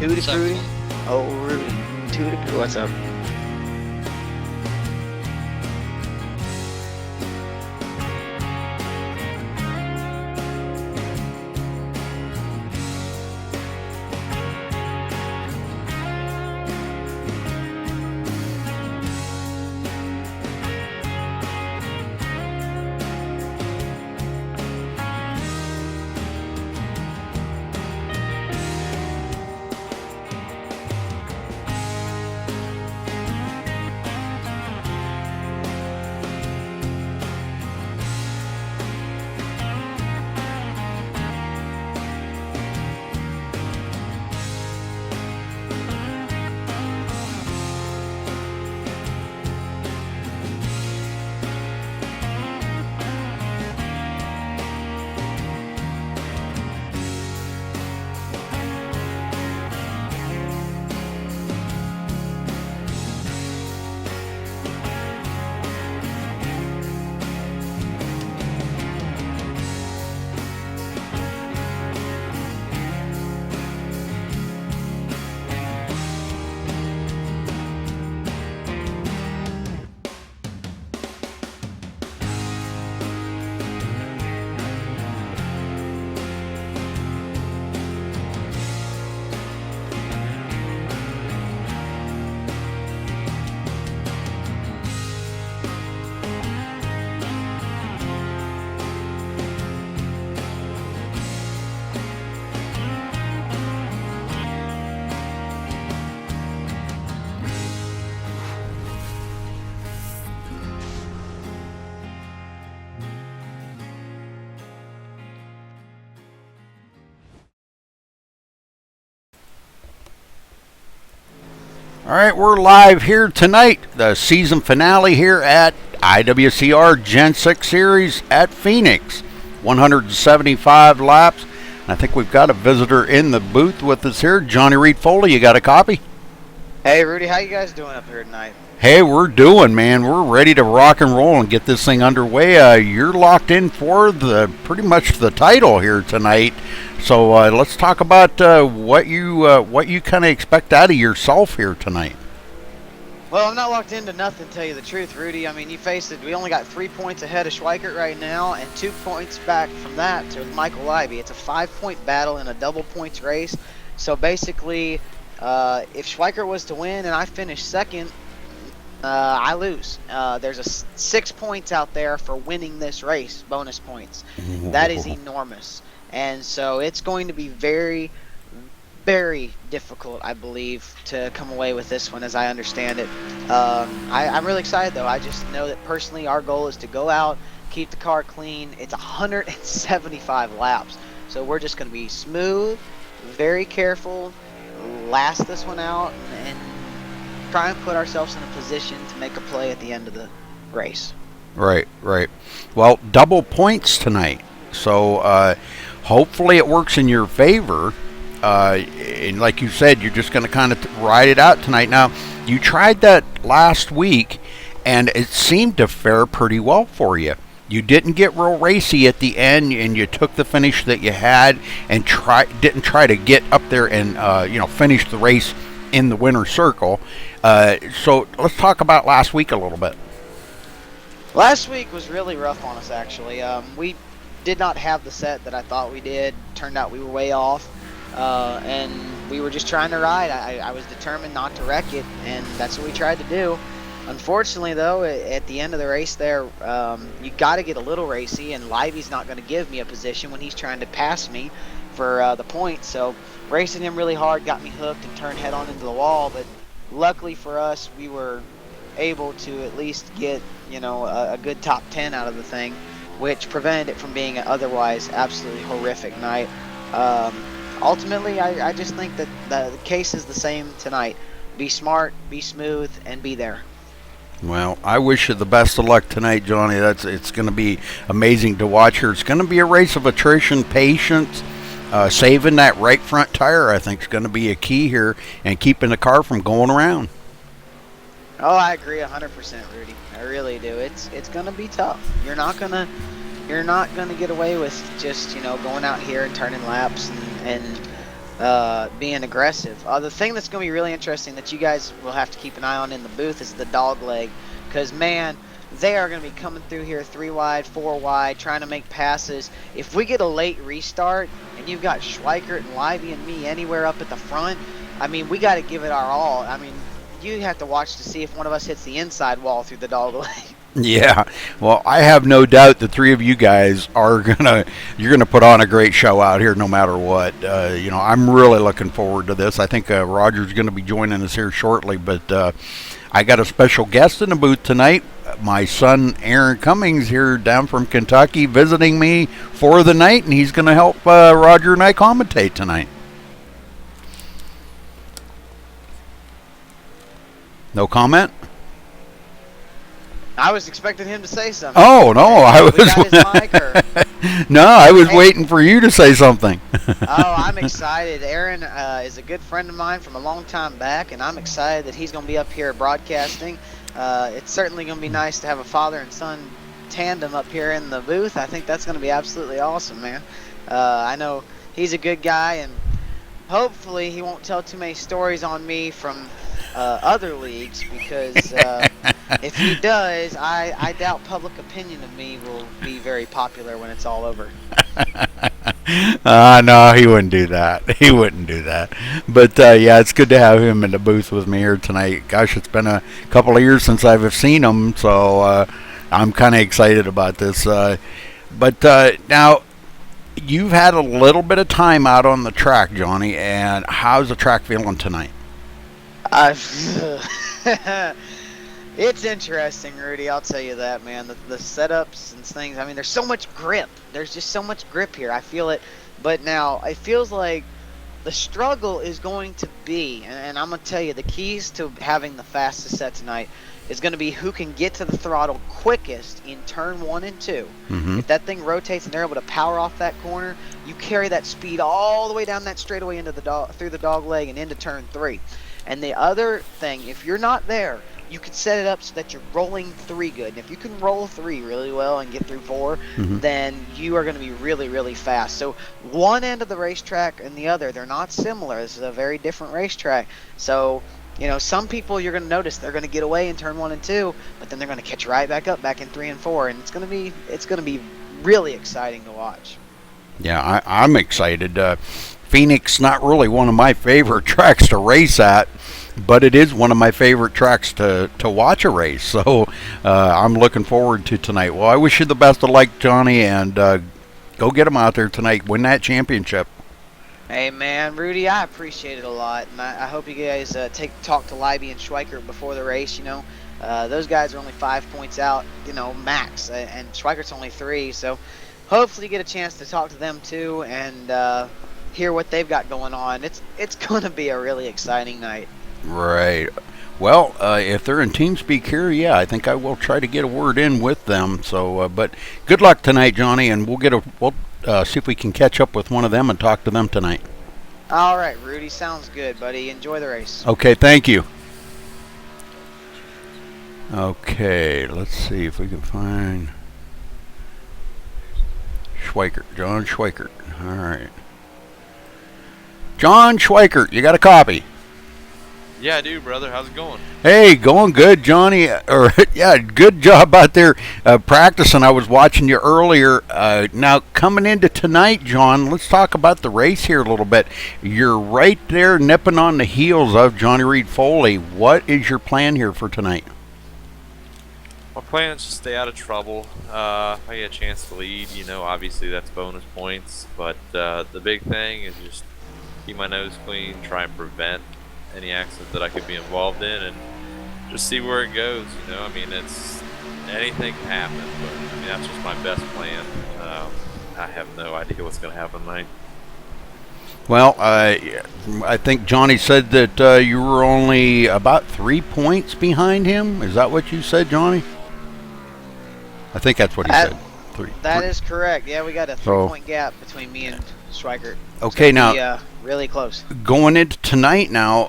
Tutti Frutti. Oh, Rudy. Tutti, what's up? All right, we're live here tonight, the season finale here at IWCR Gen 6 Series at Phoenix. 175 laps. I think we've got a visitor in the booth with us here. Johnny Reed Foley, you got a copy? Hey, Rudy, how you guys doing up here tonight? Hey, we're doing, man. We're ready to rock and roll and get this thing underway. You're locked in for pretty much the title here tonight. So let's talk about what you kind of expect out of yourself here tonight. Well, I'm not locked into nothing, to tell you the truth, Rudy. I mean, you faced it. We only got 3 points ahead of Schweikert right now, and 2 points back from that to Michael Libby. It's a 5-point battle in a double points race. So basically, if Schweikert was to win and I finish second, I lose. There's 6 points out there for winning this race, bonus points. That is enormous. And so it's going to be very, very difficult, I believe, to come away with this one as I understand it. I'm really excited, though. I just know that personally our goal is to go out, keep the car clean. It's 175 laps. So we're just going to be smooth, very careful, last this one out, and try and put ourselves in a position to make a play at the end of the race. Right. Well, double points tonight. So hopefully it works in your favor. And like you said, you're just going to kind of ride it out tonight. Now, you tried that last week, and it seemed to fare pretty well for you. You didn't get real racy at the end, and you took the finish that you had and didn't try to get up there and finish the race in the winner's circle. So let's talk about last week a little bit. Last week was really rough on us, actually. We did not have the set that I thought we did. Turned out we were way off, and we were just trying to ride. I was determined not to wreck it, and that's what we tried to do. Unfortunately, though, at the end of the race there, you got to get a little racy, and Livy's not going to give me a position when he's trying to pass me for the points. So racing him really hard got me hooked and turned head on into the wall. But luckily for us, we were able to at least get a good top 10 out of the thing, which prevented it from being an otherwise absolutely horrific night. Ultimately, I just think that the case is the same tonight. Be smart, be smooth, and be there. Well, I wish you the best of luck tonight, Johnny. It's going to be amazing to watch here. It's going to be a race of attrition, patience, saving that right front tire. I think is going to be a key here, and keeping the car from going around. Oh, I agree 100%, Rudy. I really do. It's going to be tough. You're not gonna get away with just going out here and turning laps and being aggressive. The thing that's going to be really interesting that you guys will have to keep an eye on in the booth is the dog leg, because man, they are going to be coming through here 3 wide, 4 wide, trying to make passes. If we get a late restart and you've got Schweikert and Livy and me anywhere up at the front, I mean, we got to give it our all. I mean, you have to watch to see if one of us hits the inside wall through the dog leg. Yeah, well, I have no doubt the three of you guys are you're gonna put on a great show out here, no matter what. I'm really looking forward to this. I think Roger's going to be joining us here shortly, but I got a special guest in the booth tonight. My son Aaron Cummings here down from Kentucky visiting me for the night, and he's going to help Roger and I commentate tonight. No comment? I was expecting him to say something. Oh no, I was. Got his mic, or? No, I was waiting for you to say something. Oh, I'm excited. Aaron is a good friend of mine from a long time back, and I'm excited that he's going to be up here broadcasting. It's certainly going to be nice to have a father and son tandem up here in the booth. I think that's going to be absolutely awesome, man. I know he's a good guy, and hopefully he won't tell too many stories on me from other leagues, because if he does, I doubt public opinion of me will be very popular when it's all over. No, he wouldn't do that. He wouldn't do that. But yeah, it's good to have him in the booth with me here tonight. Gosh, it's been a couple of years since I've seen him, so I'm kind of excited about this. But now, you've had a little bit of time out on the track, Johnny, and how's the track feeling tonight? It's interesting, Rudy. I'll tell you that, man. The setups and things. I mean, there's so much grip. There's just so much grip here. I feel it. But now it feels like the struggle is going to be, and I'm going to tell you, the keys to having the fastest set tonight is going to be who can get to the throttle quickest in turn 1 and 2. Mm-hmm. If that thing rotates and they're able to power off that corner, you carry that speed all the way down that straightaway into through the dog leg and into turn 3. And the other thing, if you're not there, you can set it up so that you're rolling 3 good. And if you can roll 3 really well and get through 4, Mm-hmm. then you are going to be really, really fast. So one end of the racetrack and the other, they're not similar. This is a very different racetrack. So, some people you're going to notice they're going to get away in turn 1 and 2, but then they're going to catch right back up back in 3 and 4, and it's going to be really exciting to watch. Yeah, I'm excited. Phoenix, not really one of my favorite tracks to race at, but it is one of my favorite tracks to watch a race. So I'm looking forward to tonight. Well, I wish you the best of luck, Johnny, and go get them out there tonight. Win that championship. Hey, man, Rudy, I appreciate it a lot, and I hope you guys talk to Libby and Schweikert before the race. Those guys are only 5 points out, max, and Schweikert's only 3. So hopefully you get a chance to talk to them too and hear what they've got going on. It's going to be a really exciting night. Right. Well, if they're in TeamSpeak here, yeah, I think I will try to get a word in with them. So, but good luck tonight, Johnny, and we'll see if we can catch up with one of them and talk to them tonight. All right, Rudy, sounds good, buddy. Enjoy the race. Okay, thank you. Okay, let's see if we can find John Schweikert. All right. John Schweikert, you got a copy? Yeah, I do, brother. How's it going? Hey, going good, Johnny. Yeah, good job out there practicing. I was watching you earlier. Now, coming into tonight, John, let's talk about the race here a little bit. You're right there nipping on the heels of Johnny Reed Foley. What is your plan here for tonight? My plan is to stay out of trouble. If I get a chance to lead, obviously that's bonus points. But the big thing is just keep my nose clean, try and prevent any accident that I could be involved in, and just see where it goes. It's anything can happen, but that's just my best plan. I have no idea what's going to happen tonight. Well, I think Johnny said that you were only about 3 points behind him. Is that what you said, Johnny? I think that's what he said. That is correct. Yeah, we got a 3-point gap between me and Schweikert. Okay, now really close. Going into tonight now,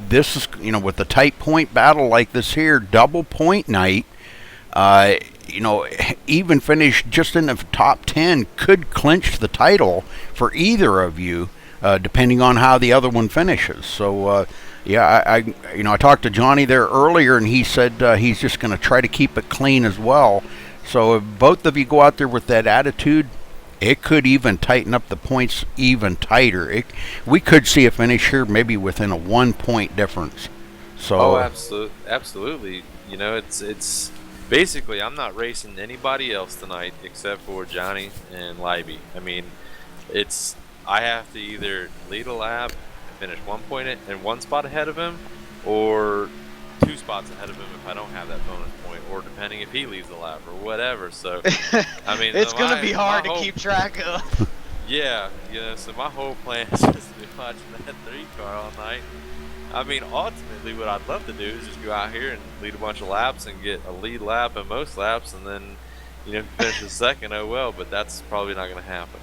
this is, with a tight point battle like this here, double point night, even finish just in the top 10 could clinch the title for either of you. depending on how the other one finishes. So, yeah, I talked to Johnny there earlier, and he said he's just going to try to keep it clean as well. So if both of you go out there with that attitude, it could even tighten up the points even tighter. We could see a finish here maybe within a 1 point difference. So, oh, absolutely. You know, it's basically I'm not racing anybody else tonight except for Johnny and Libby. I mean, I have to either lead a lap, finish 1 point and 1 spot ahead of him, or 2 spots ahead of him if I don't have that bonus point, or depending if he leaves the lap or whatever. So, I mean, it's going to be hard to keep track of. Yeah, so my whole plan is just to be watching that 3 car all night. I mean, ultimately, what I'd love to do is just go out here and lead a bunch of laps and get a lead lap in most laps, and then, finish the second. Oh well, but that's probably not going to happen.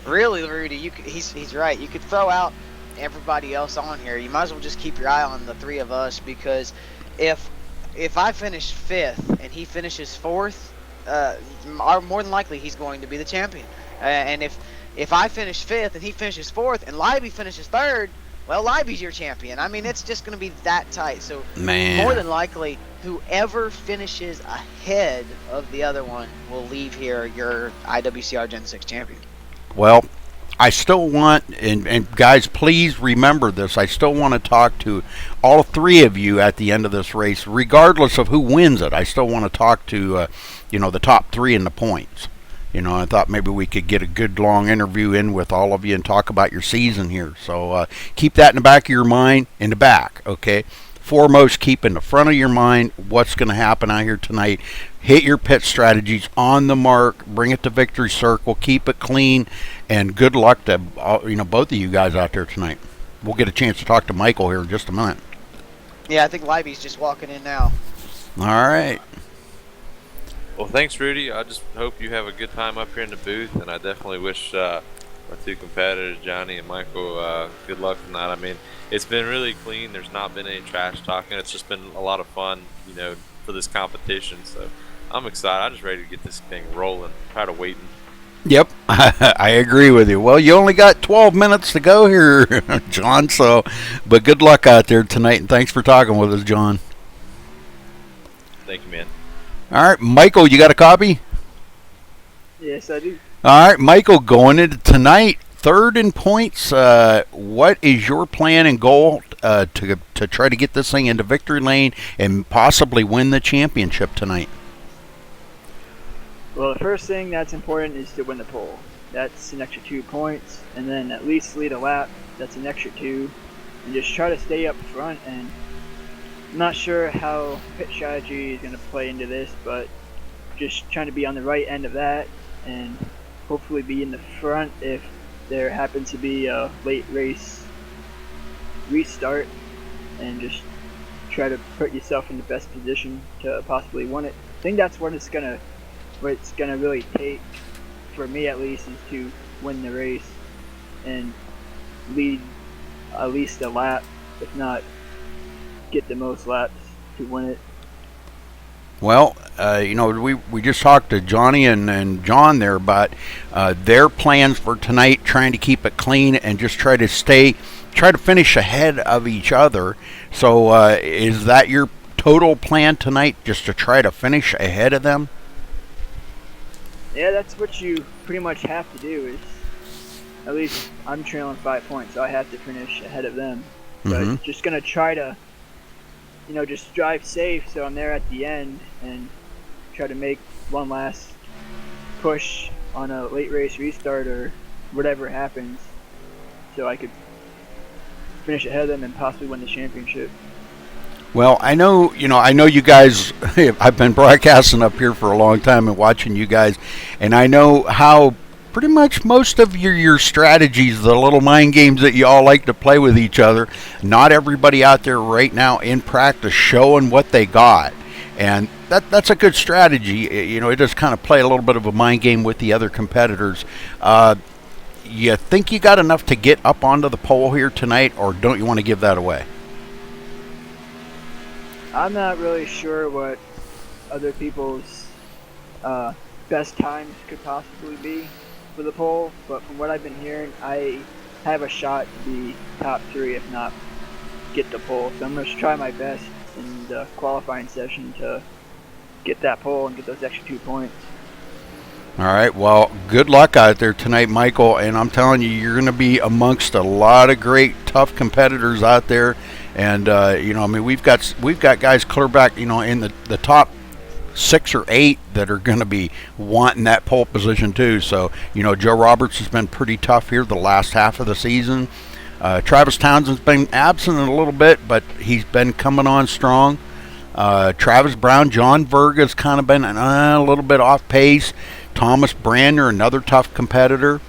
Really, Rudy, he's right. You could throw out everybody else on here. You might as well just keep your eye on the 3 of us, because if I finish 5th and he finishes 4th, more than likely he's going to be the champion. And if I finish 5th and he finishes 4th and Libby finishes 3rd, well, Libby's your champion. I mean, it's just going to be that tight. So more than likely, whoever finishes ahead of the other one will leave here your IWCR Gen 6 champion. Well, I still want, and guys, please remember this, I still want to talk to all 3 of you at the end of this race, regardless of who wins it. I still want to talk to, the top 3 in the points. I thought maybe we could get a good long interview in with all of you and talk about your season here. So keep that in the back of your mind, in the back, okay? Foremost, keep in the front of your mind what's going to happen out here tonight. Hit your pit strategies on the mark, bring it to victory circle, keep it clean, and good luck to both of you guys out there tonight. We'll get a chance to talk to Michael here in just a minute. Yeah, I think Libby's just walking in now. All right. Well, thanks, Rudy. I just hope you have a good time up here in the booth, and I definitely wish my 2 competitors, Johnny and Michael, good luck tonight. I mean, it's been really clean. There's not been any trash talking. It's just been a lot of fun, for this competition. So I'm excited. I'm just ready to get this thing rolling. Tired of waiting. Yep, I agree with you. Well, you only got 12 minutes to go here, John. But good luck out there tonight, and thanks for talking with us, John. Thank you, man. All right, Michael, you got a copy? Yes, I do. All right, Michael, going into tonight, 3rd in points. What is your plan and goal to try to get this thing into victory lane and possibly win the championship tonight? Well, the first thing that's important is to win the pole. That's an extra 2 points, and then at least lead a lap. That's an extra 2, and just try to stay up front. And I'm not sure how pit strategy is going to play into this, but just trying to be on the right end of that and hopefully be in the front if there happens to be a late race restart, and just try to put yourself in the best position to possibly win it. I think that's what it's gonna really take, for me at least, is to win the race and lead at least a lap, if not get the most laps to win it. Well, we just talked to Johnny and John there about their plans for tonight, trying to keep it clean and just try to finish ahead of each other. So is that your total plan tonight, just to try to finish ahead of them? Yeah, that's what you pretty much have to do. Is, at least I'm trailing 5 points, so I have to finish ahead of them. But just gonna try to, just drive safe, so I'm there at the end and try to make one last push on a late race restart or whatever happens, so I could finish ahead of them and possibly win the championship. Well, I know you guys, I've been broadcasting up here for a long time and watching you guys, and I know how pretty much most of your strategies, the little mind games that you all like to play with each other, not everybody out there right now in practice showing what they got. And that's a good strategy. It does kind of play a little bit of a mind game with the other competitors. You think you got enough to get up onto the pole here tonight, or don't you want to give that away? I'm not really sure what other people's best times could possibly be for the pole, but from what I've been hearing, I have a shot to be top 3, if not get the pole. So I'm going to try my best in the qualifying session to get that pole and get those extra 2 points. All right, well, good luck out there tonight, Michael, and I'm telling you, you're going to be amongst a lot of great, tough competitors out there, and you know, I mean, we've got guys clear back, you know, in the top 6 or 8 that are going to be wanting that pole position too. So, you know, Joe Roberts has been pretty tough here the last half of the season. Travis Townsend's been absent a little bit, but he's been coming on strong. Travis Brown, John Verga's kind of been a little bit off pace. Thomas Brander, another tough competitor.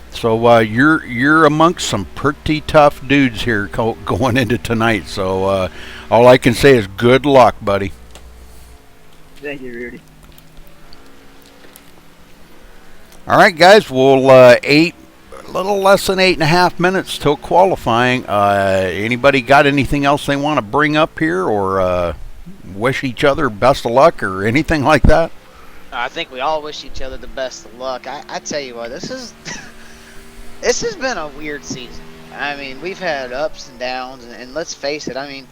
So you're amongst some pretty tough dudes here going into tonight. So all I can say is good luck, buddy. Thank you, Rudy. All right, guys. Well, a little less than 8.5 minutes till qualifying. Anybody got anything else they want to bring up here, or wish each other best of luck, or anything like that? I think we all wish each other the best of luck. I tell you what, this is this has been a weird season. I mean, we've had ups and downs, and let's face it. I mean,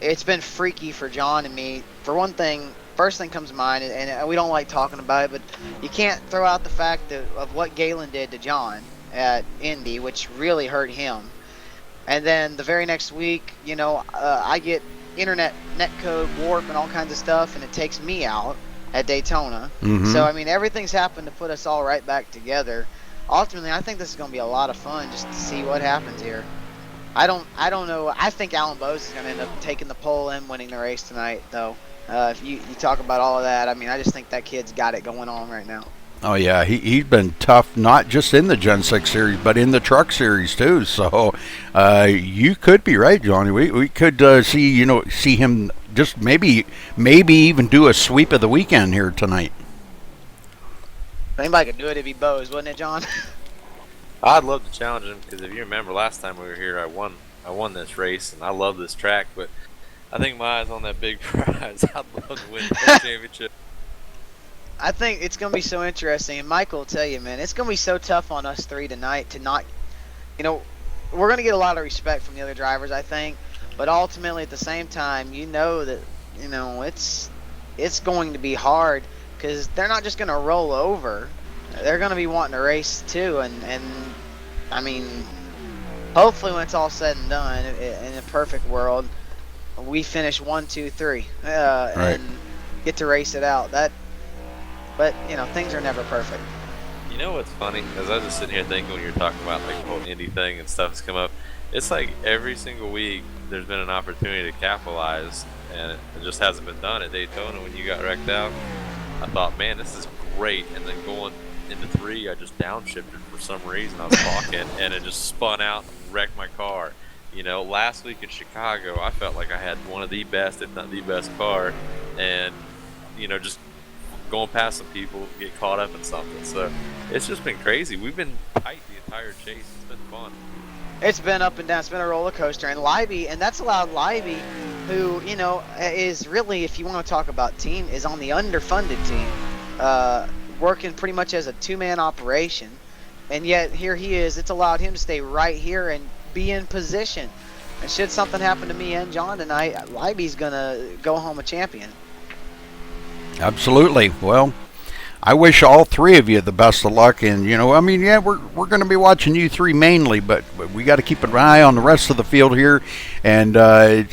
it's been freaky for John and me. For one thing, first thing comes to mind, and we don't like talking about it, but you can't throw out the fact of what Galen did to John at Indy, which really hurt him. And then the very next week, you know, I get internet netcode warp and all kinds of stuff, and it takes me out at Daytona. So I mean, everything's happened to put us all right back together. Ultimately, I think this is going to be a lot of fun just to see what happens here. I don't know. I think Alan Bose is going to end up taking the pole and winning the race tonight, though. If you talk about all of that, I mean, I just think that kid's got it going on right now. Oh yeah, he's been tough, not just in the Gen 6 series, but in the truck series too. So you could be right, Johnny. We could see him just maybe even do a sweep of the weekend here tonight. If anybody could do it, it'd be Bose, wouldn't it, John? I'd love to challenge him, because if you remember last time we were here, I won this race, and I love this track. But I think my eyes on that big prize. I'd love to win the championship. I think it's going to be so interesting, and Michael will tell you, man, it's going to be so tough on us three tonight to not, you know, we're going to get a lot of respect from the other drivers, I think, but ultimately at the same time, you know that, you know, it's going to be hard, because they're not just going to roll over. They're going to be wanting to race too, and I mean, hopefully when it's all said and done, in a perfect world, we finish 1, 2, 3, right, and get to race it out. But, you know, things are never perfect. You know what's funny? As I was just sitting here thinking when you were talking about like the whole Indy thing and stuff has come up, it's like every single week there's been an opportunity to capitalize, and it just hasn't been done. At Daytona, when you got wrecked out, I thought, man, this is great. And then going into 3, I just downshifted for some reason. I was talking, and it just spun out and wrecked my car. You know, last week in Chicago, I felt like I had one of the best, if not the best car, and, you know, just going past some people, get caught up in something. So it's just been crazy. We've been tight the entire chase. It's been fun. It's been up and down. It's been a roller coaster. And Libby, and that's allowed Libby, who, you know, is really, if you want to talk about team, is on the underfunded team, working pretty much as a 2-man operation. And yet here he is. It's allowed him to stay right here and be in position. And should something happen to me and John tonight, Libby's going to go home a champion. Absolutely. Well, I wish all 3 of you the best of luck, and you know, I mean, yeah, we're going to be watching you 3 mainly, but we got to keep an eye on the rest of the field here and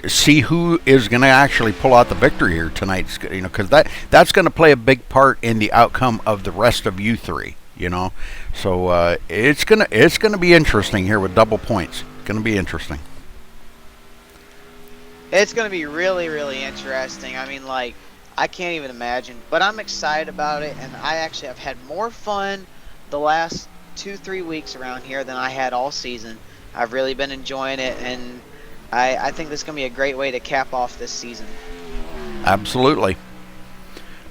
see who is going to actually pull out the victory here tonight. You know, because that's going to play a big part in the outcome of the rest of you 3. You know, so it's gonna be interesting here with double points. It's going to be interesting. It's going to be really, really interesting. I mean, like, I can't even imagine, but I'm excited about it, and I actually have had more fun the last 2-3 weeks around here than I had all season. I've really been enjoying it, and I think this is going to be a great way to cap off this season. Absolutely.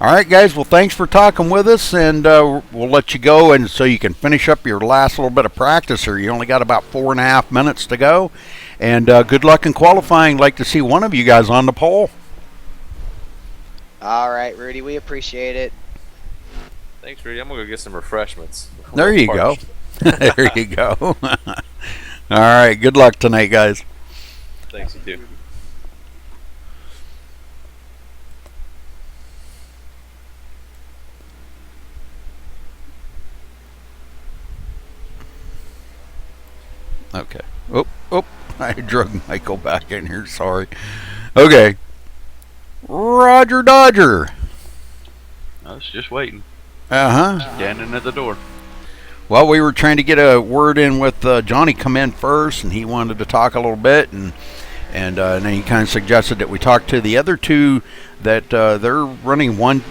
All right, guys, well, thanks for talking with us, and we'll let you go, and so you can finish up your last little bit of practice here. You only got about 4.5 minutes to go, and good luck in qualifying. Like to see one of you guys on the pole. All right, Rudy, we appreciate it. Thanks, Rudy. I'm going to go get some refreshments. There you go. There you go. All right. Good luck tonight, guys. Thanks, you too. Okay. Oh, I drug Michael back in here. Sorry. Okay. Roger Dodger. I was just waiting, Uh-huh. standing at the door. Well, we were trying to get a word in with Johnny come in first, and he wanted to talk a little bit, and then he kind of suggested that we talk to the other two that they're running one,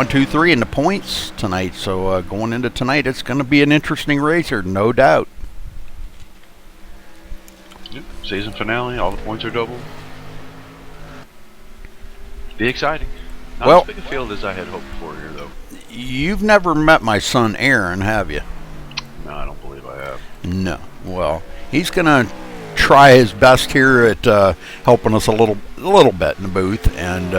two, three in the points tonight. So going into tonight, it's going to be an interesting race here, no doubt. Yep. Season finale, all the points are doubled. Be exciting. Not Well- as big a field as I had hoped for here, though. You've never met my son Aaron, have you? No, I don't believe I have. No. Well, he's going to try his best here at helping us a little bit in the booth, and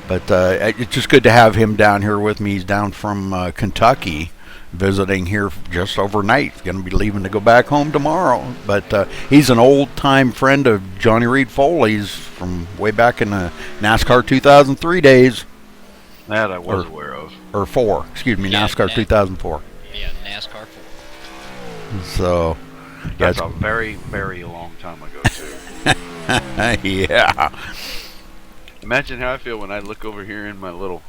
but it's just good to have him down here with me. He's down from Kentucky, visiting here just overnight. He's going to be leaving to go back home tomorrow. But he's an old-time friend of Johnny Reed Foley's from way back in the NASCAR 2003 days. That I was aware of. Or 4, excuse me, Yeah, NASCAR 2004. Yeah, NASCAR 4. So, That's a very, very long time ago, too. yeah. Imagine how I feel when I look over here in my little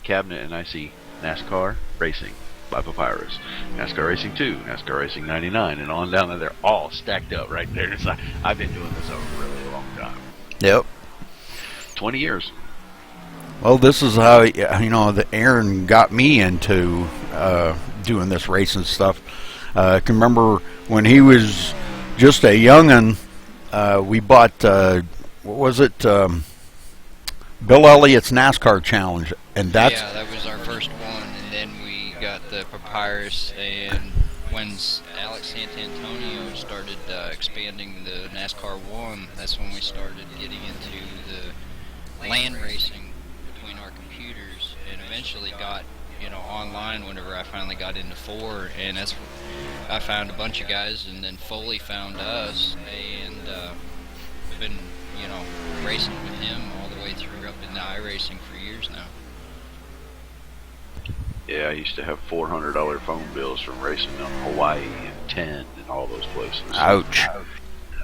cabinet and I see NASCAR Racing by Papyrus, NASCAR Racing 2, NASCAR Racing 99, and on down there. They're all stacked up right there. It's like, I've been doing this a really long time. Yep. 20 years. Well, this is how the Aaron got me into doing this racing stuff. I can remember when he was just a young'un. We bought what was it? Bill Elliott's NASCAR Challenge, and that's Yeah, that was our first one, and then we got the Papyrus, and when Alex Santantonio started expanding the NASCAR 1, that's when we started getting into the land racing between our computers, and eventually got online whenever I finally got into 4, and that's when I found a bunch of guys, and then Foley found us, and been racing with him all the way through up into iRacing for years now. Yeah, I used to have $400 phone bills from racing in Hawaii and 10 and all those places. ouch.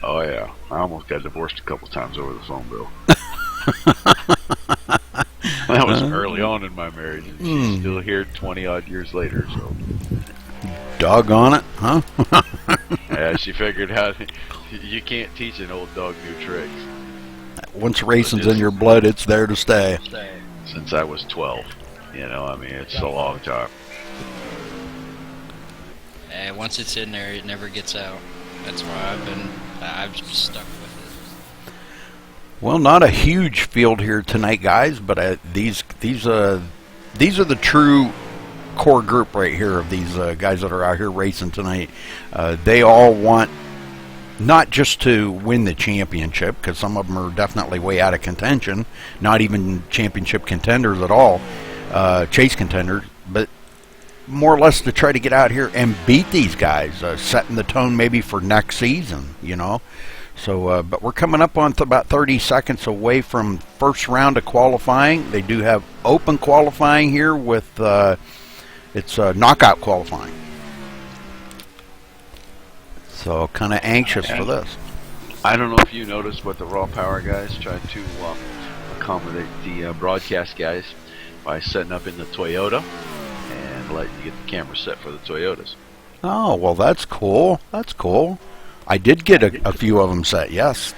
Oh yeah, I almost got divorced a couple times over the phone bill. That was early on in my marriage, and she's still here 20 odd years later. So Doggone it, huh? yeah, she figured out you can't teach an old dog new tricks. Once racing's in your blood, it's there to stay. Since I was 12, I mean, it's a long time. And once it's in there, it never gets out. That's why I've just stuck with it. Well, not a huge field here tonight, guys, but these are the true core group right here of these guys that are out here racing tonight. They all want not just to win the championship, because some of them are definitely way out of contention, not even championship contenders at all, chase contenders, but more or less to try to get out here and beat these guys, setting the tone maybe for next season, So, but we're coming up on about 30 seconds away from first round of qualifying. They do have open qualifying here with it's knockout qualifying. So, kind of anxious for this. I don't know if you noticed, but the Raw Power guys tried to accommodate the broadcast guys by setting up in the Toyota and letting you get the camera set for the Toyotas. Oh, well, that's cool. That's cool. I did get a few of them set, yes.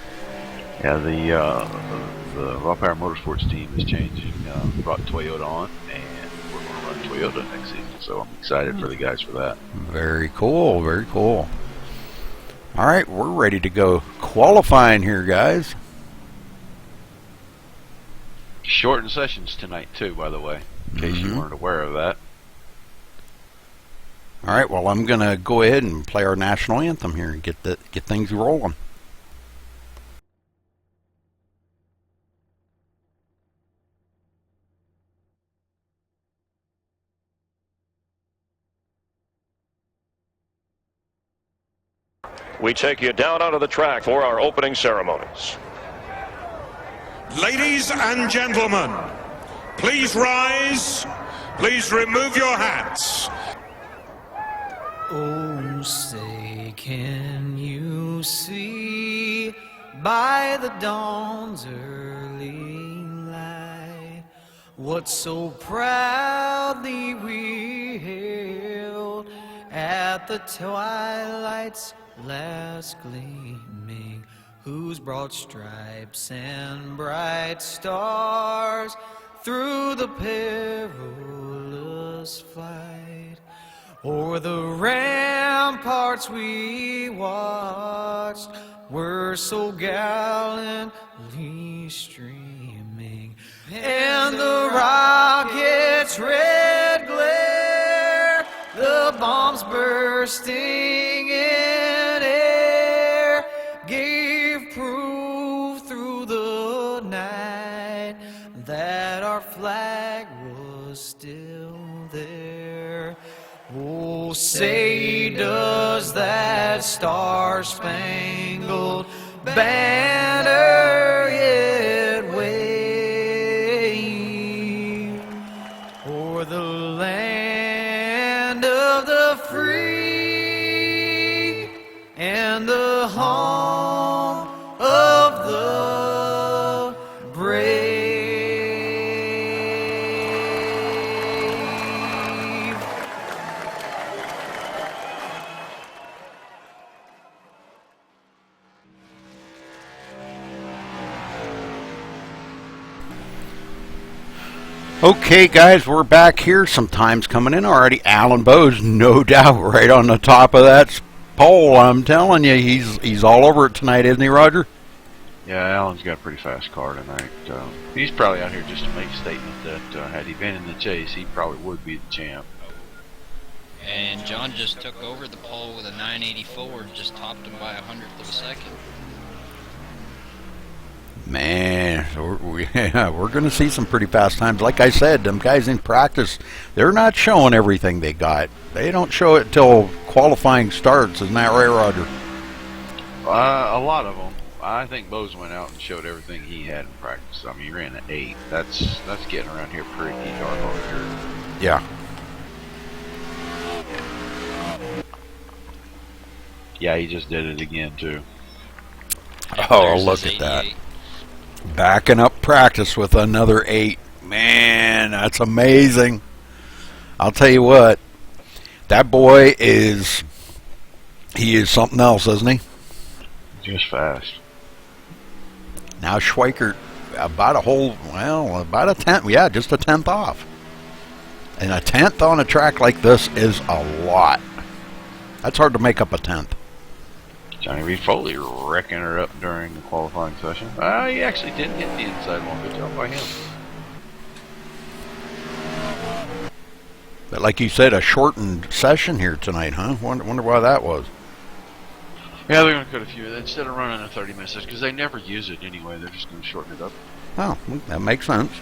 Yeah, the Raw Power Motorsports team is changing, brought Toyota on, and we're going to run Toyota next season. So I'm excited for the guys for that. Very cool, very cool. All right, we're ready to go qualifying here, guys. Shortened sessions tonight, too, by the way, in case you weren't aware of that. All right, well, I'm going to go ahead and play our national anthem here and get things rolling. we take you down onto the track for our opening ceremonies. Ladies and gentlemen, please rise. Please remove your hats. Oh, say, can you see by the dawn's early light what so proudly we hailed at the twilight's last gleaming, whose broad stripes and bright stars through the perilous flight o'er the ramparts we watched were so gallantly streaming, and the rocket's red glare, the bombs bursting in air, gave proof through the night that our flag was still there. Oh, say, does that star-spangled banner yet wave o'er the land of the free and the home of the brave? Okay, guys, we're back here. Some time's coming in already. Alan Bowes, no doubt, right on the top of that pole. I'm telling you, he's all over it tonight, isn't he, Roger? Yeah, Alan's got a pretty fast car tonight. He's probably out here just to make a statement that had he been in the chase, he probably would be the champ. And John just took over the pole with a 984 and just topped him by 100th of a second. Man, we're going to see some pretty fast times. Like I said, them guys in practice, they're not showing everything they got. They don't show it till qualifying starts. Isn't that right, Roger? A lot of them. I think Bose went out and showed everything he had in practice. I mean, he ran an 8. That's getting around here pretty darn over here. Yeah. Yeah, he just did it again, too. Oh, look at that. Backing up practice with another 8. Man, that's amazing. I'll tell you what, that boy is something else, isn't he? Just fast. Now Schweikert, about a 10th, yeah, just a 10th off. And a 10th on a track like this is a lot. That's hard to make up a 10th. Johnny Reed Foley wrecking her up during the qualifying session. He actually didn't hit the inside one. Good job by him. But like you said, a shortened session here tonight, huh? Wonder why that was. Yeah, they're going to cut a few. Instead of running a 30-minute session, because they never use it anyway, they're just going to shorten it up. Oh, that makes sense.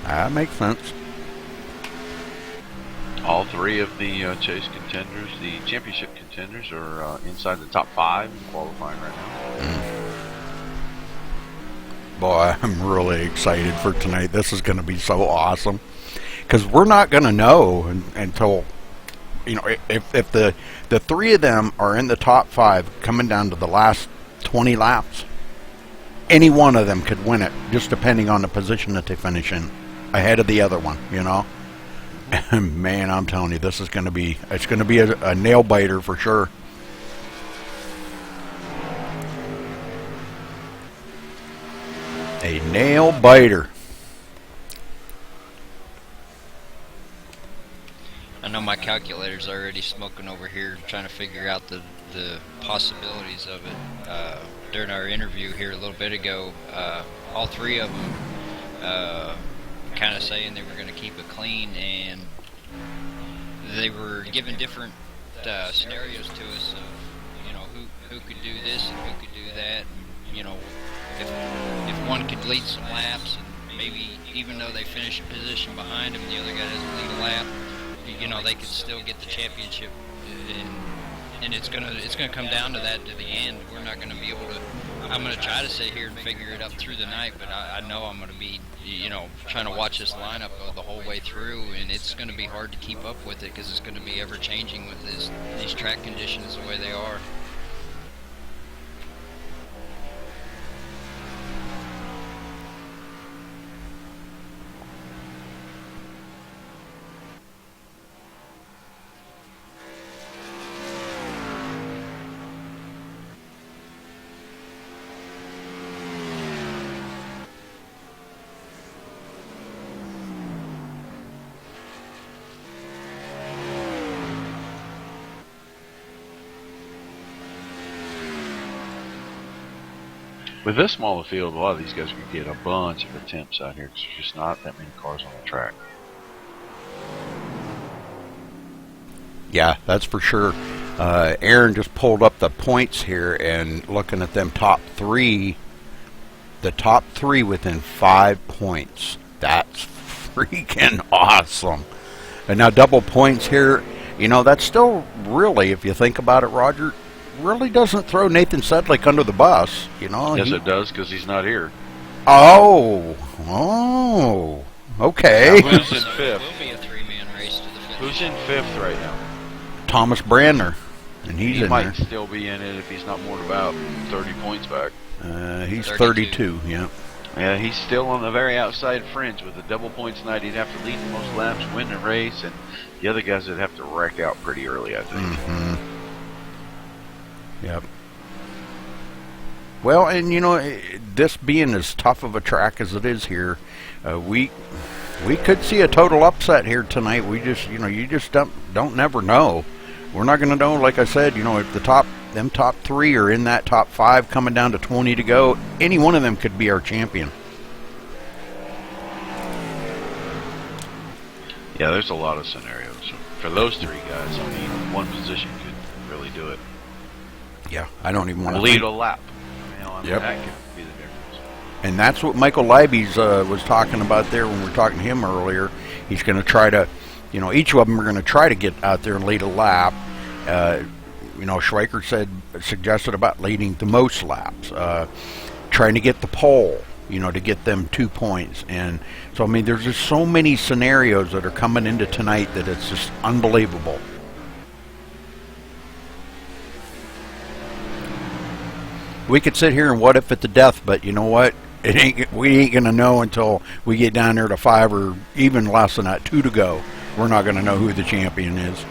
That makes sense. All 3 of the chase contenders, the championship contenders, are inside the top 5 in qualifying right now. Boy, I'm really excited for tonight. This is going to be so awesome. Because we're not going to know until, you know, if the 3 of them are in the top 5 coming down to the last 20 laps, any one of them could win it, just depending on the position that they finish in, ahead of the other one, you know? Man, I'm telling you, this is going to be, it's going to be a nail biter for sure. A nail biter. I know my calculator's already smoking over here, trying to figure out the possibilities of it. During our interview here a little bit ago, all 3 of them kind of saying they were going to keep it clean, and they were giving different scenarios to us of, you know, who could do this and who could do that, and, you know, if one could lead some laps, and maybe even though they finish a position behind him, the other guy doesn't lead a lap, you know, they could still get the championship and it's gonna come down to that to the end. We're not gonna be able to. I'm gonna try to sit here and figure it up through the night, but I know I'm gonna be, trying to watch this lineup the whole way through, and it's gonna be hard to keep up with it because it's gonna be ever changing with these track conditions the way they are. With this smaller field, a lot of these guys could get a bunch of attempts out here because there's just not that many cars on the track. Yeah, that's for sure. Aaron just pulled up the points here, and looking at them top three, the top three within 5 points. That's freaking awesome. And now double points here, that's still really, if you think about it, Roger, really doesn't throw Nathan Sedlick under the bus. Yes, it does, because he's not here. Oh, okay. Now, who's in fifth? It will be a three-man race to the finish. Who's in fifth right now? Thomas Brandner, and he's he in might there. still be in it if he's not more than about 30 points back. He's 32, yeah. Yeah, he's still on the very outside fringe. With the double points night, he'd have to lead the most laps, win the race, and the other guys would have to wreck out pretty early, I think. Mm-hmm. Yep. Well, and this being as tough of a track as it is here, we could see a total upset here tonight. We just, you just don't never know. We're not going to know, like I said, if them top three are in that top 5 coming down to 20 to go, any one of them could be our champion. Yeah, there's a lot of scenarios. For those three guys, one position could really do it. Yeah, I don't even want to lead a lap. Yep. That could be the difference. And that's what Michael Leiby's was talking about there when we were talking to him earlier. He's going to try to, each of them are going to try to get out there and lead a lap. Schweiker suggested about leading the most laps, trying to get the pole, to get them 2 points. And so, there's just so many scenarios that are coming into tonight that it's just unbelievable. We could sit here and what if it to death, but you know what? We ain't gonna know until we get down there to 5 or even less than that, 2 to go. We're not gonna know who the champion is.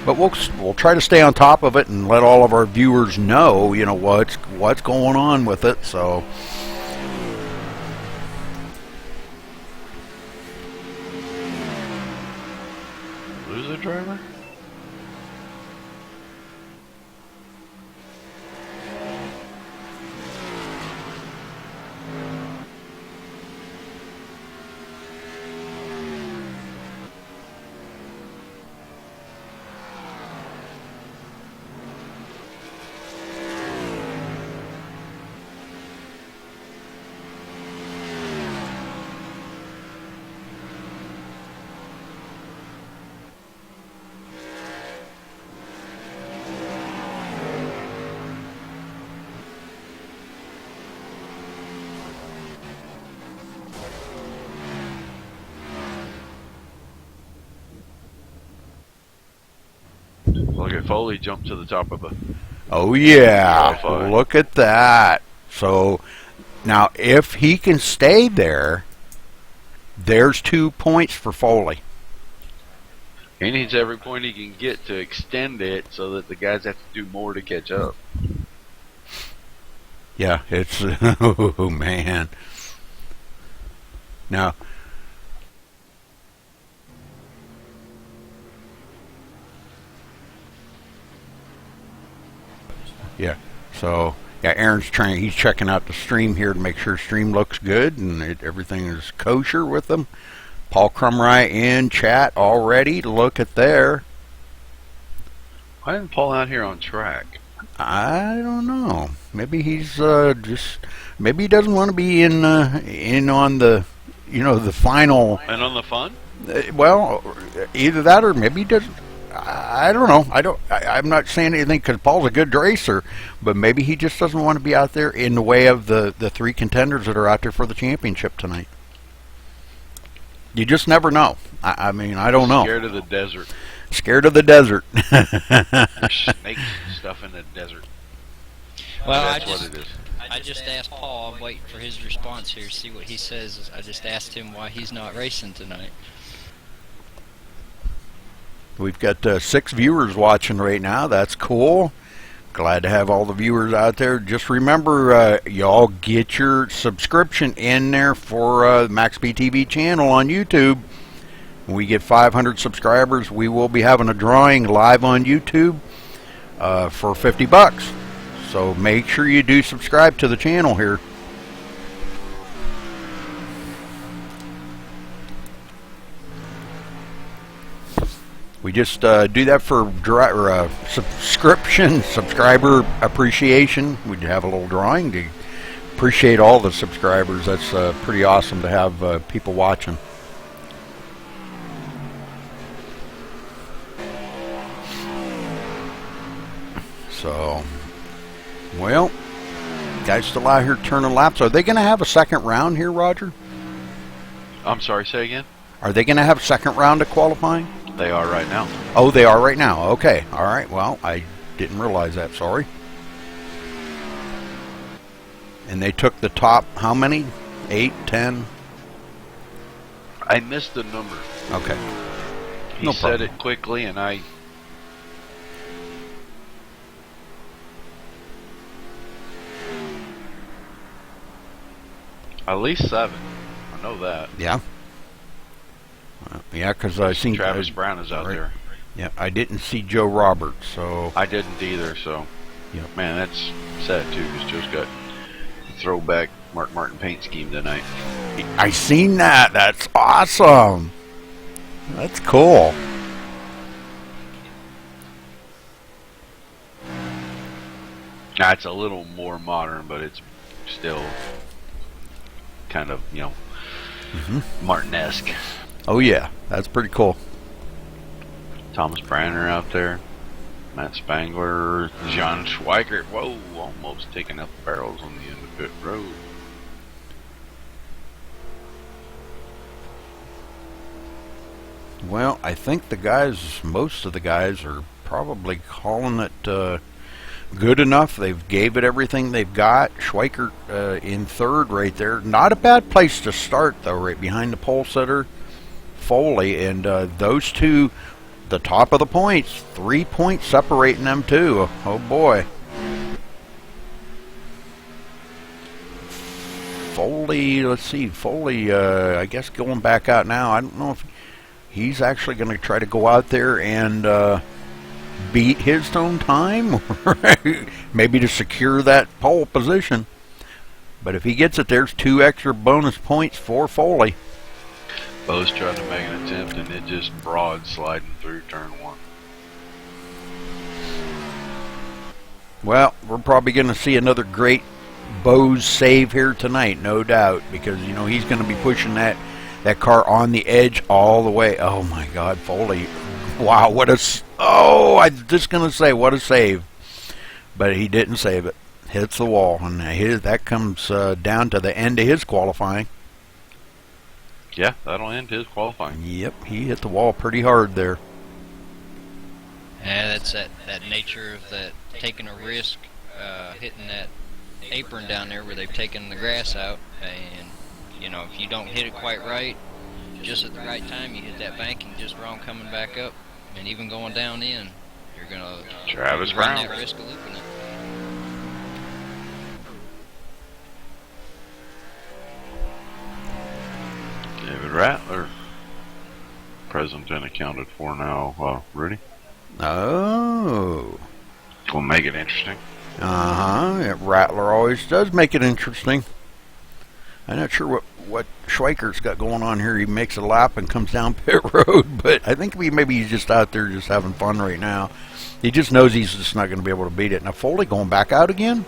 But we'll try to stay on top of it and let all of our viewers know, what's going on with it. So. Lose a driver? Look at Foley jump to the top of the... Oh, yeah. qualifying. Look at that. So, now, if he can stay there, there's 2 points for Foley. He needs every point he can get to extend it so that the guys have to do more to catch up. Yeah, it's... Oh, man. Now... Yeah, so Aaron's he's checking out the stream here to make sure stream looks good and everything is kosher with them. Paul Crumry in chat already. Look at there. Why isn't Paul out here on track? I don't know. Maybe he's maybe he doesn't want to be in on the the final. And on the fun? Well, either that or maybe he doesn't. I don't know. I'm not saying anything because Paul's a good racer, but maybe he just doesn't want to be out there in the way of the three contenders that are out there for the championship tonight. You just never know. I mean, I don't know. Scared of the desert. Scared of the desert. There's snakes and stuff in the desert. Well, That's what it is. I just asked Paul. I'm waiting for his response here. See what he says. I just asked him why he's not racing tonight. We've got 6 viewers watching right now. That's cool. Glad to have all the viewers out there. Just remember, y'all get your subscription in there for the MaxSpeedTV channel on YouTube. When we get 500 subscribers, we will be having a drawing live on YouTube for $50. So make sure you do subscribe to the channel here. We just do that for subscriber appreciation. We'd have a little drawing to appreciate all the subscribers. That's pretty awesome to have people watching. So, well, guys still out here turning laps. Are they going to have a second round here, Roger? I'm sorry, say again? Are they going to have a second round of qualifying? They are right now. Oh, they are right now. Okay. All right. Well, I didn't realize that. Sorry. And they took the top, how many? 8, 10? I missed the number. Okay. He No said problem. it quickly, and I... At least 7. I know that. Yeah. Yeah, because I seen Travis Brown is out right. there. Yeah, I didn't see Joe Roberts, so I didn't either, so... Yep. Man, that's sad, too, because Joe's got a throwback Mark Martin paint scheme tonight. I seen that. That's awesome. That's cool. Now, it's a little more modern, but it's still kind of, you know, Martin-esque. Oh, yeah. That's pretty cool. Thomas Branner out there. Matt Spangler. John Schweikert. Whoa, almost taking up barrels on the end of pit road. Well, I think the guys, most of the guys are probably calling it good enough. They've gave it everything they've got. Schweikert in third right there. Not a bad place to start, though, right behind the pole sitter, Foley. And those two, the top of the points, 3 points separating them, too. Oh, boy. Foley, let's see. Foley, I guess going back out now. I don't know if he's actually going to try to go out there and beat his own time, maybe to secure that pole position. But if he gets it, there's 2 extra bonus points for Foley. Bo's trying to make an attempt, and it just broad sliding through turn 1. Well, we're probably going to see another great Bo's save here tonight, no doubt, because you know he's going to be pushing that car on the edge all the way. Oh my God, Foley! Wow, what a I'm just going to say what a save, but he didn't save it. Hits the wall, and that comes down to the end of his qualifying. Yeah, that'll end his qualifying. Yep, he hit the wall pretty hard there. Yeah, that's that nature of that taking a risk, hitting that apron down there where they've taken the grass out, and you know, if you don't hit it quite right, just at the right time, you hit that banking just wrong coming back up, and even going down in, you're gonna Travis run Brown. that risk of looping it. David Rattler, present and accounted for now. Rudy? Oh. We'll make it interesting. Yeah, Rattler always does make it interesting. I'm not sure what Schweikert's got going on here. He makes a lap and comes down pit road, but I think maybe he's just out there just having fun right now. He just knows he's just not going to be able to beat it. Now Foley going back out again?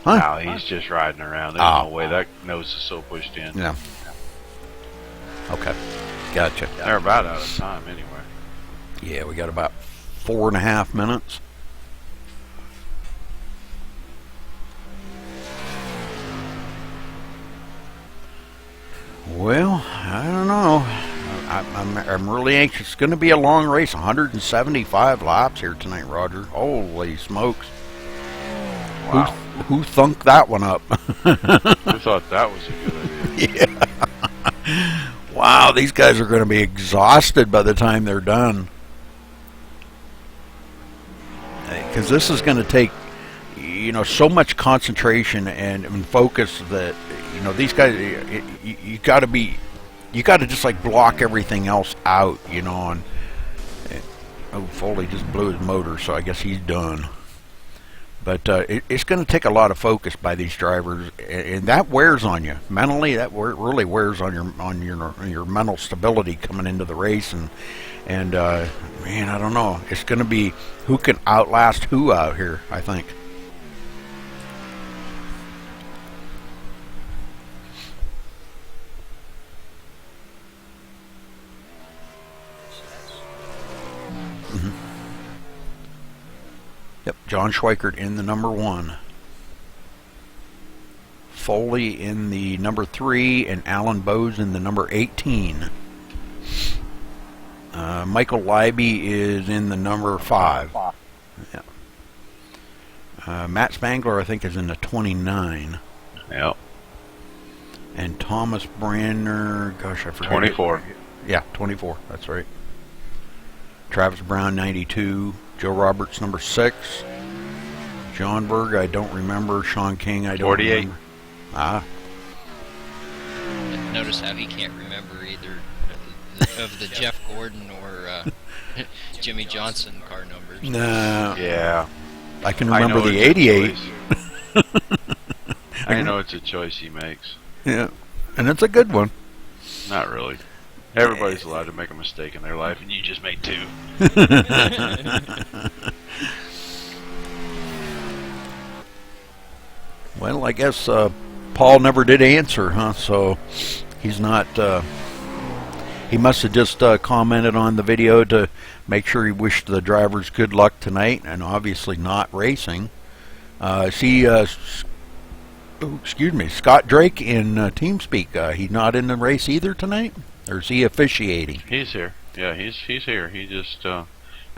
Huh? No, he's just riding around. There's no way. That nose is so pushed in. Yeah. Okay, gotcha. They're about out of time anyway. Yeah, we got about 4.5 minutes. Well, I don't know. I'm really anxious. It's going to be a long race. 175 laps here tonight, Roger. Holy smokes. Wow. Who thunk that one up? Who thought that was a good idea? Yeah. Wow, these guys are going to be exhausted by the time they're done. Because this is going to take, so much concentration and focus that, these guys, you got to just like block everything else out, and Foley just blew his motor, so I guess he's done. But it's going to take a lot of focus by these drivers, and that wears on you mentally. That really wears on your mental stability coming into the race, and man, I don't know. It's going to be who can outlast who out here, I think. Yep, John Schweikert in the number 1. Foley in the number 3, and Alan Bowes in the number 18. Michael Leiby is in the number 5. Yeah. Matt Spangler, I think, is in the 29. Yep. And Thomas Brandner, gosh, I forgot. 24. Yeah, 24. That's right. Travis Brown, 92. Joe Roberts, number 6. John Berg, I don't remember. Sean King, I don't 48. remember. Ah. Notice how he can't remember either of the Jeff Gordon or Jimmy Johnson car numbers. No. Yeah. I can remember the 88. I know it's a choice he makes. Yeah. And it's a good one. Not really. Everybody's allowed to make a mistake in their life, and you just made 2. Well, I guess Paul never did answer, huh? So he's not. He must have just commented on the video to make sure he wished the drivers good luck tonight, and obviously not racing. Scott Drake in TeamSpeak. He's not in the race either tonight, or is he officiating? He's here. Yeah, he's here. He just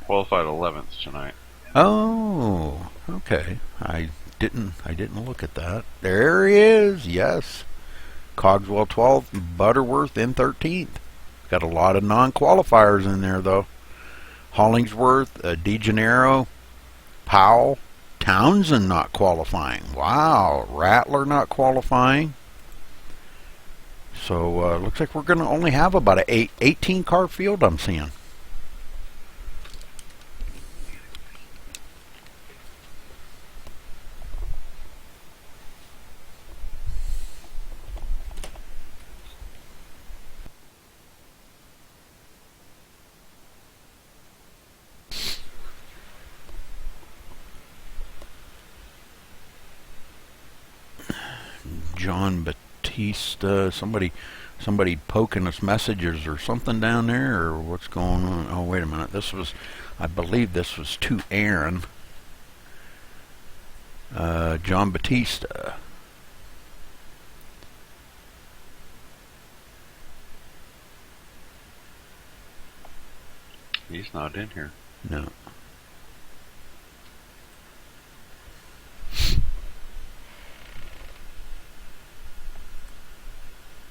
qualified 11th tonight. Oh, okay. I didn't look at that. There he is. Yes, Cogswell 12th, Butterworth in 13th. Got a lot of non-qualifiers in there though. Hollingsworth, DeGennaro, Powell, Townsend not qualifying. Wow, Rattler not qualifying. So looks like we're going to only have about a 18 car field I'm seeing. John Batista, somebody poking us messages or something down there, or what's going on? Oh, wait a minute. I believe this was to Aaron. John Batista. He's not in here. No.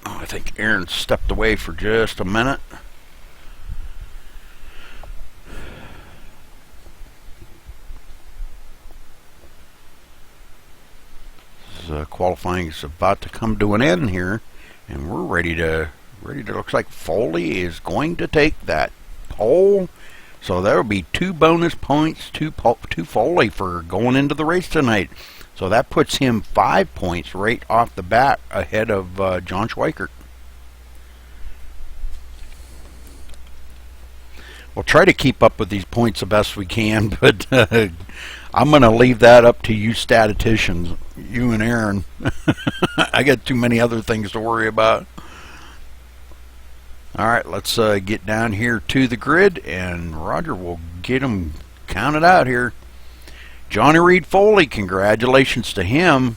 Oh, I think Aaron stepped away for just a minute. Qualifying is about to come to an end here, and we're ready to. Looks like Foley is going to take that pole, so there will be 2 bonus points to Foley for going into the race tonight. So that puts him 5 points right off the bat ahead of John Schweikert. We'll try to keep up with these points the best we can, but I'm going to leave that up to you statisticians, you and Aaron. I got too many other things to worry about. All right, let's get down here to the grid, and Roger will get them counted out here. Johnny Reed Foley, congratulations to him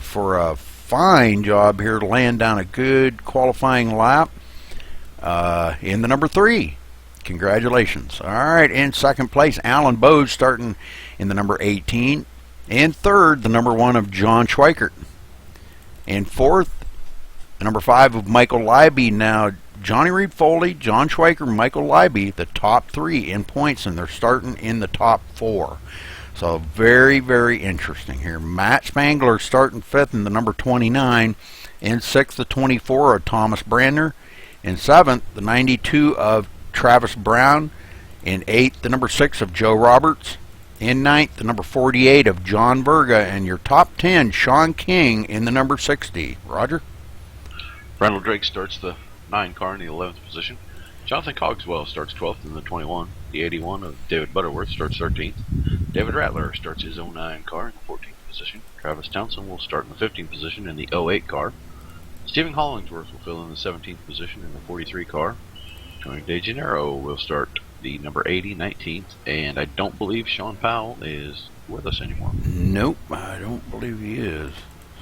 for a fine job here to land down a good qualifying lap in the number 3. Congratulations. All right, in second place, Alan Bowes starting in the number 18. In third, the number 1 of John Schweikert. In fourth, the number 5 of Michael Leiby. Now, Johnny Reed Foley, John Schweikert, Michael Leiby, the top 3 in points, and they're starting in the top 4. So very, very interesting here. Matt Spangler starting 5th in the number 29. In 6th, the 24 of Thomas Brandner. In 7th, the 92 of Travis Brown. In 8th, the number 6 of Joe Roberts. In 9th, the number 48 of John Berga. And your top 10, Sean King in the number 60. Roger? Randall Drake starts the 9 car in the 11th position. Jonathan Cogswell starts 12th in the 21. The 81 of David Butterworth starts 13th. David Rattler starts his 09 car in the 14th position. Travis Townsend will start in the 15th position in the 08 car. Stephen Hollingsworth will fill in the 17th position in the 43 car. Tony DeGennaro will start the number 80, 19th, and I don't believe Sean Powell is with us anymore. Nope, I don't believe he is.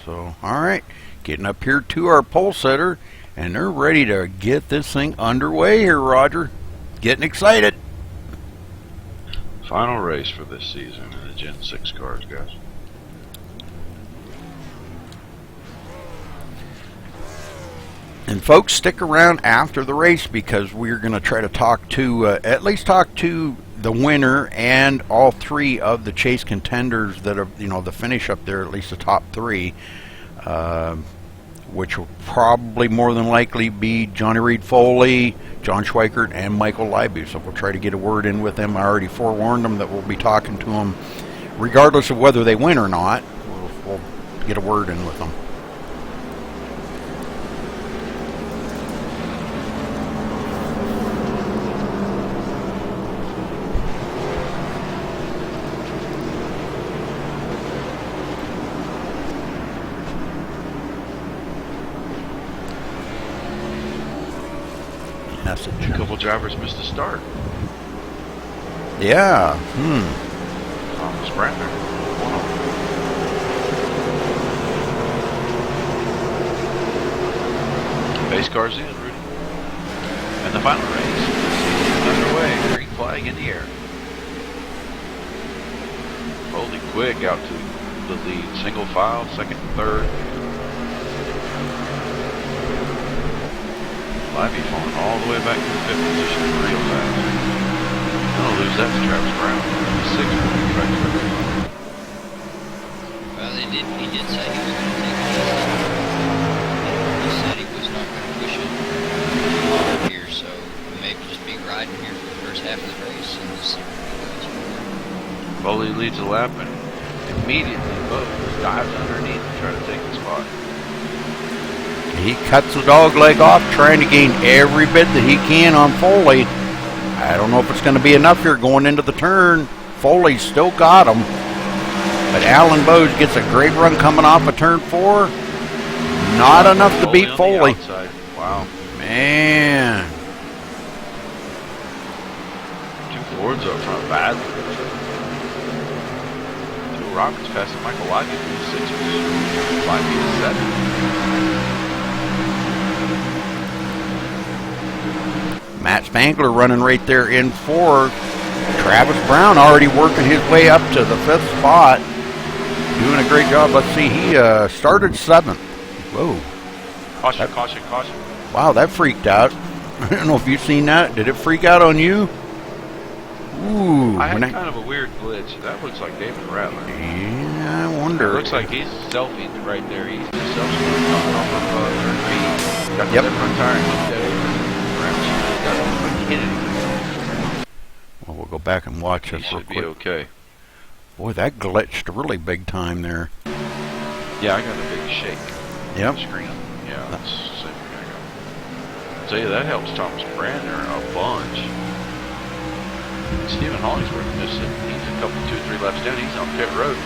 So, all right, getting up here to our pole setter, and they're ready to get this thing underway here, Roger. Getting excited. Final race for this season in the Gen 6 cars, guys. And folks, stick around after the race because we're going to try to talk to, at least talk to the winner and all 3 of the chase contenders that are, the finish up there, at least the top 3, which will probably more than likely be Johnny Reed Foley, John Schweikert, and Michael Leiby. So we'll try to get a word in with them. I already forewarned them that we'll be talking to them regardless of whether they win or not. We'll get a word in with them. A couple drivers missed a start. Yeah. Thomas Brandner. Base cars in, Rudy. And the final race is underway. Green flag in the air. Foley quick out to the lead. Single file, second and third. Leiby falling all the way back to the 5th position real fast. Gonna lose that to Travis Brown. The 6th point track. Well, he did say he was going to take it easy. He said he was not going to push it hard here, so maybe just be riding here for the first half of the race and just see where he goes. Foley leads the lap and immediately Bowes dives underneath to try to take the spot. He cuts the dog leg off, trying to gain every bit that he can on Foley. I don't know if it's going to be enough here going into the turn. Foley's still got him. But Alan Bowes gets a great run coming off of turn 4. Not enough to beat Foley. Wow. Man. 2 Fords up front bad. 2 Roberts passing Michael Leiby to the 6th position. Leiby to 7th. Matt Spangler running right there in 4. Travis Brown already working his way up to the 5th spot. Doing a great job. Let's see, he started 7th. Whoa. Caution, caution, caution. Wow, that freaked out. I don't know if you've seen that. Did it freak out on you? Ooh. I had kind of a weird glitch. That looks like David Rattler. Yeah, I wonder. It looks like he's selfie right there. He's just selfie coming off of turn 3. Got the left front tire and looked at it. Well, we'll go back and watch He it real should quick. be okay. Boy, that glitched really big time there. Yeah, I got a big shake. Yep. Screen. Yeah, that's the same thing I got. I'll tell you, that helps Thomas Brandner a bunch. Stephen Hollingsworth missed it. He's a couple, 2-3 laps down. He's on pit road.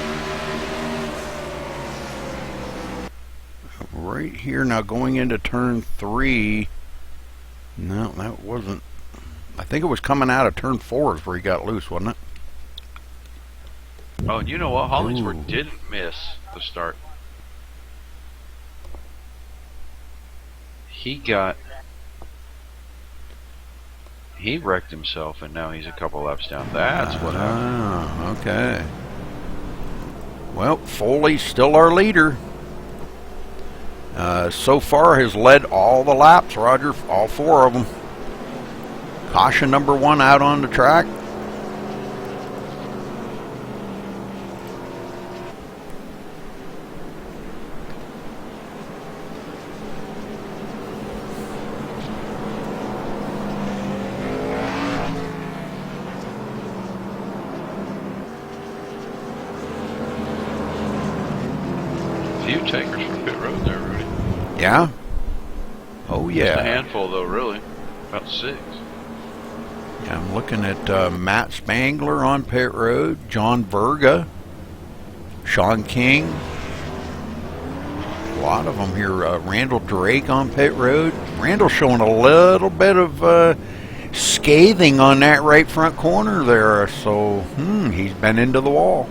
Right here now, going into turn 3. No, that wasn't. I think it was coming out of turn 4 is where he got loose, wasn't it? Oh, and you know what? Hollingsworth Ooh. didn't miss the start. He wrecked himself, and now he's a couple laps down. That's what happened. Oh, okay. Well, Foley's still our leader. So far has led all the laps, Roger, all 4 of them. Caution number 1 out on the track. Few takers from pit road there, Rudy. Yeah? Oh, Just a yeah. handful, though, really. About 6. Yeah, I'm looking at Matt Spangler on pit road, John Verga, Sean King. A lot of them here. Randall Drake on pit road. Randall showing a little bit of scathing on that right front corner there. So, he's been into the wall.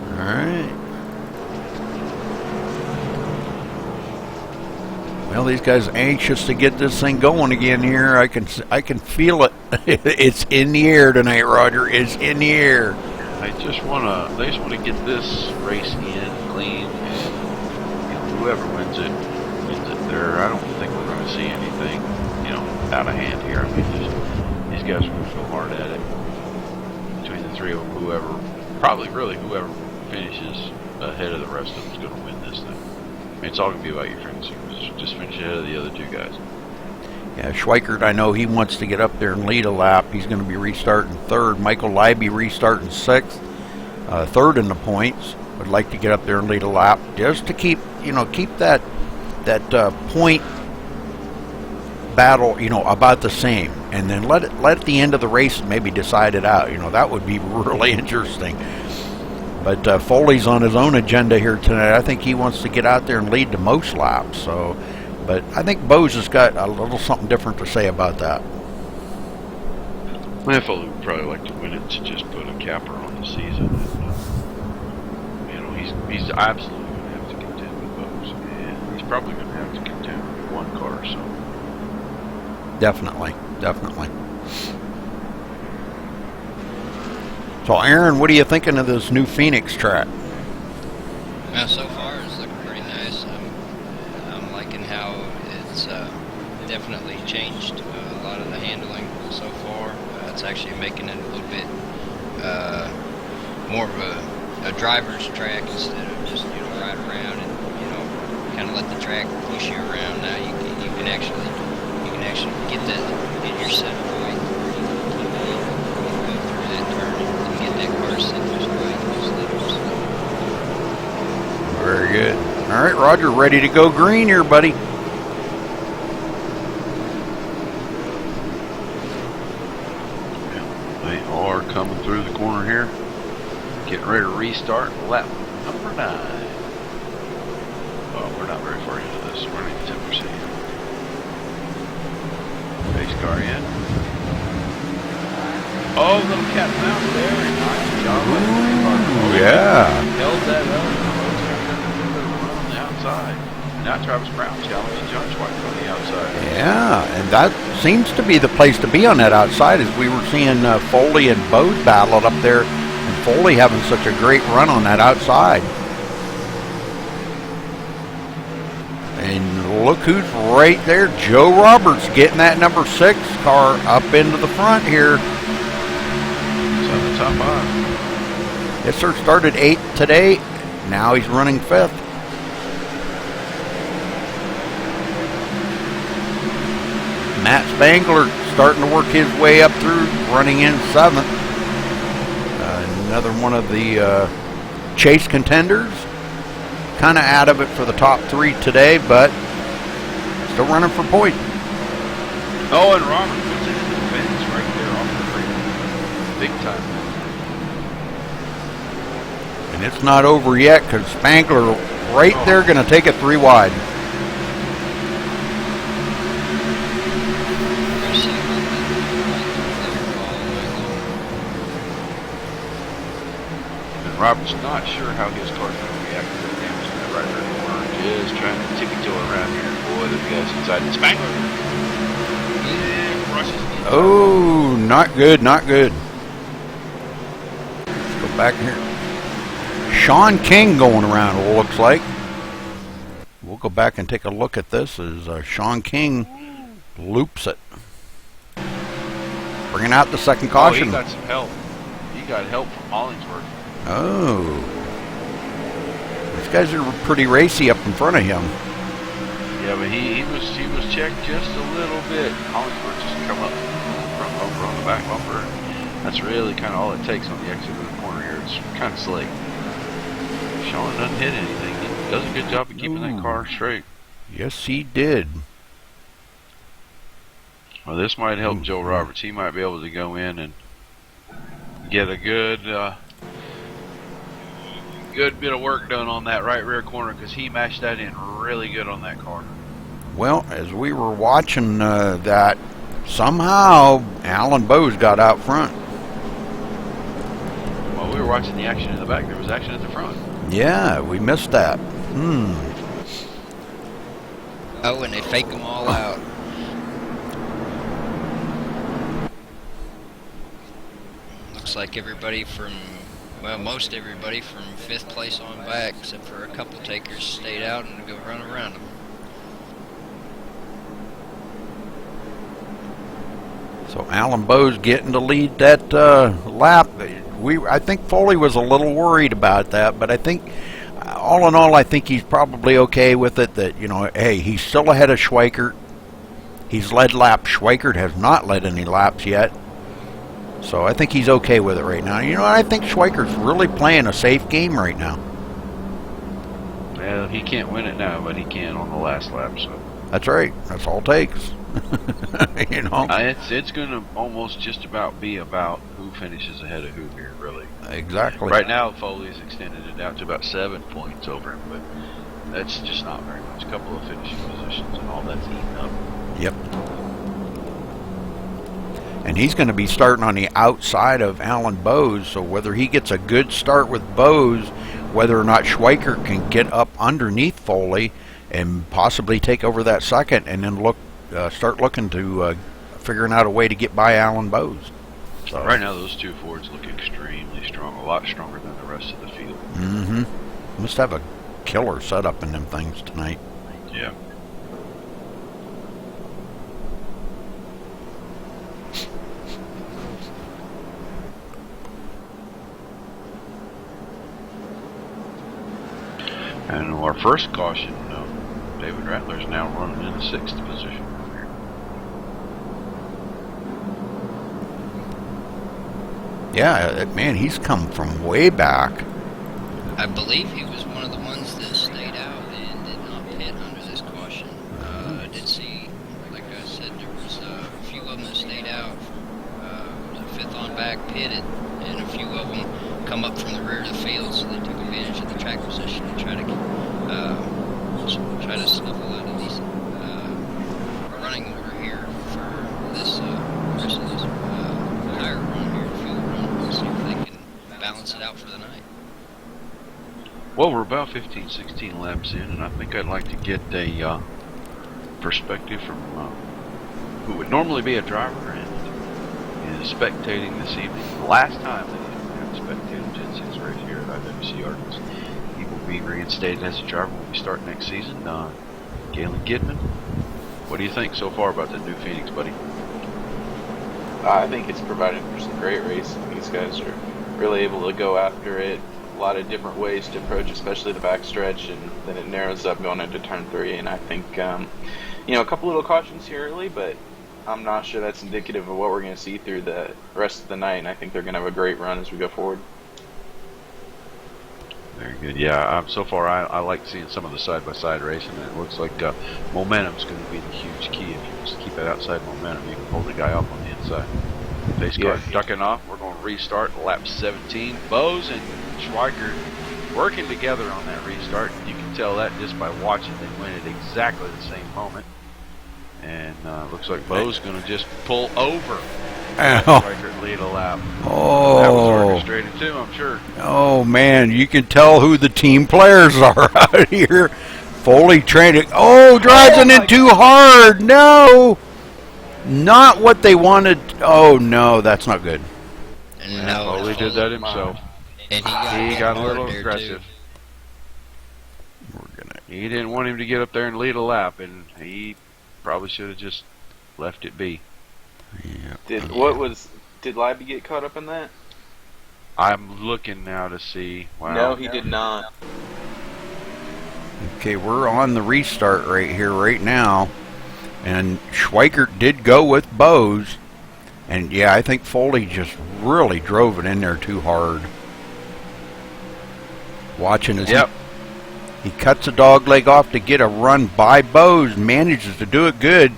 All right. Well, these guys are anxious to get this thing going again here. I can feel it. It's in the air tonight, Roger. It's in the air. They just want to get this race in clean, and whoever wins it there. I don't think we're going to see anything, out of hand here. I mean, these guys are going to go hard at it. Between the 3 of them, whoever finishes ahead of the rest of them is going to win this thing. I mean, it's all going to be about your finishing. Just finish ahead of the other 2 guys. Yeah, Schweikert, I know he wants to get up there and lead a lap. He's going to be restarting 3rd. Michael Leiby restarting 6th. 3rd in the points. Would like to get up there and lead a lap just to keep that point battle, about the same, and then let the end of the race maybe decide it out. That would be really interesting. But Foley's on his own agenda here tonight. I think he wants to get out there and lead the most laps. So, but I think Bose has got a little something different to say about that. Well, Foley would probably like to win it to just put a capper on the season. And, he's absolutely going to have to contend with Bose, and he's probably going to have to contend with 1 car or so. Definitely. So, Aaron, what are you thinking of this new Phoenix track? Well, so far it's looking pretty nice. I'm liking how it's definitely changed a lot of the handling so far. It's actually making it a little bit more of a driver's track instead of just ride around and kind of let the track push you around. Now you can actually get your set point where you can go through that turn and get that car set just right. Very good. All right, Roger, ready to go green here, buddy. They are coming through the corner here. Getting ready to restart lap number 9. Oh, we're not very far into this. We're only 10% in. Pace car in. Oh, little cat and mouse there. Nice job. Ooh, yeah. Held that up. On the outside. Now Travis Brown challenging John Schweikert on the outside. Yeah, and that seems to be the place to be on that outside, as we were seeing Foley and Bode battle up there, and Foley having such a great run on that outside. And look who's right there, Joe Roberts getting that number 6 car up into the front here. It's on the top 5. Yes, sir, started 8th today, now he's running 5th. Matt Spangler starting to work his way up through, running in 7th. Another one of the chase contenders. Kind of out of it for the top 3 today, but still running for point. Oh, and Robert puts it in the fence right there off the free. Big time. And it's not over yet, because Spangler right there going to take it 3 wide. And Robert's not sure how his car's going to react to the damage in that right rear corner. Just trying to tippy-toe around here. Boy, the guy's inside the spangler. Yeah, brushes the Oh, not good, not good. Let's go back here. Sean King going around, it looks like. We'll go back and take a look at this as Sean King loops it. Bringing out the second caution. Oh, he got some help. He got help from Hollingsworth. Oh. These guys are pretty racy up in front of him. Yeah, but he was checked just a little bit. Hollingsworth just come up front bumper on the back bumper. That's really kind of all it takes on the exit of the corner here. It's kind of slick. Sean doesn't hit anything. He does a good job of keeping that car straight. Yes, he did. Well, this might help Joe Roberts. He might be able to go in and get a good bit of work done on that right rear corner, because he matched that in really good on that car. Well, as we were watching that, somehow Alan Bowes got out front. While we were watching the action in the back, there was action at the front. Yeah, we missed that. Oh, and they fake them all out. Looks like everybody from, well, most everybody from 5th place on back, except for a couple takers, stayed out and go run around them. So Alan Bowes getting to lead that lap. I think Foley was a little worried about that, but I think, all in all, I think he's probably okay with it. That, you know, hey, he's still ahead of Schweikert. He's led laps. Schweikert has not led any laps yet. So I think he's okay with it right now. You know, I think Schweikert's really playing a safe game right now. Well, he can't win it now, but he can on the last lap. So that's right. That's all it takes. You know, it's going to almost just about be about who finishes ahead of who here, really. Exactly. Right now, Foley's extended it out to about 7 points over him, but that's just not very much. A couple of finishing positions and all that's eaten up. Yep. And he's going to be starting on the outside of Alan Bowes, so whether he gets a good start with Bowes, whether or not Schweikert can get up underneath Foley and possibly take over that second, and then start looking to figuring out a way to get by Alan Bowes. So right now, those two Fords look extremely strong, a lot stronger than the rest of the field. Must have a killer setup in them things tonight. Yeah. And our first caution, David Rattler's now running in the 6th position. Yeah, man, he's come from way back. I believe he was one of the ones that stayed out and did not pit under this caution. I did see, like I said, there was a few of them that stayed out. Was a 5th on back pitted, and a few of them come up from the rear of the field, so they took advantage of the track position and try to snuffle out a decent running order here for this rest of this higher run here, field run. We'll see if they can balance it out for the night. Well, we're about 15, 16 laps in, and I think I'd like to get a perspective from who would normally be a driver and is spectating this evening. The last time that he had spectated Gen 6 race here at IWC Arkansas, he will be reinstated as a driver when we start next season. Galen Gidman, what do you think so far about the new Phoenix, buddy? I think it's providing for some great racing. These guys are really able to go after it. A lot of different ways to approach, especially the backstretch, and then it narrows up going into turn 3. And I think, a couple little cautions here early, but I'm not sure that's indicative of what we're going to see through the rest of the night. And I think they're going to have a great run as we go forward. Very good. Yeah, so far I like seeing some of the side-by-side racing, and it looks like momentum's going to be the huge key. If you just keep that outside momentum, you can hold the guy up on the inside. Pace car ducking off. We're going to restart lap 17. Bowes and Schweikert working together on that restart. You can tell that just by watching. They went at exactly the same moment. And looks like Bowes going to just pull over Ow. Schweikert lead a lap. That was Oh. orchestrated too, I'm sure. Oh, man. You can tell who the team players are out here. Foley trying to... Oh, drives it in too hard. No. Not what they wanted. Oh, no. That's not good. And no, Foley did that himself. And He got a little there, aggressive. too. He didn't want him to get up there and lead a lap, and he probably should have just left it be. Yeah. Did Libby get caught up in that? I'm looking now to see. Wow. No, he did not. Okay, we're on the restart right here, right now. And Schweikert did go with Bose. And yeah, I think Foley just really drove it in there too hard. Watching as he cuts a dog leg off to get a run by Bose, manages to do it good,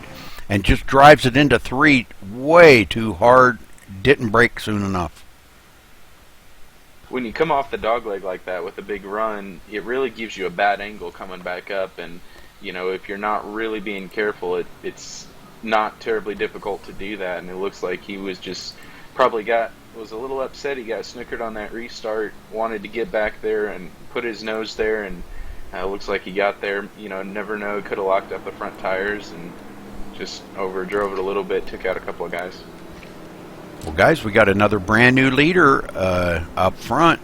and just drives it into 3 way too hard. Didn't brake soon enough. When you come off the dog leg like that with a big run, it really gives you a bad angle coming back up, and you know, if you're not really being careful, it's not terribly difficult to do that. And it looks like he was just was a little upset. He got snookered on that restart, wanted to get back there and put his nose there, and looks like he got there. You know, never know, could have locked up the front tires and just overdrove it a little bit, took out a couple of guys. Well, guys, we got another brand new leader up front,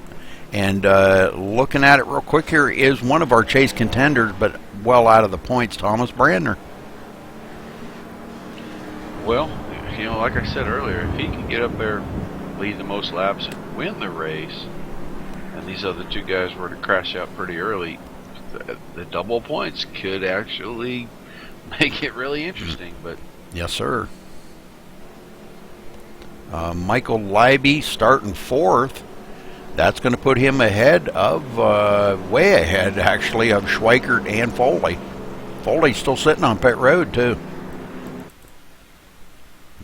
and looking at it real quick here is one of our chase contenders, but well out of the points, Thomas Brandner. Well, you know, like I said earlier, if he can get up there, lead the most laps, and win the race, and these other two guys were to crash out pretty early, the double points could actually make it really interesting. But yes, sir. Michael Libby starting 4th. That's going to put him ahead of, way ahead, actually, of Schweikert and Foley. Foley's still sitting on pit road, too.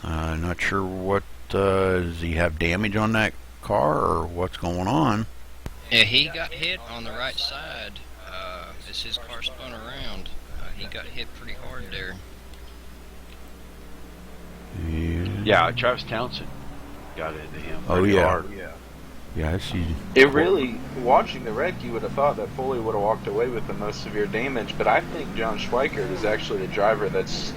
Not sure what, does he have damage on that car, or what's going on? Yeah, he got hit on the right side as his car spun around. He got hit pretty hard there. yeah, Travis Townsend got into him. Oh, pretty yeah. hard. Yeah, I see. It really, watching the wreck, you would have thought that Foley would have walked away with the most severe damage, but I think John Schweikert is actually the driver that's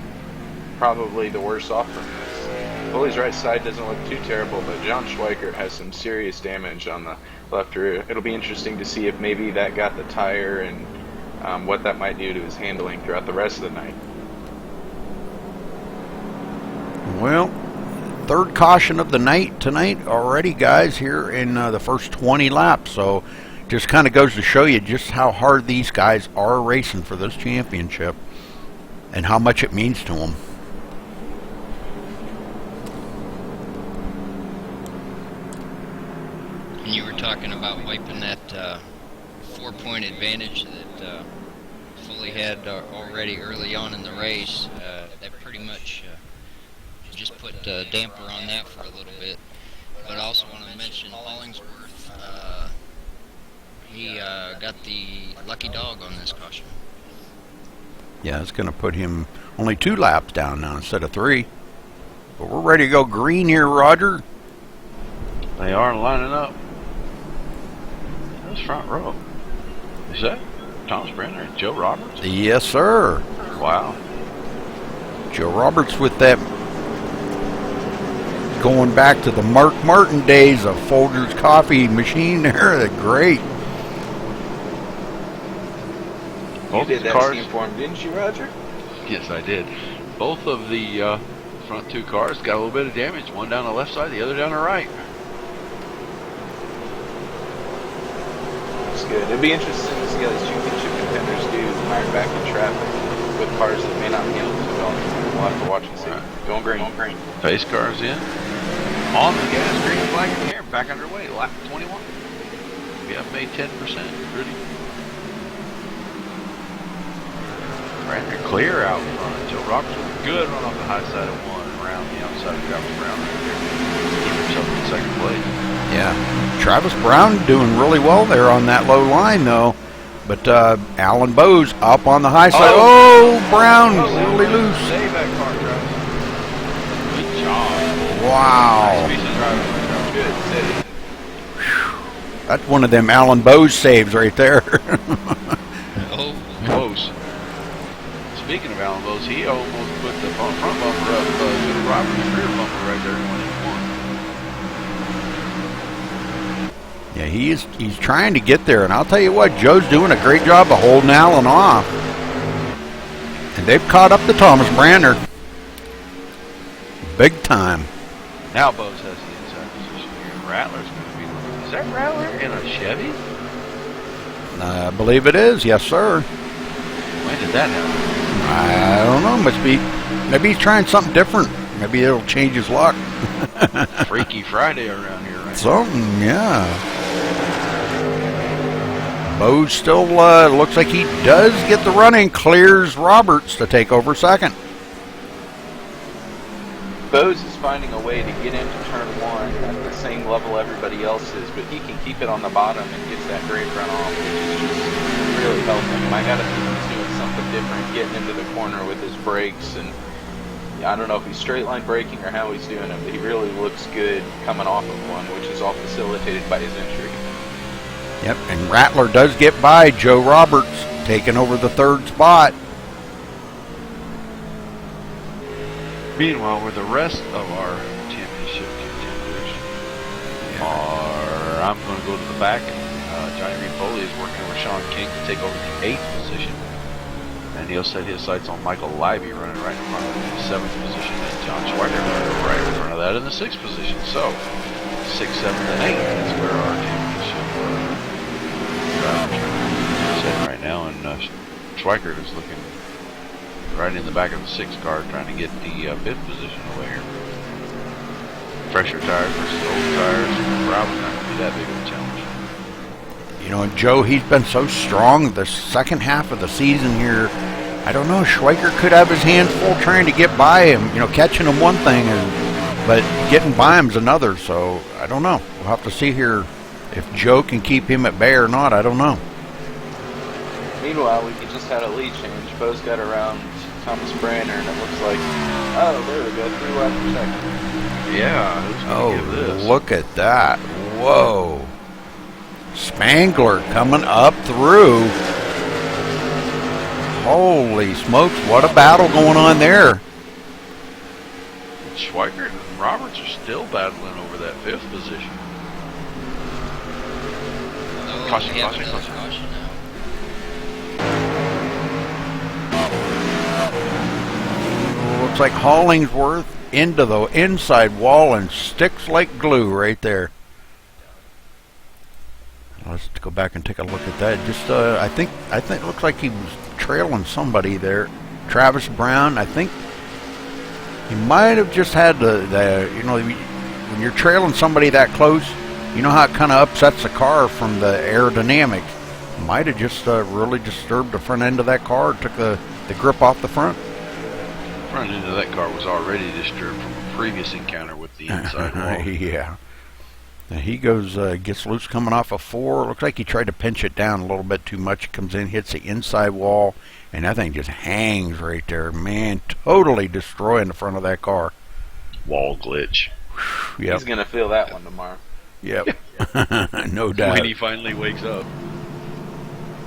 probably the worst off from this. Foley's right side doesn't look too terrible, but John Schweikert has some serious damage on the left rear. It'll be interesting to see if maybe that got the tire and what that might do to his handling throughout the rest of the night. Well, third caution of the night tonight already, guys, here in the first 20 laps. So just kind of goes to show you just how hard these guys are racing for this championship and how much it means to them. And you were talking about wiping that 4-point advantage that Foley had already early on in the race. That pretty much just put a damper on that for a little bit. But I also want to mention Hollingsworth. He got the lucky dog on this caution. Yeah, it's going to put him only 2 laps down now instead of 3. But we're ready to go green here, Roger. They are lining up. That's front row. Is that Thomas Brenner and Joe Roberts? Yes, sir. Wow. Joe Roberts with that, going back to the Mark Martin days of Folger's coffee machine there. They're great. You did that scheme for him, didn't you, Roger? Yes, I did. Both of the front 2 cars got a little bit of damage. One down the left side, the other down the right. That's good. It'll be interesting to see how these championship contenders do iron back in traffic with cars that may not handle too well. We'll have to watch and see. Right. Going green. Going green. Pace cars in. On the gas, green flag in the air. Back underway. Lap 21. We have made 10%. Rudy. Brandon clear out front. Joe Roberts with a good run off the high side of 1 and around the outside of Travis Brown right there. Keep himself in second place. Yeah. Travis Brown doing really well there on that low line, though. But Alan Bose up on the high side. Oh, Brown really loose. Save that car, Travis. Good job. Wow. Nice piece of driving. Good save. That's one of them Alan Bowes saves right there. Oh, Close. Speaking of Alan Bowes, he almost put the front bumper up to the Roberts rear bumper right there when he won. Yeah, he's trying to get there, and I'll tell you what, Joe's doing a great job of holding Alan off. And they've caught up to Thomas Brandner. Big time. Now Bowes has the inside position here. Rattler's going to be. Is that Rattler in a Chevy? I believe it is, yes, sir. When did that happen? I don't know. Must be. Maybe he's trying something different. Maybe it'll change his luck. Freaky Friday around here, right? Something, yeah. Bowes still looks like he does get the running. Clears Roberts to take over second. Bowes is finding a way to get into turn one at the same level everybody else is, but he can keep it on the bottom and gets that great run off, which is just really helping him. I gotta think he's doing something different, getting into the corner with his brakes, and I don't know if he's straight line braking or how he's doing it, but he really looks good coming off of one, which is all facilitated by his entry. Yep, and Rattler does get by Joe Roberts, taking over the third spot. Meanwhile, where the rest of our championship contenders are, I'm going to go to the back. Johnny Repoli is working with Sean King to take over the 8th position. And he'll set his sights on Michael Libby running right in front of him in the 7th position, and John Schweiger running right in front of that in the 6th position. So, 6th, 7th, and 8th is where our championship drivers are set right now. And Schweiger is looking right in the back of the 6th car, trying to get the 5th position away here. Fresher tires versus old tires, probably not going to be that big of a challenge. You know, Joe, he's been so strong the second half of the season here. I don't know, Schweiker could have his hands full trying to get by him. You know, catching him one thing, but getting by him's another. So, I don't know. We'll have to see here if Joe can keep him at bay or not. I don't know. Meanwhile, we just had a lead change. Bo's got around Thomas Brandner, and it looks like, oh, there we go, 3 laps per second. Yeah, who's going to give this? Look at that. Whoa. Spangler coming up through. Holy smokes, what a battle going on there. Schweiger and Roberts are still battling over that 5th position. oh, Caution, we have caution, another caution. now. Looks like Hollingsworth into the inside wall and sticks like glue right there. Let's go back and take a look at that. Just, I think it looks like he was trailing somebody there. Travis Brown, I think he might have just had the you know, when you're trailing somebody that close, you know how it kind of upsets the car from the aerodynamics. Might have just really disturbed the front end of that car, took the grip off the front. Front end of that car was already disturbed from a previous encounter with the inside wall. Yeah. Now he goes, gets loose coming off a 4. Looks like he tried to pinch it down a little bit too much. Comes in, hits the inside wall, and that thing just hangs right there. Man, totally destroying the front of that car. Wall glitch. Yep. He's going to feel that one tomorrow. Yep. No doubt. When he finally wakes up.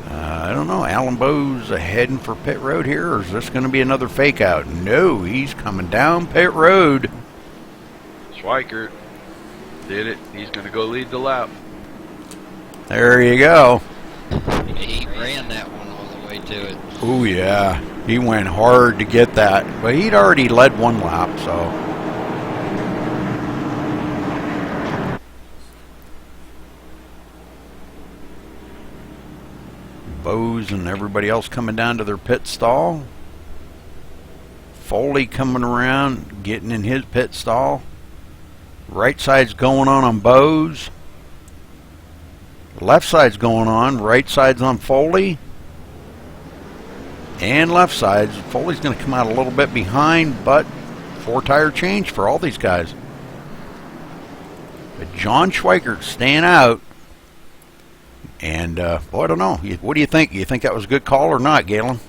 I don't know. Alan Bowes heading for pit road here, or is this going to be another fake out? No, he's coming down pit road. Schweiker did it. He's going to go lead the lap. There you go. He ran that one all the way to it. Oh, yeah. He went hard to get that. But he'd already led 1 lap, so. Bowes and everybody else coming down to their pit stall. Foley coming around, getting in his pit stall. Right side's going on Bowes. Left side's going on. Right side's on Foley. And left side's. Foley's going to come out a little bit behind, but 4-tire change for all these guys. But John Schweiker staying out. And, boy, I don't know. What do you think? You think that was a good call or not, Galen?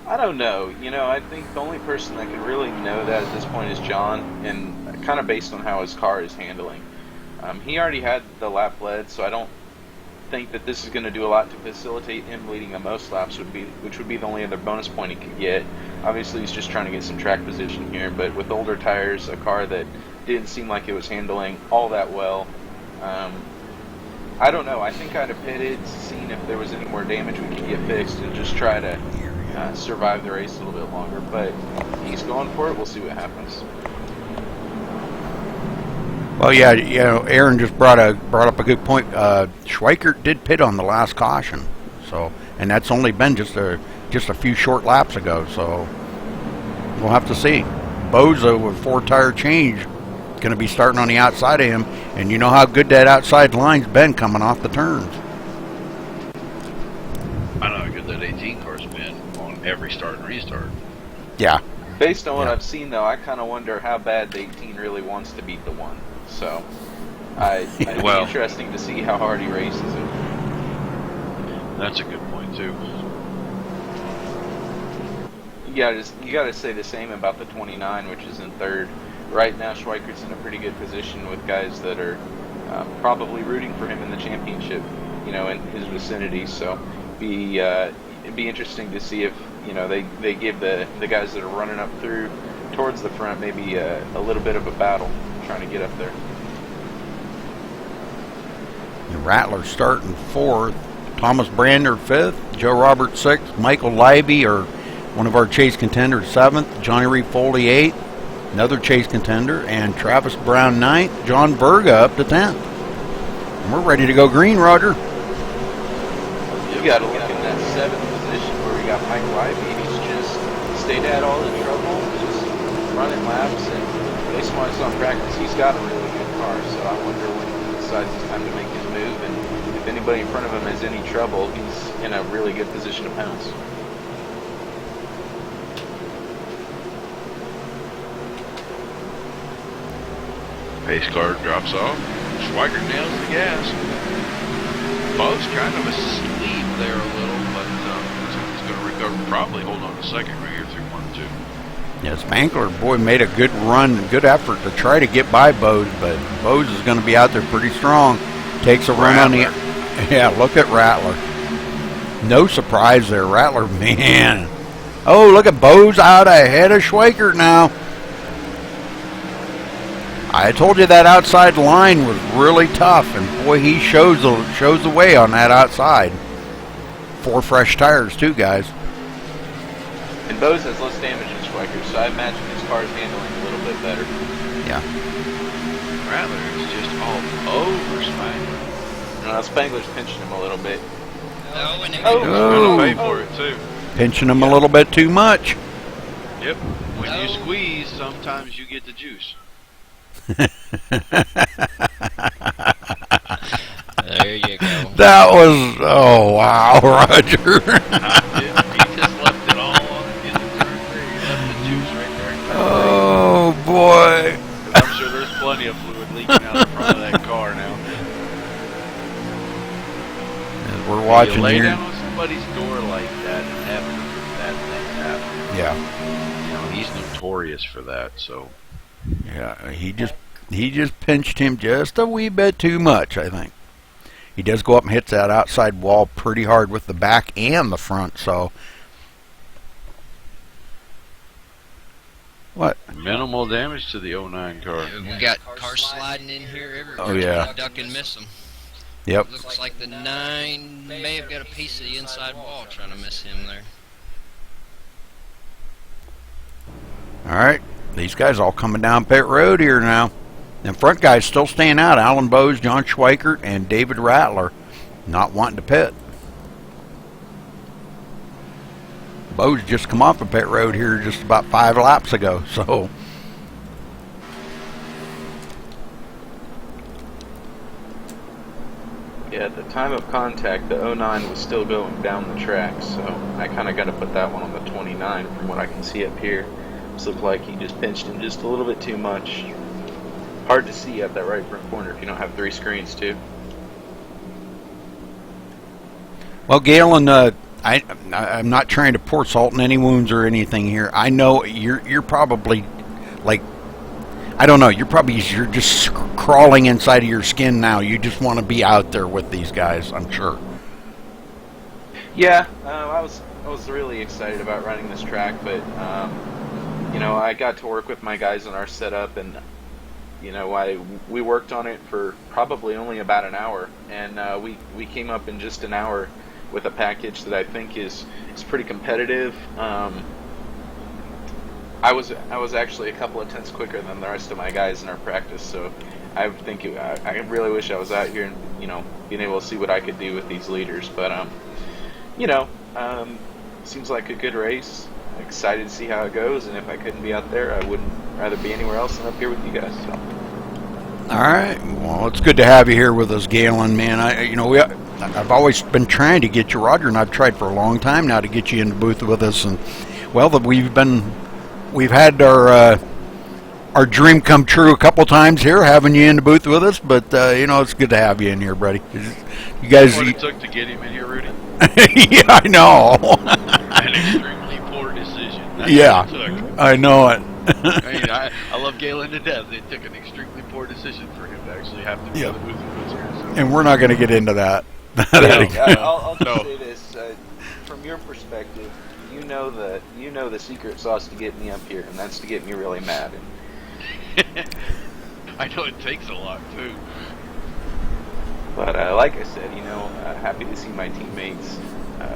I don't know. You know, I think the only person that can really know that at this point is John, and kind of based on how his car is handling. He already had the lap led, so I don't think that this is going to do a lot to facilitate him leading the most laps, which would be the only other bonus point he could get. Obviously, he's just trying to get some track position here, but with older tires, a car that didn't seem like it was handling all that well, I don't know. I think I'd have pitted, seen if there was any more damage we could get fixed, and just try to survive the race a little bit longer. But he's going for it. We'll see what happens. Well, yeah, you know, Aaron just brought up a good point. Schweikert did pit on the last caution, so, and that's only been just a few short laps ago. So we'll have to see. Boza with 4-tire change going to be starting on the outside of him, and you know how good that outside line's been coming off the turns. I know how good that 18 car's been on every start and restart. Yeah. Based on what I've seen, though, I kind of wonder how bad the 18 really wants to beat the 1. So, it'd be interesting to see how hard he races it. That's a good point, too. You gotta say the same about the 29, which is in 3rd. Right now, Schweikert's in a pretty good position with guys that are probably rooting for him in the championship, you know, in his vicinity. So, it'd be interesting to see if, you know, they give the guys that are running up through towards the front maybe a little bit of a battle trying to get up there. And Rattler starting 4th, Thomas Brander 5th, Joe Roberts 6th, Michael Leiby, or one of our chase contenders, 7th, Johnny Reed Foley 8th, another chase contender, and Travis Brown 9th, John Berga up to 10th. And we're ready to go green, Roger. You got to look in that 7th position where we got Mike Leiby. He's just stayed out all the trouble, just running laps, and based on what I saw in practice, he's got a really good car. So I wonder when he decides it's time to make his move, and if anybody in front of him has any trouble, he's in a really good position to pounce. Pace car drops off. Schweikert nails the gas. Bo's kind of asleep there a little, but he's going to recover. Probably hold on a second right here through 1 2. Yeah, Spankler, boy, made a good run, good effort to try to get by Bose, but Bose is going to be out there pretty strong. Takes a run on the... Yeah, look at Rattler. No surprise there, Rattler, man. Oh, look at Bose out ahead of Schweikert now. I told you that outside line was really tough, and boy, he shows the way on that outside. 4 fresh tires, too, guys. And Bose has less damage than Schweikert, so I imagine his car is handling a little bit better. Yeah. Rattler is just all over Spangler. Spangler's pinching him a little bit. Oh, and He's going to pay for it, too. Pinching him a little bit too much. Yep. When you squeeze, sometimes you get the juice. there you go. That was, oh wow, Roger. He just left it all on the end of turn 3. He left the juice right there. Oh boy. I'm sure there's plenty of fluid leaking out the front of that car now. As we're watching you lay here. down on somebody's door like that and have bad things happen. Yeah. You know, he's notorious for that, so. Yeah, he just pinched him just a wee bit too much, I think. He does go up and hits that outside wall pretty hard with the back and the front, so. What? Minimal damage to the 09 car. We got cars sliding in here everywhere. Oh, yeah. Duck and miss them. Yep. Looks like the 9 may have got a piece of the inside wall trying to miss him there. All right. These guys all coming down pit road here now. And front guys still staying out. Alan Bose, John Schweikert, and David Rattler not wanting to pit. Bose just come off the pit road here just about 5 laps ago. So Yeah, at the time of contact, the 09 was still going down the track, so I kind of got to put that one on the 29 from what I can see up here. This looked like he just pinched him just a little bit too much. Hard to see at that right front corner if you don't have 3 screens too. well, Galen, I'm not trying to pour salt in any wounds or anything here. I know you're probably like, I don't know. You're just crawling inside of your skin now. You just want to be out there with these guys, I'm sure. Yeah, I was really excited about running this track, but you know, I got to work with my guys on our setup, and you know, we worked on it for probably only about an hour, and we came up in just an hour with a package that I think is pretty competitive. I was actually a couple of tenths quicker than the rest of my guys in our practice, so I think I really wish I was out here and, you know, being able to see what I could do with these leaders. But you know, seems like a good race. Excited to see how it goes, and if I couldn't be out there, I wouldn't rather be anywhere else than up here with you guys. So. All right. Well, it's good to have you here with us, Galen. Man, I've always been trying to get you, Roger, and I've tried for a long time now to get you in the booth with us. And well, we've had our dream come true a couple times here, having you in the booth with us. But you know, it's good to have you in here, buddy. You guys. What it took to get him in here, Rudy? Yeah, I know. An extremely poor decision. That's yeah, what it took. I know it. I mean, I love Galen to death. It took an extremely poor decision for him to actually have to be in the booth with us here. So. And we're not going to get into that. I'll just say this from your perspective. You know the secret sauce to get me up here, and that's to get me really mad. I know it takes a lot too. But like I said, you know, happy to see my teammates,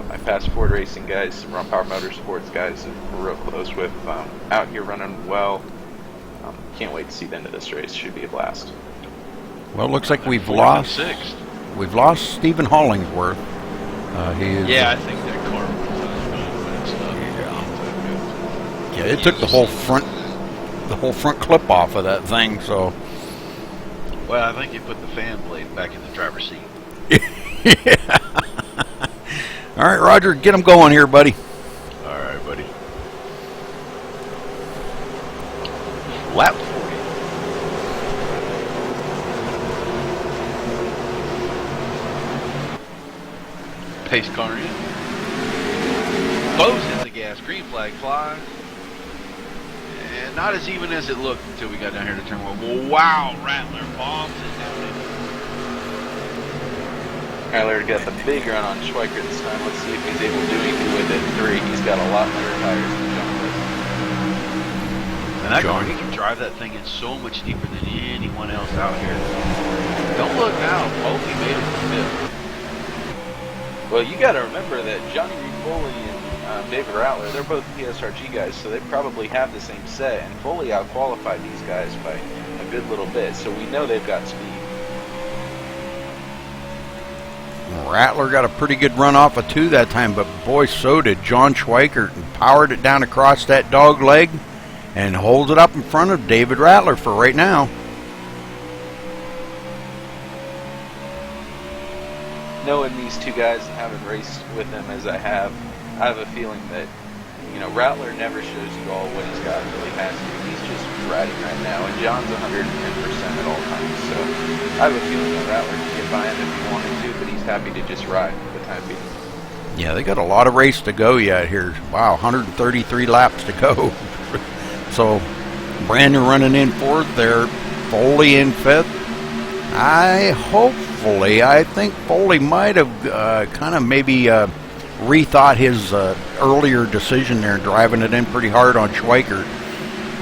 my past Ford Racing guys, some Raw Power Motorsports guys that we're real close with, out here running well. Can't wait to see the end of this race. Should be a blast. Well, it looks like we've lost Stephen Hollingsworth. He is, yeah, I think that car was stuff. Yeah, it took the whole front clip off of that thing. So. Well, I think you put the fan blade back in the driver's seat. Yeah. All right, Roger, get them going here, buddy. All right, buddy. Lap 40. Pace car in. Close hit the gas. Green flag flies. And not as even as it looked until we got down here to turn one. Well, wow, Rattler bombs it down there. Rattler got the big run on Schweiker this time. Let's see if he's able to do anything with it. 3. He's got a lot better tires than John does. And that car, he can drive that thing in so much deeper than anyone else out here. Don't look now. Foley made it to 5th. Well, you got to remember that Johnny Reed Foley and David Rattler, they're both PSRG guys, so they probably have the same set. And Foley out-qualified these guys by a good little bit, so we know they've got speed. Rattler got a pretty good run off of 2 that time, but boy, so did John Schweikert, and powered it down across that dog leg and holds it up in front of David Rattler for right now. Knowing these two guys and having raced with them as I have a feeling that, you know, Rattler never shows you all what he's got until he has to. He's just riding right now, and John's 110% at all times. So I have a feeling that Rattler can get by him if he wanted to, but he's happy to just ride for the time being. Yeah, they got a lot of race to go yet here. Wow, 133 laps to go. So Brandon running in 4th there, Foley in 5th. I think Foley might have kind of maybe rethought his earlier decision there, driving it in pretty hard on Schweikert.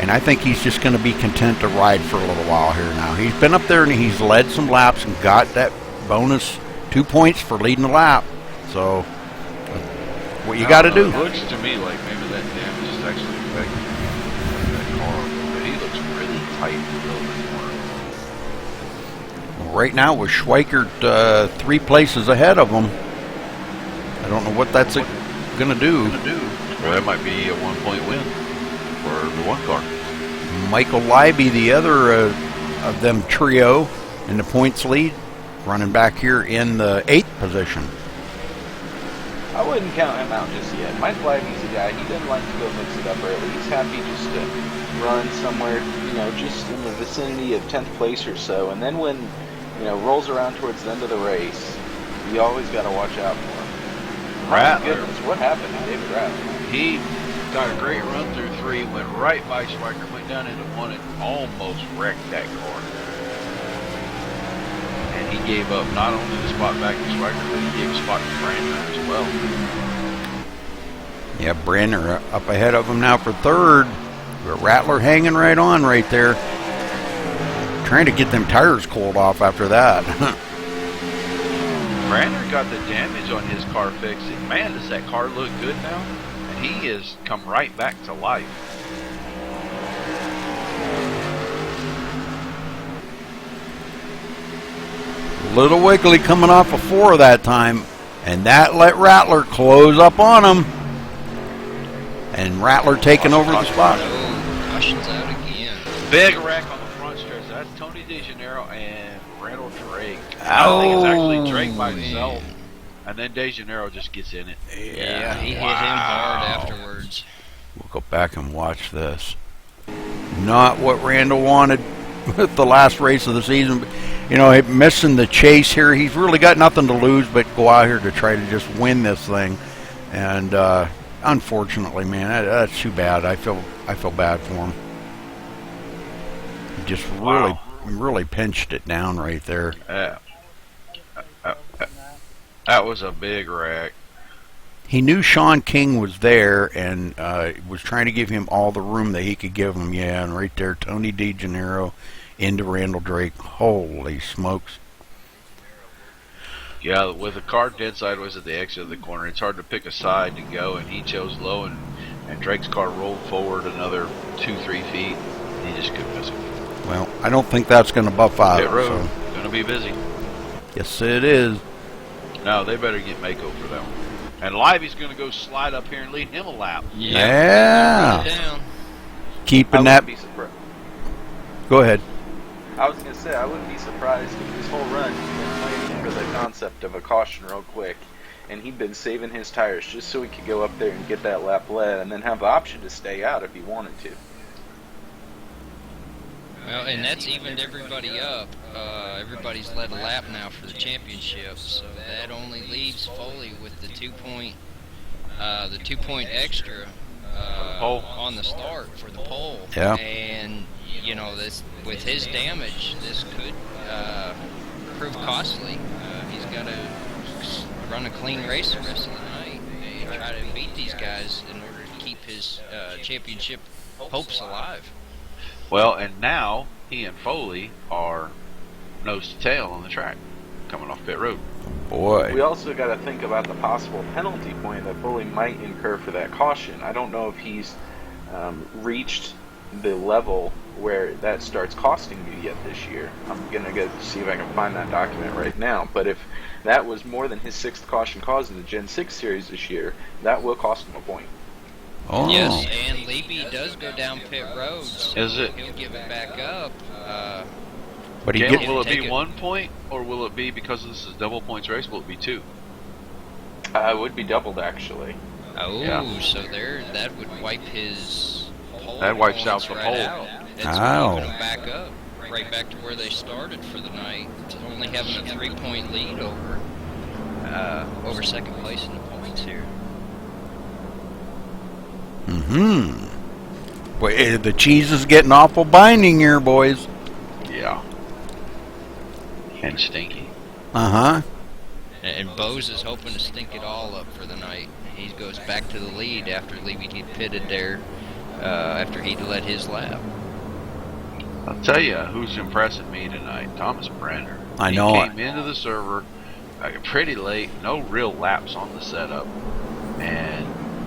And I think he's just going to be content to ride for a little while here now. He's been up there and he's led some laps and got that bonus 2 points for leading the lap. So, what you got to do. It looks to me like maybe that damage is actually affecting that car. But he looks really tight in the middle of the corner. Right now with Schweikert 3 places ahead of him. I don't know what that's going to do. Well, that might be a 1-point win for the one car. Michael Leiby, the other of them trio in the points lead, running back here in the 8th position. I wouldn't count him out just yet. Mike Leiby's a guy, he doesn't like to go mix it up early. He's happy just to run somewhere, you know, just in the vicinity of 10th place or so. And then when, you know, rolls around towards the end of the race, you always got to watch out for him. Rattler, Goodness, what happened to David Rattler? he got a great run through 3, went right by Schweiker, went down into 1, and almost wrecked that car. And he gave up not only the spot back to Schweiker, but he gave a spot to Brandner as well. Yeah, Brenner up ahead of him now for third. But Rattler hanging right on right there. Trying to get them tires cooled off after that. Brandner got the damage on his car fixed. And man, does that car look good now? And he has come right back to life. Little Wiggly coming off a 4 that time. And that let Rattler close up on him. And Rattler taking over the spot. Caution's out again. Big wreck on the front stretch. That's Tony DeGenero and Randall Drake. I think it's actually Drake by himself. And then DeGenero just gets in it. Yeah, he hit him hard afterwards. We'll go back and watch this. Not what Randall wanted with the last race of the season. You know, missing the chase here. He's really got nothing to lose but go out here to try to just win this thing. And unfortunately, man, that's too bad. I feel bad for him. He just really pinched it down right there. That was a big wreck. He knew Sean King was there and was trying to give him all the room that he could give him. Yeah, and right there, Tony DeGenero into Randall Drake. Holy smokes. Yeah, with the car dead sideways at the exit of the corner, it's hard to pick a side to go, and he chose low, and Drake's car rolled forward another 2-3 feet. He just couldn't miss it. Well, I don't think that's going to buff out. Pit road, So. going to be busy. Yes, it is. No, they better get Mako for that one. And Lively's going to go slide up here and lead him a lap. Yeah. Down. Keeping that. Go ahead. I was going to say, I wouldn't be surprised if this whole run he's been playing for the concept of a caution real quick, and he'd been saving his tires just so he could go up there and get that lap led, and then have the option to stay out if he wanted to. Well, and that's evened everybody up. Everybody's led a lap now for the championship, so that only leaves Foley with the 2 point extra on the start for the pole. Yeah. And you know, this with his damage, this could prove costly. He's got to run a clean race the rest of the night and try to beat these guys in order to keep his championship hopes alive. Well, and now he and Foley are nose to tail on the track, coming off pit road. Boy. We also got to think about the possible penalty point that Foley might incur for that caution. I don't know if he's reached the level where that starts costing you yet this year. I'm going to go see if I can find that document right now. But if that was more than his 6th caution cause in the Gen 6 series this year, that will cost him a point. Oh. Yes, and Levy does go down pit road. So Is it? He'll give it back up. But Will it be 1 point, or will it be, because this is double points race, will it be 2? It would be doubled, actually. Oh, Yeah. so that would wipe his pole. That wipes out the right pole. out. It's Ow. moving them back up, right back to where they started for the night. It's only having a 3-point lead over second place in the points here. Boy, the cheese is getting awful binding here, boys. Yeah. And stinky. Uh-huh. And Bose is hoping to stink it all up for the night. He goes back to the lead after Levy get pitted there, after he led his lap. I'll tell you who's impressing me tonight, Thomas Brenner. I know. He came into the server pretty late, no real laps on the setup, and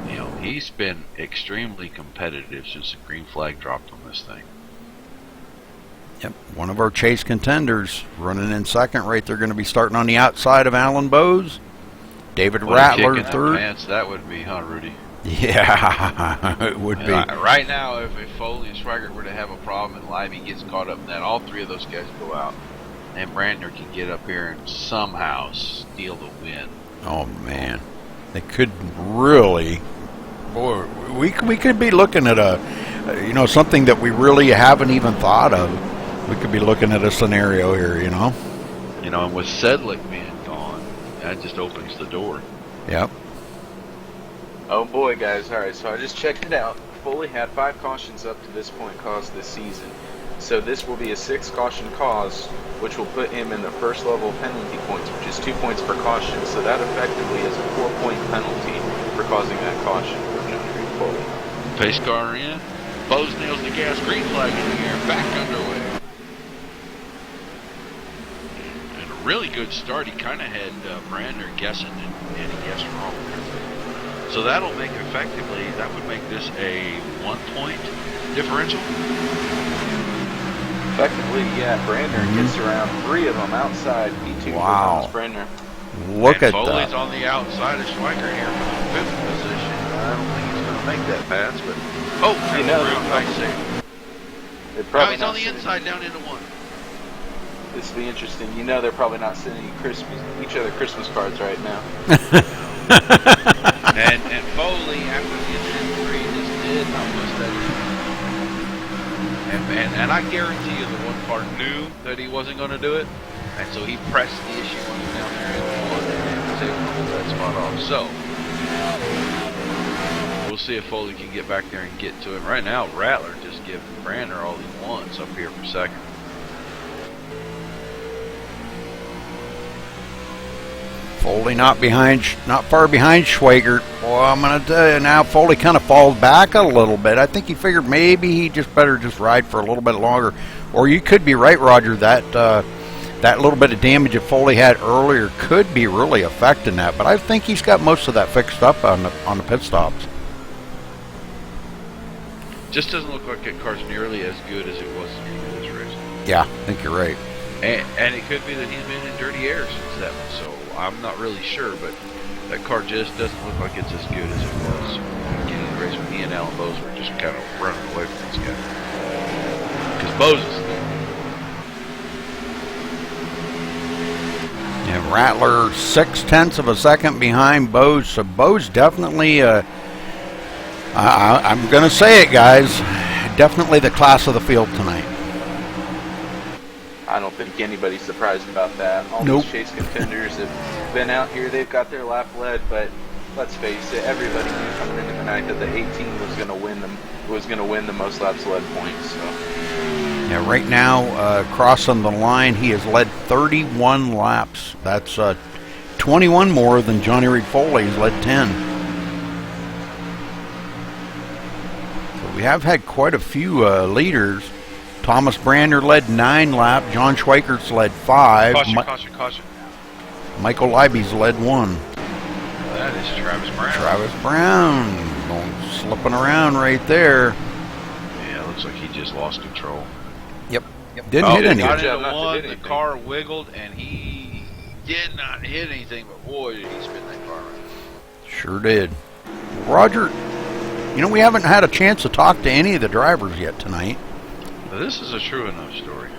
you know he's been extremely competitive since the green flag dropped on this thing. Yep, one of our chase contenders running in second right there, going to be starting on the outside of Alan Bose. David What a Rattler kick in the third. pants that would be, huh, Rudy? Yeah, it would be. Right now, if Foley and Schweiger were to have a problem and Lively gets caught up in that, all 3 of those guys go out. And Brandner can get up here and somehow steal the win. Oh, man. They could really... Boy, we could be looking at something that we really haven't even thought of. We could be looking at a scenario here, You know, and with Sedlick being gone, that just opens the door. Yep. Oh boy, guys. Alright, so I just checked it out. Foley had 5 cautions up to this point caused this season. So this will be a 6 caution cause, which will put him in the first level penalty points, which is 2 points per caution. So that effectively is a 4-point penalty for causing that caution for John Foley. Pace car in. Bose nails the gas, green flag in the air, back underway. And a really good start. He kind of had Brander guessing, and he guessed wrong. So that'll make effectively, that would make this a 1-point differential. Effectively, yeah, Brander gets around 3 of them outside P2 for Thomas Brander. Look at Foley's that. on the outside of Schweiker here for the 5th position. I don't think he's going to make that pass, but you know, real nice save. Now he's on the inside down into 1. This will be interesting. You know they're probably not sending each other Christmas cards right now. and Foley, after the injury, just did not push that in. And I guarantee you the one car knew that he wasn't going to do it, and so he pressed the issue on him down there and was able to pull that spot off. So we'll see if Foley can get back there and get to him. Right now, Rattler just giving Brander all he wants up here for second. Foley not far behind Schweiger. Well, I'm going to tell you now, Foley kind of falls back a little bit. I think he figured maybe he just better just ride for a little bit longer. Or you could be right, Roger, that that little bit of damage that Foley had earlier could be really affecting that. But I think he's got most of that fixed up on the pit stops. Just doesn't look like that car's nearly as good as it was at the beginning of this race. Yeah, I think you're right. And it could be that he's been in dirty air since that one, so I'm not really sure, but that car just doesn't look like it's as good as it was at the beginning of the race when he and Alan Bose were just kind of running away from this guy. Because Bose is there. And Rattler 0.6 of a second behind Bose, so Bose definitely, I'm going to say it, guys, definitely the class of the field tonight. I don't think anybody's surprised about that. All these chase contenders have been out here. They've got their lap led, but let's face it, everybody knew coming into the night that the 18 was going to win the most laps led points. So. Yeah, right now, crossing the line, he has led 31 laps. That's 21 more than Johnny Reed Foley. He's led 10. So we have had quite a few leaders. Thomas Brander led 9 laps. John Schweikert's led 5. Caution. Michael Leiby's led 1. That is Travis Brown. Travis Brown slipping around right there. Yeah, looks like he just lost control. Yep. Didn't hit anything. Got into 1, the car wiggled, and he did not hit anything, but boy, did he spin that car around. Sure did. Roger, we haven't had a chance to talk to any of the drivers yet tonight. This is a true enough story.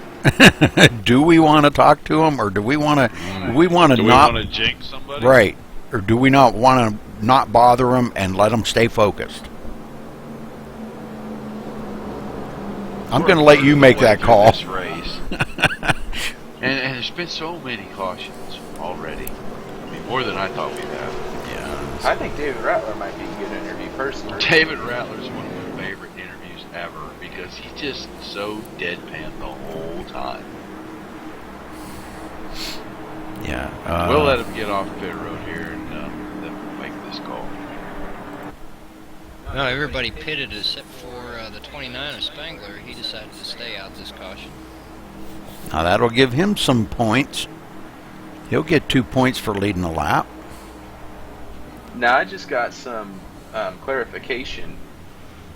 Do we want to talk to them, or do we want to? Do we want to jinx somebody? Right, or do we not want to not bother them and let them stay focused? I'm going to let you make that call. This race. and there's been so many cautions already. I mean, more than I thought we'd have. Yeah. I think David Rattler might be a good interview personally. David Rattler's one of my favorite interviews ever because he's just so deadpan the whole time. Yeah. We'll let him get off pit road here and then we'll make this call. No, everybody pitted except for the 29 of Spangler. He decided to stay out this caution. Now that'll give him some points. He'll get 2 points for leading a lap. Now I just got some clarification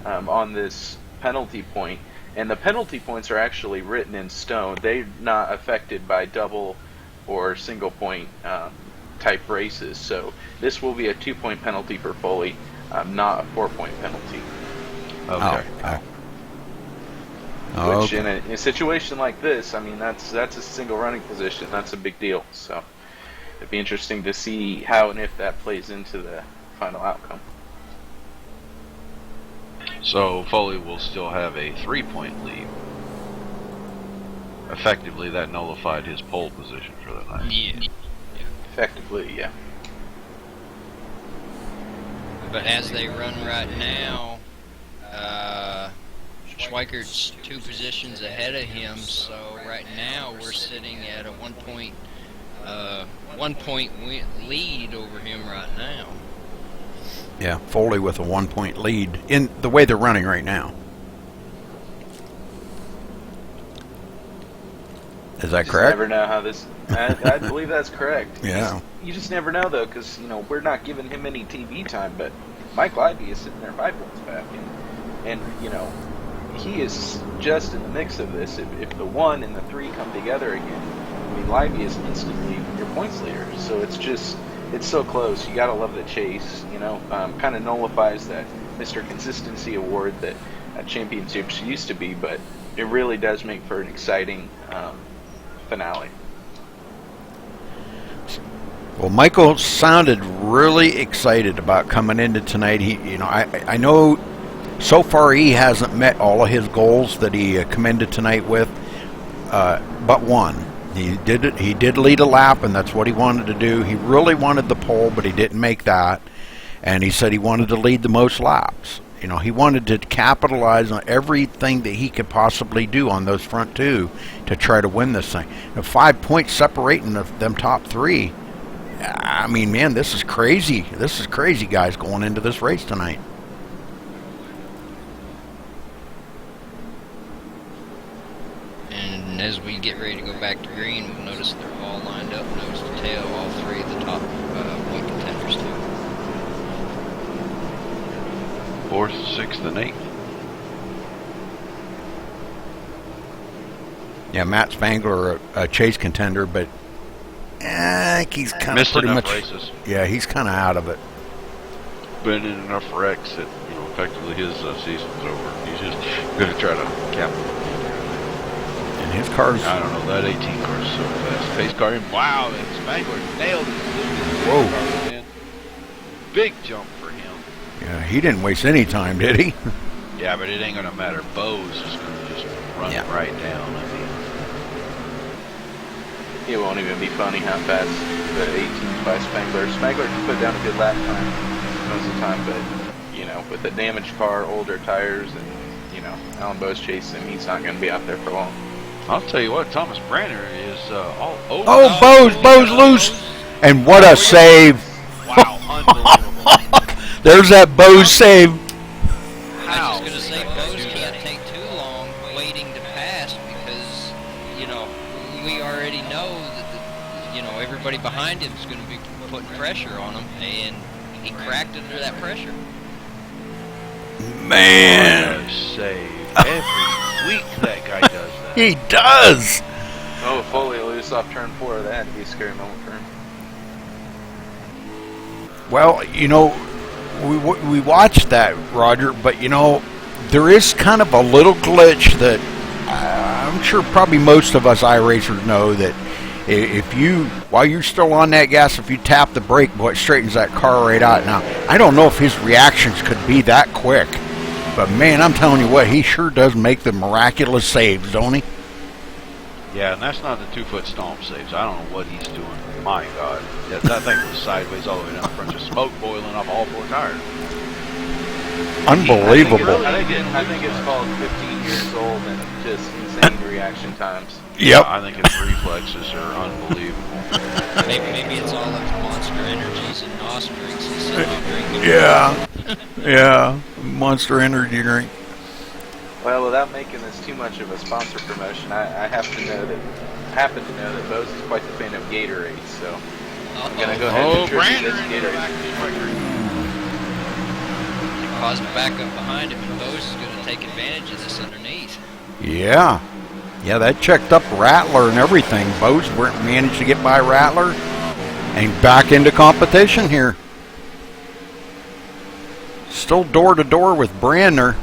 on this penalty point, and the penalty points are actually written in stone. They're not affected by double or single point type races. So this will be a 2-point penalty for Foley, not a 4-point penalty. Okay. Which in a situation like this, I mean, that's a single running position. That's a big deal. So it'd be interesting to see how and if that plays into the final outcome. So Foley will still have a 3-point lead. Effectively, that nullified his pole position for the night. Yeah. Effectively, yeah. But as they run right now, Schweikert's 2 positions ahead of him, so right now we're sitting at a 1 point lead over him right now. Yeah, Foley with a 1 point lead in the way they're running right now. Is that correct? Never know how this. I believe that's correct. Yeah. You just never know though, because we're not giving him any TV time, but Mike Livy is sitting there 5 points back, and he is just in the mix of this. If the 1 and the 3 come together again, I mean, Livy is instantly your points leader. So it's so close. You gotta love the chase. Kind of nullifies that Mr. Consistency award that championships used to be, but it really does make for an exciting finale. Well, Michael sounded really excited about coming into tonight. I know so far he hasn't met all of his goals that he come into tonight with, but one. He did lead a lap, and that's what he wanted to do. He really wanted the pole, but he didn't make that. And he said he wanted to lead the most laps. He wanted to capitalize on everything that he could possibly do on those front 2 to try to win this thing. 5 points separating them top 3. I mean, man, this is crazy. This is crazy, guys, going into this race tonight. And as we get ready to go back to green, we'll notice they're all lined up nose to tail, all 3 of the top point contenders too. 4th, 6th, and 8th. Yeah, Matt Spangler, a chase contender, but I think he's kind of missed pretty enough much. Races. Yeah, he's kind of out of it. Been in enough wrecks that effectively his season's over. He's just going to try to capitalize. And his car's. I don't know, that 18 car is so fast. Pace car, wow, and Spangler nailed it. Whoa. Man. Big jump for him. Yeah, he didn't waste any time, did he? Yeah, but it ain't going to matter. Bo's is going to just run right down. I mean, It won't even be funny how fast the 18 by Spangler. Spangler can put down a good lap time most of the time, but with a damaged car, older tires, and Alan Bo's chasing him, he's not going to be out there for long. I'll tell you what, Thomas Branner is all over. Oh, Bo's loose. And what a save. Wow, unbelievable. There's that Bo's save. I was just going to say, Bose can't take too long waiting to pass because, we already know that, everybody behind him is going to be putting pressure on him, and he cracked under that pressure. Man. What a save. Every week that guy does that. He does. Oh, Foley loose off turn 4. That had to be a scary moment for him. Well, we watched that, Roger, but there is kind of a little glitch that I'm sure probably most of us iRacers know that if you, while you're still on that gas, if you tap the brake, boy, it straightens that car right out. Now, I don't know if his reactions could be that quick, but man, I'm telling you what, he sure does make the miraculous saves, don't he? Yeah, and that's not the 2-foot stomp saves. I don't know what he's doing. My God. That thing was sideways all the way down front, just smoke boiling off all 4 tires. Unbelievable. I think it's called 15 years old and just insane reaction times. Yep. I think his reflexes are unbelievable. Maybe it's all those Monster Energies and NOS drinks he's sitting there drinking. Yeah. Yeah. Monster Energy drink. Well, without making this too much of a sponsor promotion, I happen to know that Bose is quite the fan of Gatorade, so I'm gonna go ahead and contribute this Gatorade. Cause the backup behind him, and Bose is going to take advantage of this underneath. Yeah. Yeah, that checked up Rattler and everything. Bose managed to get by Rattler and back into competition here. Still door to door with Brandner.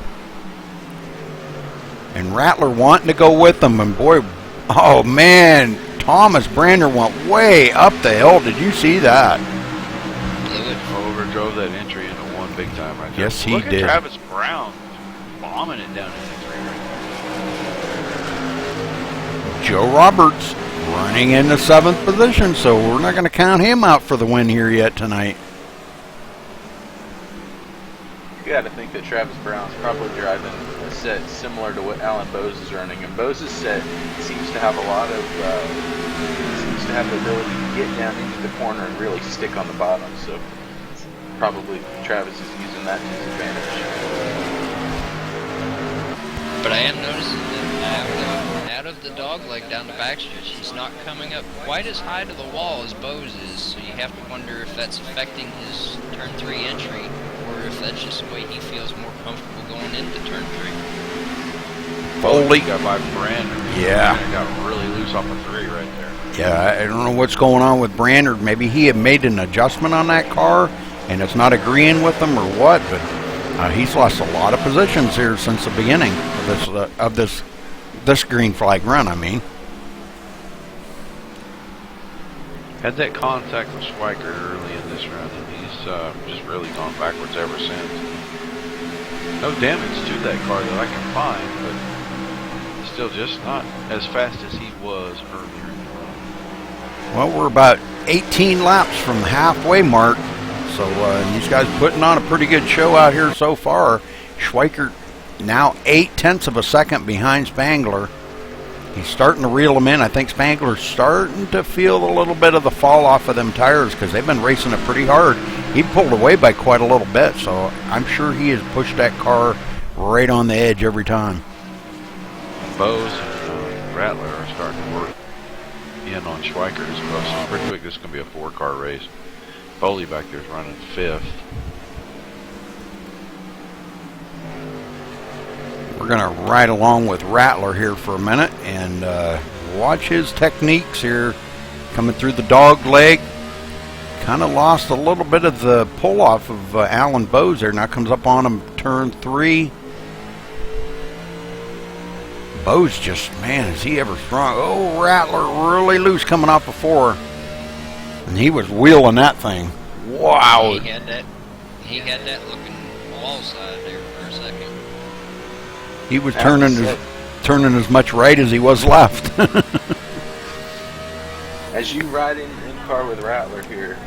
And Rattler wanting to go with them. And boy, oh man, Thomas Brandner went way up the hill. Did you see that? Overdrove that entry into one big time right there. Yes, he Look did. At Travis Brown bombing it down into 3. Joe Roberts running in the 7th position, so we're not going to count him out for the win here yet tonight. you got to think that Travis Brown's probably driving a set similar to what Alan Bose is running, and Bose's set seems to have a lot of seems to have the ability to get down into the corner and really stick on the bottom. So probably Travis is using that to his advantage. But I am noticing that out of the dog leg down the backstretch, he's not coming up quite as high to the wall as Bose is, so you have to wonder if that's affecting his turn 3 entry, or if that's just the way he feels more comfortable going into turn 3. Foley got by Brandon. Yeah. Got really loose off a 3 right there. Yeah, I don't know what's going on with Brander. Maybe he had made an adjustment on that car, and it's not agreeing with him or what, but he's lost a lot of positions here since the beginning of this green flag run, I mean. Had that contact with Schweikert early in this run, and he's just really gone backwards ever since. No damage to that car that I can find, but he's still just not as fast as he was earlier in the run. Well, we're about 18 laps from the halfway mark, so these guys putting on a pretty good show out here so far. Schweikert now 0.8 of a second behind Spangler. He's starting to reel them in. I think Spangler's starting to feel a little bit of the fall off of them tires because they've been racing it pretty hard. He pulled away by quite a little bit, so I'm sure he has pushed that car right on the edge every time. Bose and Rattler are starting to work in on Schweikert as well, so pretty quick this is going to be a 4-car race. Foley back there is running 5th. We're going to ride along with Rattler here for a minute and watch his techniques here coming through the dog leg. Kind of lost a little bit of the pull off of Alan Bose there. Now comes up on him turn 3. Bose just, man, is he ever strong. Oh, Rattler really loose coming off of 4. And he was wheeling that thing. Wow. He had that looking wall side there for a second. He was turning as much right as he was left. As you ride in car with Rattler here,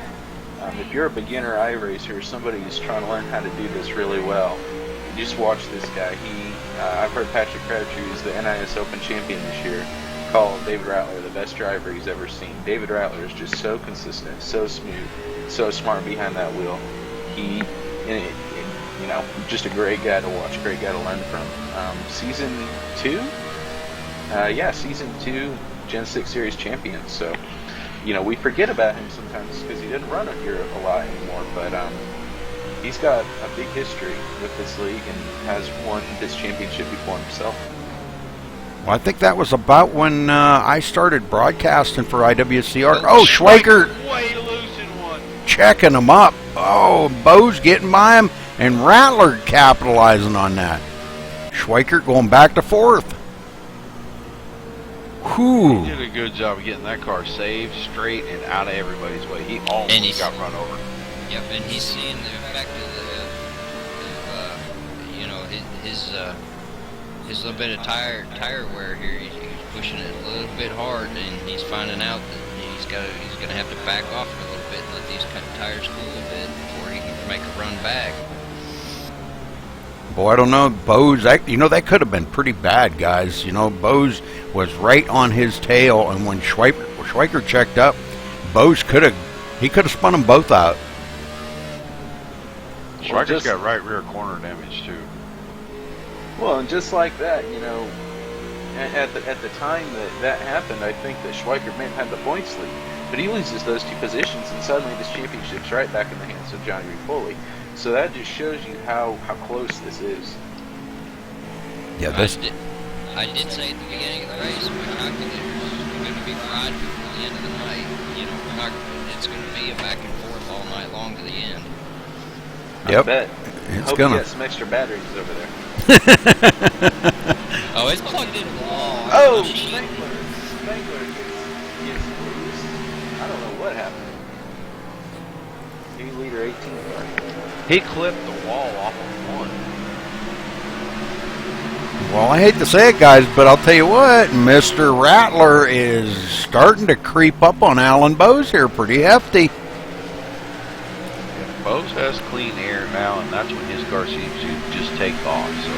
if you're a beginner iRacer, somebody who's trying to learn how to do this really well, you just watch this guy. I've heard Patrick Crabtree, who's the NIS Open champion this year, call David Rattler the best driver he's ever seen. David Rattler is just so consistent, so smooth, so smart behind that wheel. Just a great guy to watch, great guy to learn from. Season 2? Season 2 Gen 6 Series champion. So, we forget about him sometimes because he didn't run it here a lot anymore, but he's got a big history with this league and has won this championship before himself. Well, I think that was about when I started broadcasting for IWCR. Oh, Schweikert way loose in one. checking him up. Oh, Bose getting by him, and Rattler capitalizing on that. Schweikert going back to 4th. Whew. He did a good job of getting that car saved, straight, and out of everybody's way. He almost got run over. Yep, and he's seeing the effect of his little bit of tire wear here. He's pushing it a little bit hard, and he's finding out that he's going to have to back off a little bit and let these tires cool a bit before he can make a run back. Boy, I don't know, Bose, that could have been pretty bad, guys. Bose was right on his tail, and when Schweikert checked up, Bose could have spun them both out. Schweikert's got right rear corner damage, too. Well, and just like that, at the time that happened, I think that Schweikert may have had the points lead, but he loses those 2 positions, and suddenly this championship's right back in the hands of Johnny Foley. So that just shows you how close this is. Yeah, I did say at the beginning of the race, my calculator's going to be fried before the end of the night. It's going to be a back and forth all night long to the end. Yep. I bet. It's Hope gonna. you got some extra batteries over there. Oh, it's plugged into the wall. Oh, Spangler gets loose. I don't know what happened. 2-liter 18. He clipped the wall off of 1. Well, I hate to say it, guys, but I'll tell you what, Mr. Rattler is starting to creep up on Alan Bose here pretty hefty. Bose Bose has clean air now, and that's when his car seems to just take off. So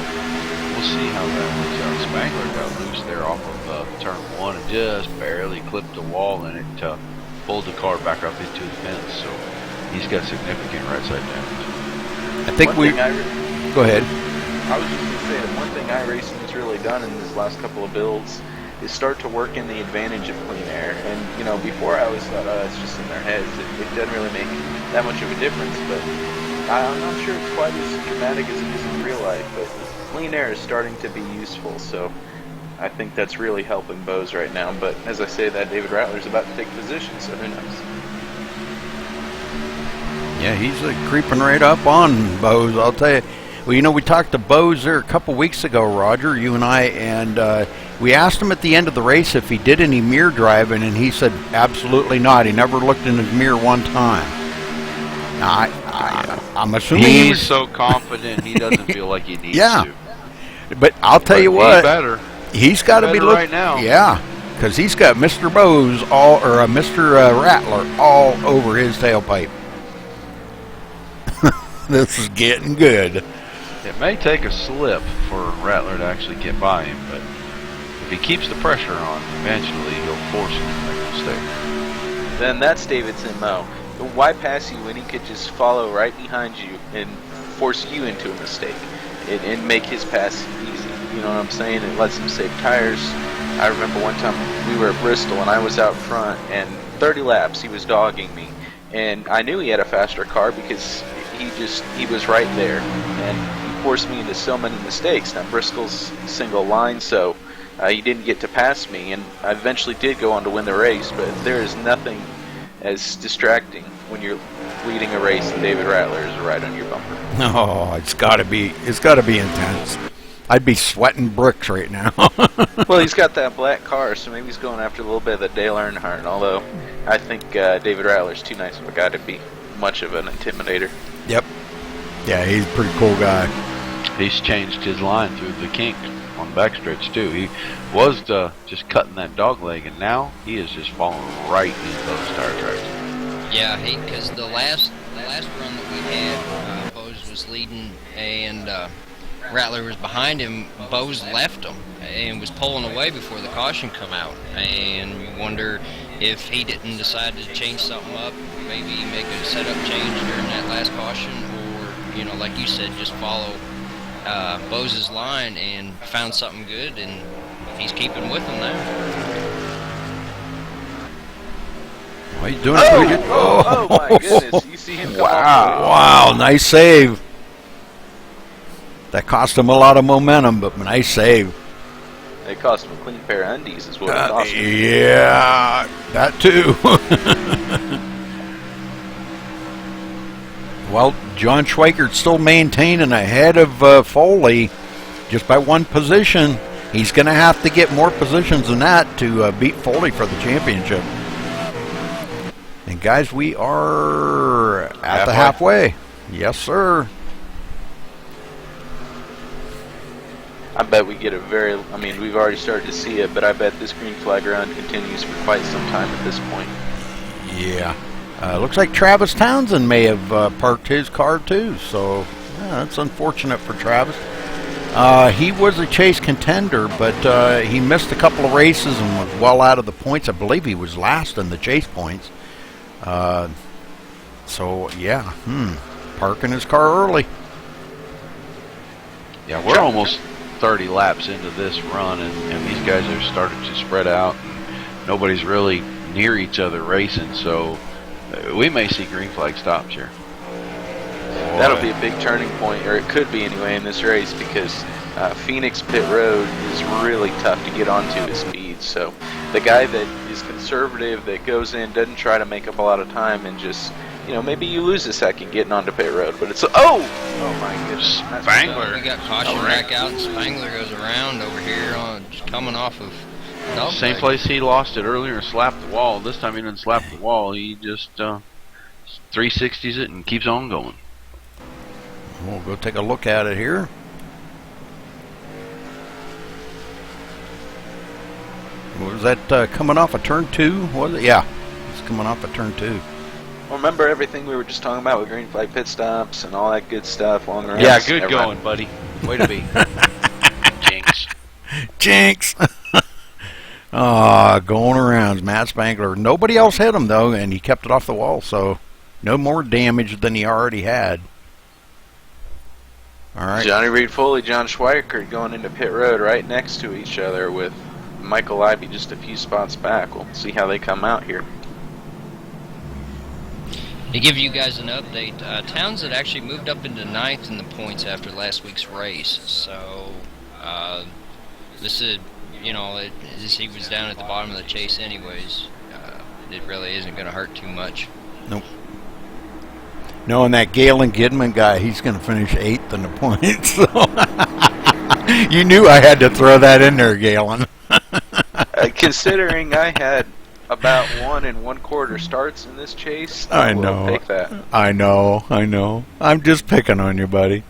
we'll see how that works out. Spangler got loose there off of turn 1 and just barely clipped the wall, and it pulled the car back up into the fence. So he's got significant right side damage. I think go ahead. I was just going to say that one thing iRacing has really done in this last couple of builds is start to work in the advantage of clean air. And, you know, before I always thought, oh, it's just in their heads. It doesn't really make that much of a difference, but I'm not sure it's quite as dramatic as it is in real life. But clean air is starting to be useful, so I think that's really helping Bose right now. But as I say that, David Rattler's about to take position, so who knows? Yeah, he's creeping right up on Bose, I'll tell you. Well, you know, we talked to Bose there a couple weeks ago, Roger, you and I, and we asked him at the end of the race if he did any mirror driving, and he said absolutely not. He never looked in his mirror one time. Now, I'm assuming he's so confident he doesn't feel like he needs to. But I'll tell you what, better. He's got to be looking right now. Yeah, because he's got Mr. Bose Mr. Rattler all over his tailpipe. This is getting good. It may take a slip for Rattler to actually get by him, but if he keeps the pressure on, eventually he'll force him to make a mistake. Then that's David's MO. Why pass you when he could just follow right behind you and force you into a mistake and make his pass easy? You know what I'm saying? It lets him save tires. I remember one time we were at Bristol and I was out front, and 30 laps he was dogging me, and I knew he had a faster car because he was right there, and he forced me into so many mistakes. Now Bristol's single line, so he didn't get to pass me, and I eventually did go on to win the race. But there is nothing as distracting when you're leading a race and David Rattler is right on your bumper. Oh, it's got to be intense. I'd be sweating bricks right now. Well, he's got that black car, so maybe he's going after a little bit of the Dale Earnhardt, although I think David Rattler's too nice of a guy to be much of an intimidator. Yep. Yeah, he's a pretty cool guy. He's changed his line through the kink on the backstretch too. He was just cutting that dog leg, and now he is just falling right into those tire tracks. Yeah, because the last run that we had, Bose was leading, and Rattler was behind him. Bose left him and was pulling away before the caution come out, and you wonder if he didn't decide to change something up, maybe make a setup change during that last caution, or, you know, like you said, just follow Bose's line and found something good, and he's keeping with him now. Well, he's doing pretty good. Oh my goodness, you see him come Wow, nice save. That cost him a lot of momentum, but nice save. It cost him a clean pair of undies is what it cost him. Yeah, that too. Well, John Schweikert's still maintaining ahead of Foley just by one position. He's going to have to get more positions than that to beat Foley for the championship. And guys, we are at the halfway. Yes, sir. I bet we get we've already started to see it, but I bet this green flag run continues for quite some time at this point. Yeah. Looks like Travis Townsend may have parked his car too, so that's unfortunate for Travis. He was a chase contender, but he missed a couple of races and was well out of the points. I believe he was last in the chase points. So, yeah, parking his car early. Yeah, we're almost 30 laps into this run, and these guys are starting to spread out. Nobody's really near each other racing, so we may see green flag stops here. That'll be a big turning point, or it could be anyway, in this race, because Phoenix Pit Road is really tough to get onto at speed. So the guy that is conservative, that goes in, doesn't try to make up a lot of time, and just, maybe you lose a second getting onto pit road, but it's oh my goodness, Spangler. We got caution back out, and Spangler goes around over here on just coming off of same place he lost it earlier and slapped the wall. This time he didn't slap the wall. He just 360s it and keeps on going. We'll go take a look at it here. Was that coming off of turn 2? Was it? Yeah, it's coming off of turn 2. Remember everything we were just talking about with green flag pit stops and all that good stuff, long runs? Yeah, good going, buddy. Way to be. Jinx. Jinx. Going around, Matt Spangler. Nobody else hit him, though, and he kept it off the wall, so no more damage than he already had. All right. Johnny Reed Foley, John Schweikert going into pit road right next to each other with Michael Ivey just a few spots back. We'll see how they come out here. To give you guys an update, Townsend actually moved up into 9th in the points after last week's race. So, this is, he was down at the bottom of the chase anyways. It really isn't going to hurt too much. Nope. No, and that Galen Gidman guy, he's going to finish 8th in the points. So you knew I had to throw that in there, Galen. Considering I had about 1 1/4 starts in this chase, I know. Take that. I know. I'm just picking on you, buddy.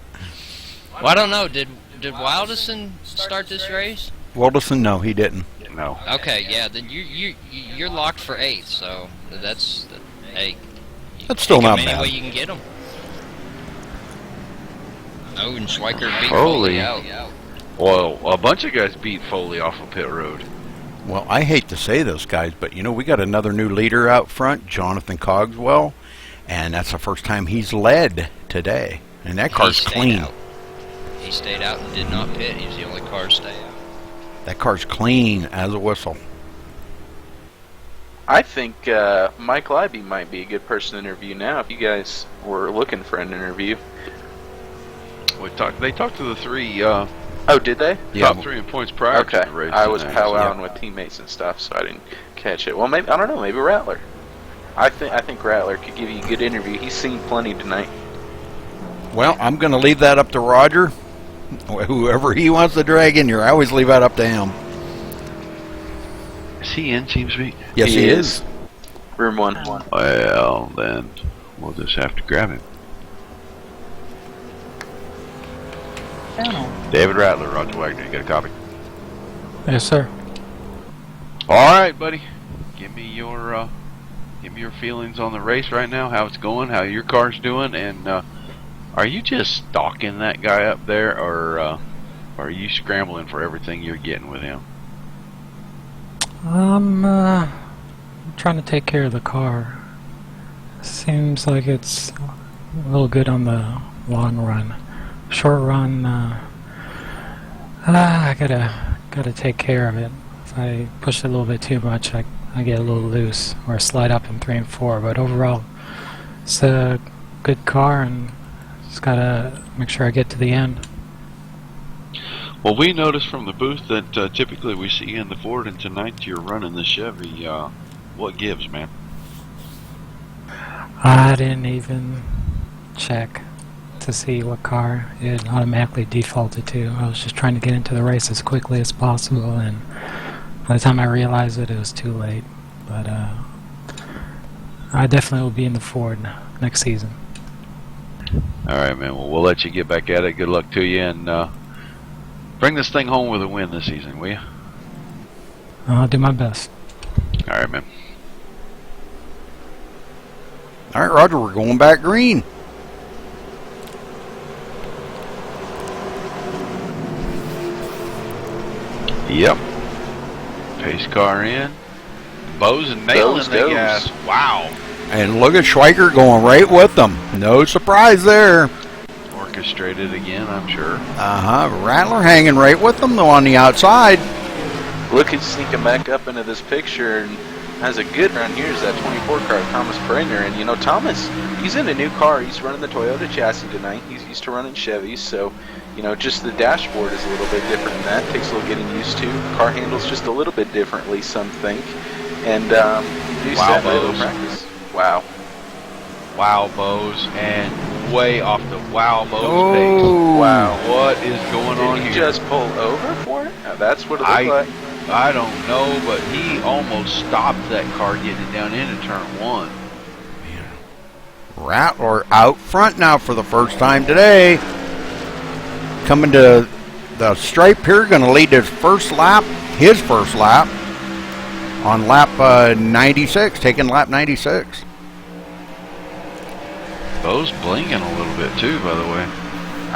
Well, I don't know. Did Wildison start this race? Wildison, no, he didn't. No. Okay, yeah. Then you're locked for 8th. So that's hey. That's still not any bad. way you can get them. Oh, and Schweikert beat Foley Foley out. Well, a bunch of guys beat Foley off of pit road. Well, I hate to say this, guys, but we got another new leader out front, Jonathan Cogswell, and that's the first time he's led today. And that car's clean. He stayed out and did not pit. He was the only car to stay out. That car's clean as a whistle. I think Mike Libby might be a good person to interview now if you guys were looking for an interview. They talked to the 3 oh, did they? top 3 in points prior to the race. I was powwowing with teammates and stuff, so I didn't catch it. Well, maybe, I don't know, maybe Rattler. I think Rattler could give you a good interview. He's seen plenty tonight. Well, I'm going to leave that up to Roger. Whoever he wants to drag in here, I always leave that up to him. Is he in Team Speak? Yes, he is. Room 1. Well, then we'll just have to grab him. David Rattler, Roger Wagner, you got a copy? Yes, sir. All right, buddy. Give me your feelings on the race right now. How it's going? How your car's doing? And are you just stalking that guy up there, or are you scrambling for everything you're getting with him? I'm trying to take care of the car. Seems like it's a little good on the long run. Short run, I gotta take care of it. If I push it a little bit too much, I get a little loose or slide up in 3 and 4. But overall, it's a good car, and just gotta make sure I get to the end. Well, we noticed from the booth that typically we see you in the Ford, and tonight you're running the Chevy. What gives, man? I didn't even check to see what car it automatically defaulted to. I was just trying to get into the race as quickly as possible, and by the time I realized it was too late. But I definitely will be in the Ford next season. All right, man. Well, we'll let you get back at it. Good luck to you, and bring this thing home with a win this season, will you? I'll do my best. All right, man. All right, Roger, we're going back green. Yep. Pace car in. Bows and nailing the gas. Wow. And look at Schweikert going right with them. No surprise there. Orchestrated again, I'm sure. Rattler hanging right with them, though, on the outside. Look at sneaking back up into this picture and has a good run. Here's that 24 car, Thomas Prenner. And, Thomas, he's in a new car. He's running the Toyota chassis tonight. He's used to running Chevys, so... just the dashboard is a little bit different than that. Takes a little getting used to. Car handles just a little bit differently, some think. And wow, Bose. Practice. Wow. Wow, Bose. And way off the wow, Bose pace. Wow. What is going on here? Did he just pull over for it? Now, that's what it looked like. I don't know, but he almost stopped that car getting it down into turn 1. Rattler out front now for the first time today. Coming to the stripe here, going to lead his first lap on lap 96, taking lap 96. Bo's blinging a little bit too, by the way.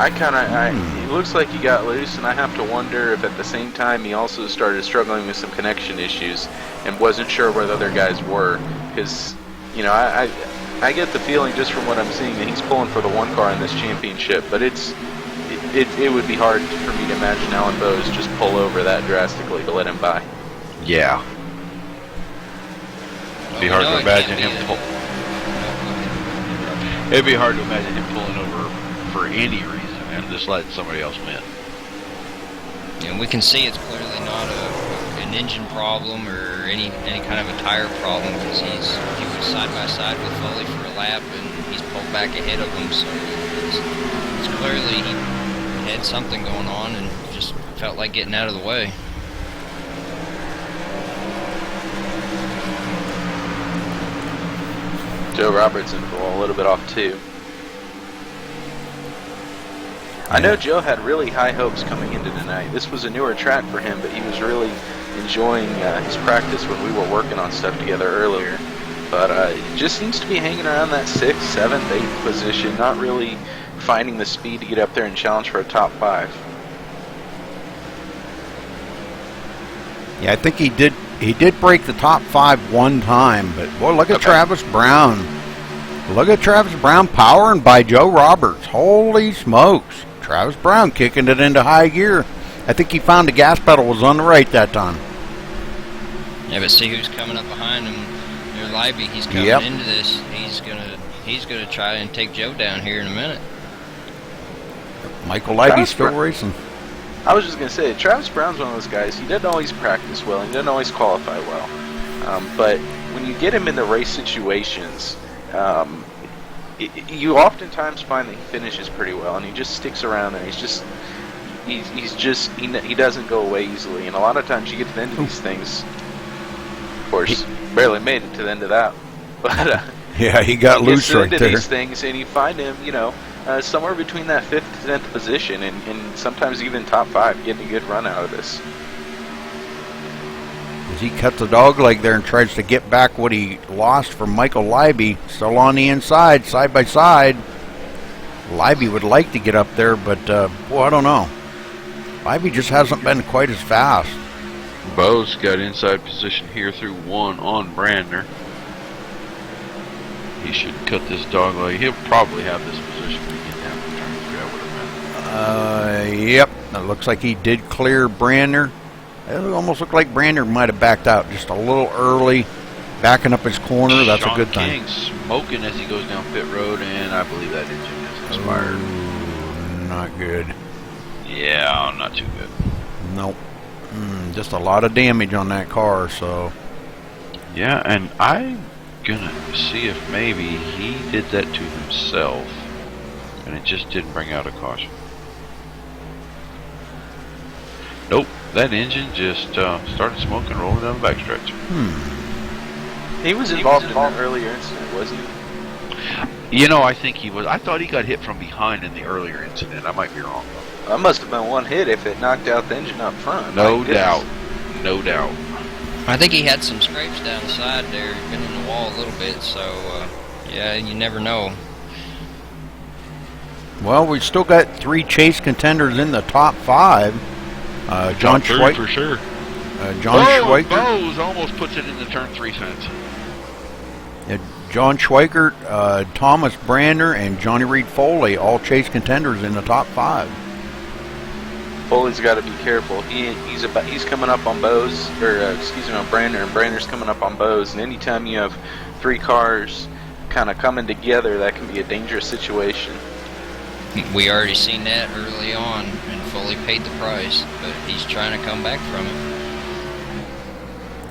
It looks like he got loose, and I have to wonder if at the same time he also started struggling with some connection issues and wasn't sure where the other guys were. Because, you know, I get the feeling just from what I'm seeing that he's pulling for the one car in this championship, but it would be hard for me to imagine Alan Bowes just pull over that drastically to let him by. Yeah. It'd be hard to imagine him It'd be hard to imagine him pulling over for any reason and just letting somebody else win. And we can see it's clearly not an engine problem or any kind of a tire problem, because he was side by side with Foley for a lap and he's pulled back ahead of him, so it's clearly he had something going on and just felt like getting out of the way. Joe Robertson a little bit off too. I know Joe had really high hopes coming into tonight. This was a newer track for him, but he was really enjoying his practice when we were working on stuff together earlier. But it just seems to be hanging around that 6th, 7th, 8th position, not really finding the speed to get up there and challenge for a top 5. Yeah, I think he did break the top 5 one time, but boy, look at Travis Brown. Look at Travis Brown powering by Joe Roberts. Holy smokes. Travis Brown kicking it into high gear. I think he found the gas pedal was on the right that time. Yeah, but see who's coming up behind him. There's Libby. He's coming into this. He's gonna try and take Joe down here in a minute. Michael Libby's still racing. I was just going to say, Travis Brown's one of those guys, he doesn't always practice well, he doesn't always qualify well. But when you get him in the race situations, you oftentimes find that he finishes pretty well, and he just sticks around there. He doesn't go away easily, and a lot of times you get to the end of these things. Of course, barely made it to the end of that, but yeah, he got loose right there. These things, and you find him, somewhere between that 5th to 10th position, and sometimes even top 5, getting a good run out of this. As he cuts the dog leg there and tries to get back what he lost from Michael Libby, still on the inside, side by side. Libby would like to get up there, but boy, I don't know. Libby just hasn't been quite as fast. Bo's got inside position here through 1 on Brandner. He should cut this dog leg. He'll probably have this position when he gets down to turn 3, I would imagine. Yep. It looks like he did clear Brandner. It almost looked like Brandner might have backed out just a little early, backing up his corner. That's a good thing. Sean King smoking as he goes down pit road, and I believe that engine is expired. Not good. Yeah, not too good. Nope. Just a lot of damage on that car, so. Yeah, and I'm gonna see if maybe he did that to himself, and it just didn't bring out a caution. Nope, that engine just started smoking, rolling down the backstretch. He was involved in an earlier incident, wasn't he? I think he was. I thought he got hit from behind in the earlier incident. I might be wrong, though. That must have been one hit if it knocked out the engine up front. No doubt. No doubt. I think he had some scrapes down the side there, been in the wall a little bit, so yeah, you never know. Well, we've still got 3 chase contenders in the top 5. John Schweikert for sure. John Schweikert. Bowes almost puts it in the turn 3 fence. John Schweikert, Thomas Brandner, and Johnny Reed Foley, all chase contenders in the top 5. Foley's got to be careful. He's coming up on Bowes, on Brandner, and Brandner's coming up on Bowes. And anytime you have 3 cars kind of coming together, that can be a dangerous situation. We already seen that early on, and Foley paid the price, but he's trying to come back from it.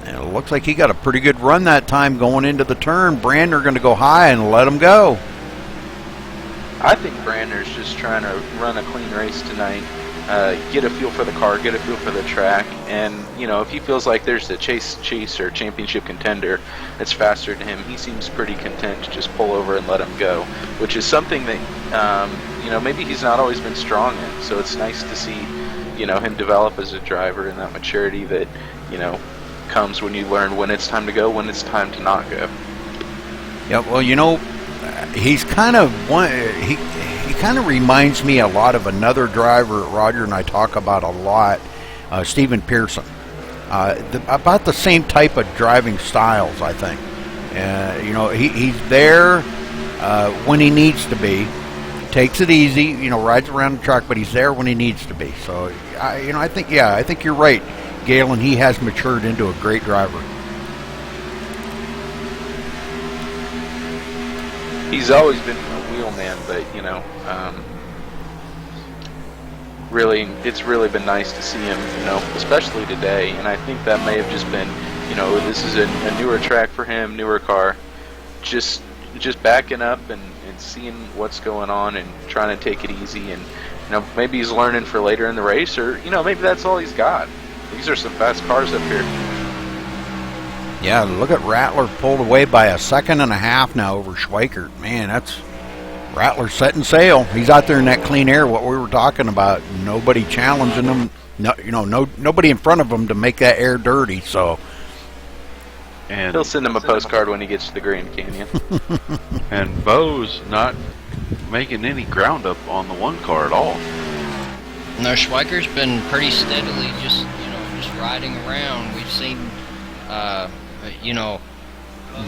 And it looks like he got a pretty good run that time going into the turn. Brandner going to go high and let him go. I think Brandner's just trying to run a clean race tonight. Get a feel for the car, get a feel for the track, and if he feels like there's a chase or championship contender that's faster than him, he seems pretty content to just pull over and let him go, which is something that maybe he's not always been strong in. So it's nice to see him develop as a driver and that maturity that comes when you learn when it's time to go, when it's time to not go. Yeah, well, he's kind of one. He kind of reminds me a lot of another driver Roger and I talk about a lot, Stephen Pearson. About the same type of driving styles, I think. You know, he's there when he needs to be. Takes it easy, you know, rides around the track, but he's there when he needs to be. So, you know, I think you're right, Galen. He has matured into a great driver. He's always been a wheelman, but you know, really, it's really been nice to see him, you know, especially today. And I think that may have just been, you know, this is a newer track for him, newer car, just backing up and seeing what's going on and trying to take it easy. And you know, maybe he's learning for later in the race, or you know, maybe that's all he's got. These are some fast cars up here. Yeah, look at Rattler pulled away by 1.5 seconds now over Schweikert. Man, that's Rattler setting sail. He's out there in that clean air, what we were talking about. Nobody challenging him. No, you know, nobody in front of him to make that air dirty. So, and he'll send him a postcard when he gets to the Grand Canyon. And Bo's not making any ground up on the one car at all. No, Schweiker's been pretty steadily just riding around. We've seen, you know,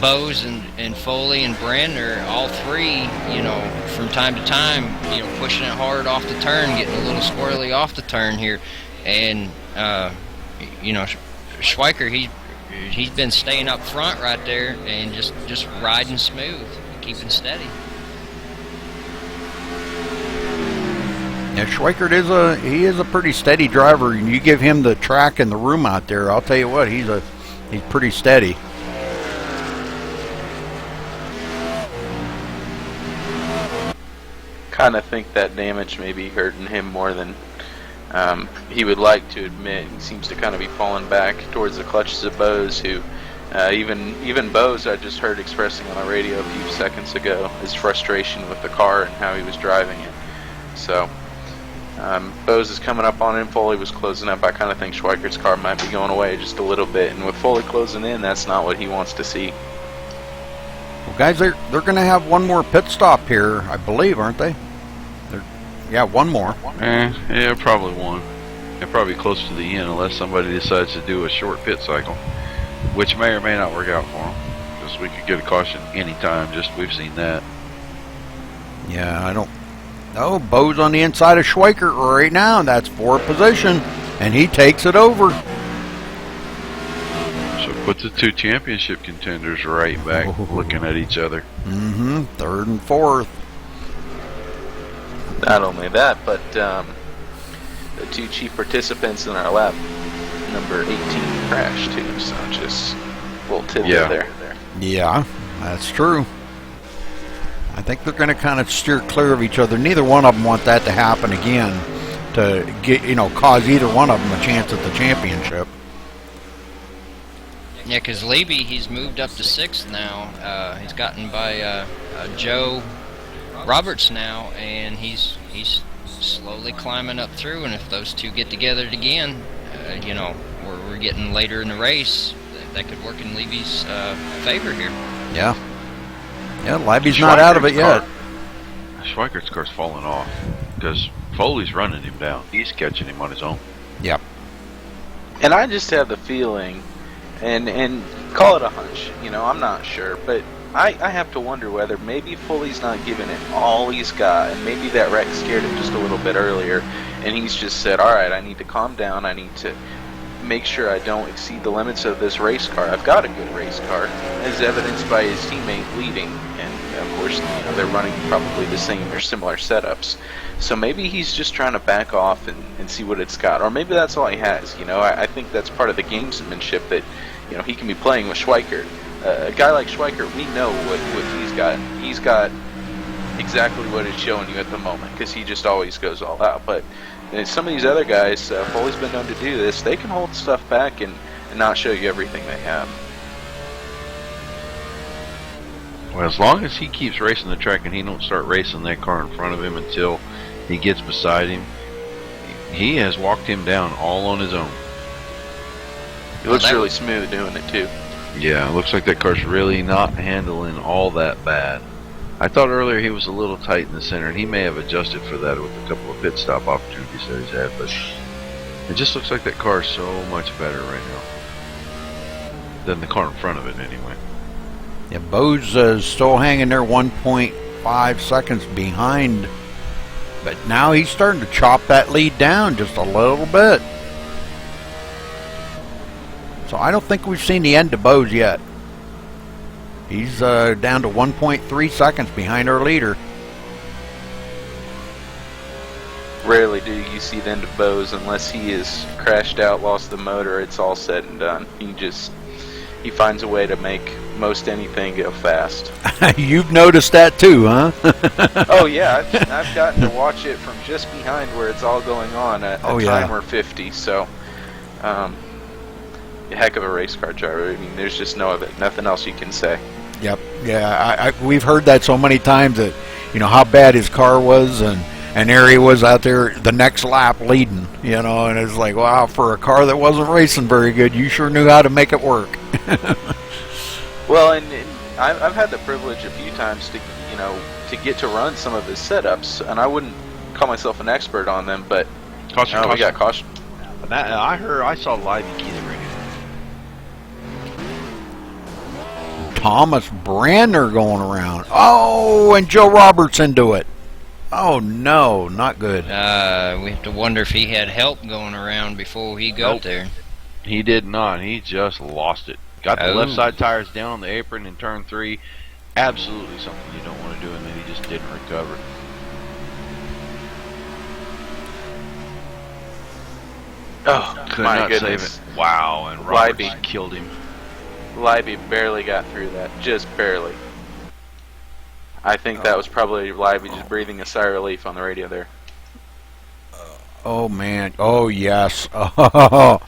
Bose and Foley and Brandner, all three, you know, from time to time, you know, pushing it hard off the turn, getting a little squirrely off the turn here. And, you know, Schweiker, he's been staying up front right there and just riding smooth, keeping steady. Yeah, Schweikert is a pretty steady driver. You give him the track and the room out there, I'll tell you what, he's pretty steady. Kind of think that damage may be hurting him more than he would like to admit. He seems to kind of be falling back towards the clutches of Bose, who even Bose I just heard expressing on the radio a few seconds ago his frustration with the car and how he was driving it. So Bose is coming up on him. Foley was closing up. I kind of think Schweikert's car might be going away just a little bit, and with Foley closing in, that's not what he wants to see. Well, guys, they're going to have one more pit stop here, I believe, aren't they? Yeah, one more. Yeah, probably one. And probably close to the end, unless somebody decides to do a short pit cycle, which may or may not work out for them, because we could get a caution anytime. Just we've seen that. Yeah, I don't. Oh, Bo's on the inside of Schweikert right now. That's fourth position, and he takes it over. So put the two championship contenders right back looking at each other. Mm-hmm. Third and fourth. Not only that, but the two chief participants in our lap, number 18, crashed too. So just a little tidbit there. Yeah, that's true. I think they're going to kind of steer clear of each other. Neither one of them want that to happen again, to get, you know, cause either one of them a chance at the championship. Yeah, because Levy, he's moved up to 6th now. He's gotten by Joe Roberts now, and he's slowly climbing up through. And if those two get together again, you know, we're getting later in the race. That could work in Levy's favor here. Yeah. Yeah, Libby's not out of it yet. Schweikert's car's falling off because Foley's running him down. He's catching him on his own. Yep. And I just have the feeling, and call it a hunch, you know, I'm not sure, but I have to wonder whether maybe Foley's not giving it all he's got, and maybe that wreck scared him just a little bit earlier, and he's just said, all right, I need to calm down, I need to make sure I don't exceed the limits of this race car. I've got a good race car, as evidenced by his teammate leading, and of course, you know, they're running probably the same or similar setups. So maybe he's just trying to back off and see what it's got, or maybe that's all he has. You know, I think that's part of the gamesmanship that, you know, he can be playing with Schweikert. A guy like Schweikert, we know what he's got. He's got exactly what it's showing you at the moment, because he just always goes all out. But some of these other guys, Foley's been known to do this, they can hold stuff back and not show you everything they have. Well, as long as he keeps racing the track and he don't start racing that car in front of him until he gets beside him, he has walked him down all on his own. He looks really smooth doing it too. Yeah, it looks like that car's really not handling all that bad. I thought earlier he was a little tight in the center, and he may have adjusted for that with a couple of pit stop opportunities that he's had, but it just looks like that car is so much better right now than the car in front of it anyway. Yeah, Bo's still hanging there 1.5 seconds behind, but now he's starting to chop that lead down just a little bit. So I don't think we've seen the end of Bo's yet. He's down to 1.3 seconds behind our leader. Rarely do you see the end of Bose unless he is crashed out, lost the motor, it's all said and done. He finds a way to make most anything go fast. You've noticed that too, huh? Oh yeah, I've gotten to watch it from just behind where it's all going on at a timer 50, so a heck of a race car driver. I mean, there's just nothing else you can say. Yep. Yeah, we've heard that so many times that, how bad his car was, and there he was out there the next lap leading, and it's like, wow, for a car that wasn't racing very good, you sure knew how to make it work. Well, and I've had the privilege a few times to get to run some of his setups, and I wouldn't call myself an expert on them, but Caution. we got caution. I saw Livey key the radio. Thomas Brander going around. Oh, and Joe Roberts into it. Oh no, not good. We have to wonder if he had help going around before he got there. He did not. He just lost it. Got the left side tires down on the apron in turn 3. Absolutely something you don't want to do, and then he just didn't recover. Oh, Could my not goodness. save it. Wow, and Roberts Libby killed him. Libby barely got through that, just barely. I think that was probably Libby just breathing a sigh of relief on the radio there. Oh man. Oh yes. Oh,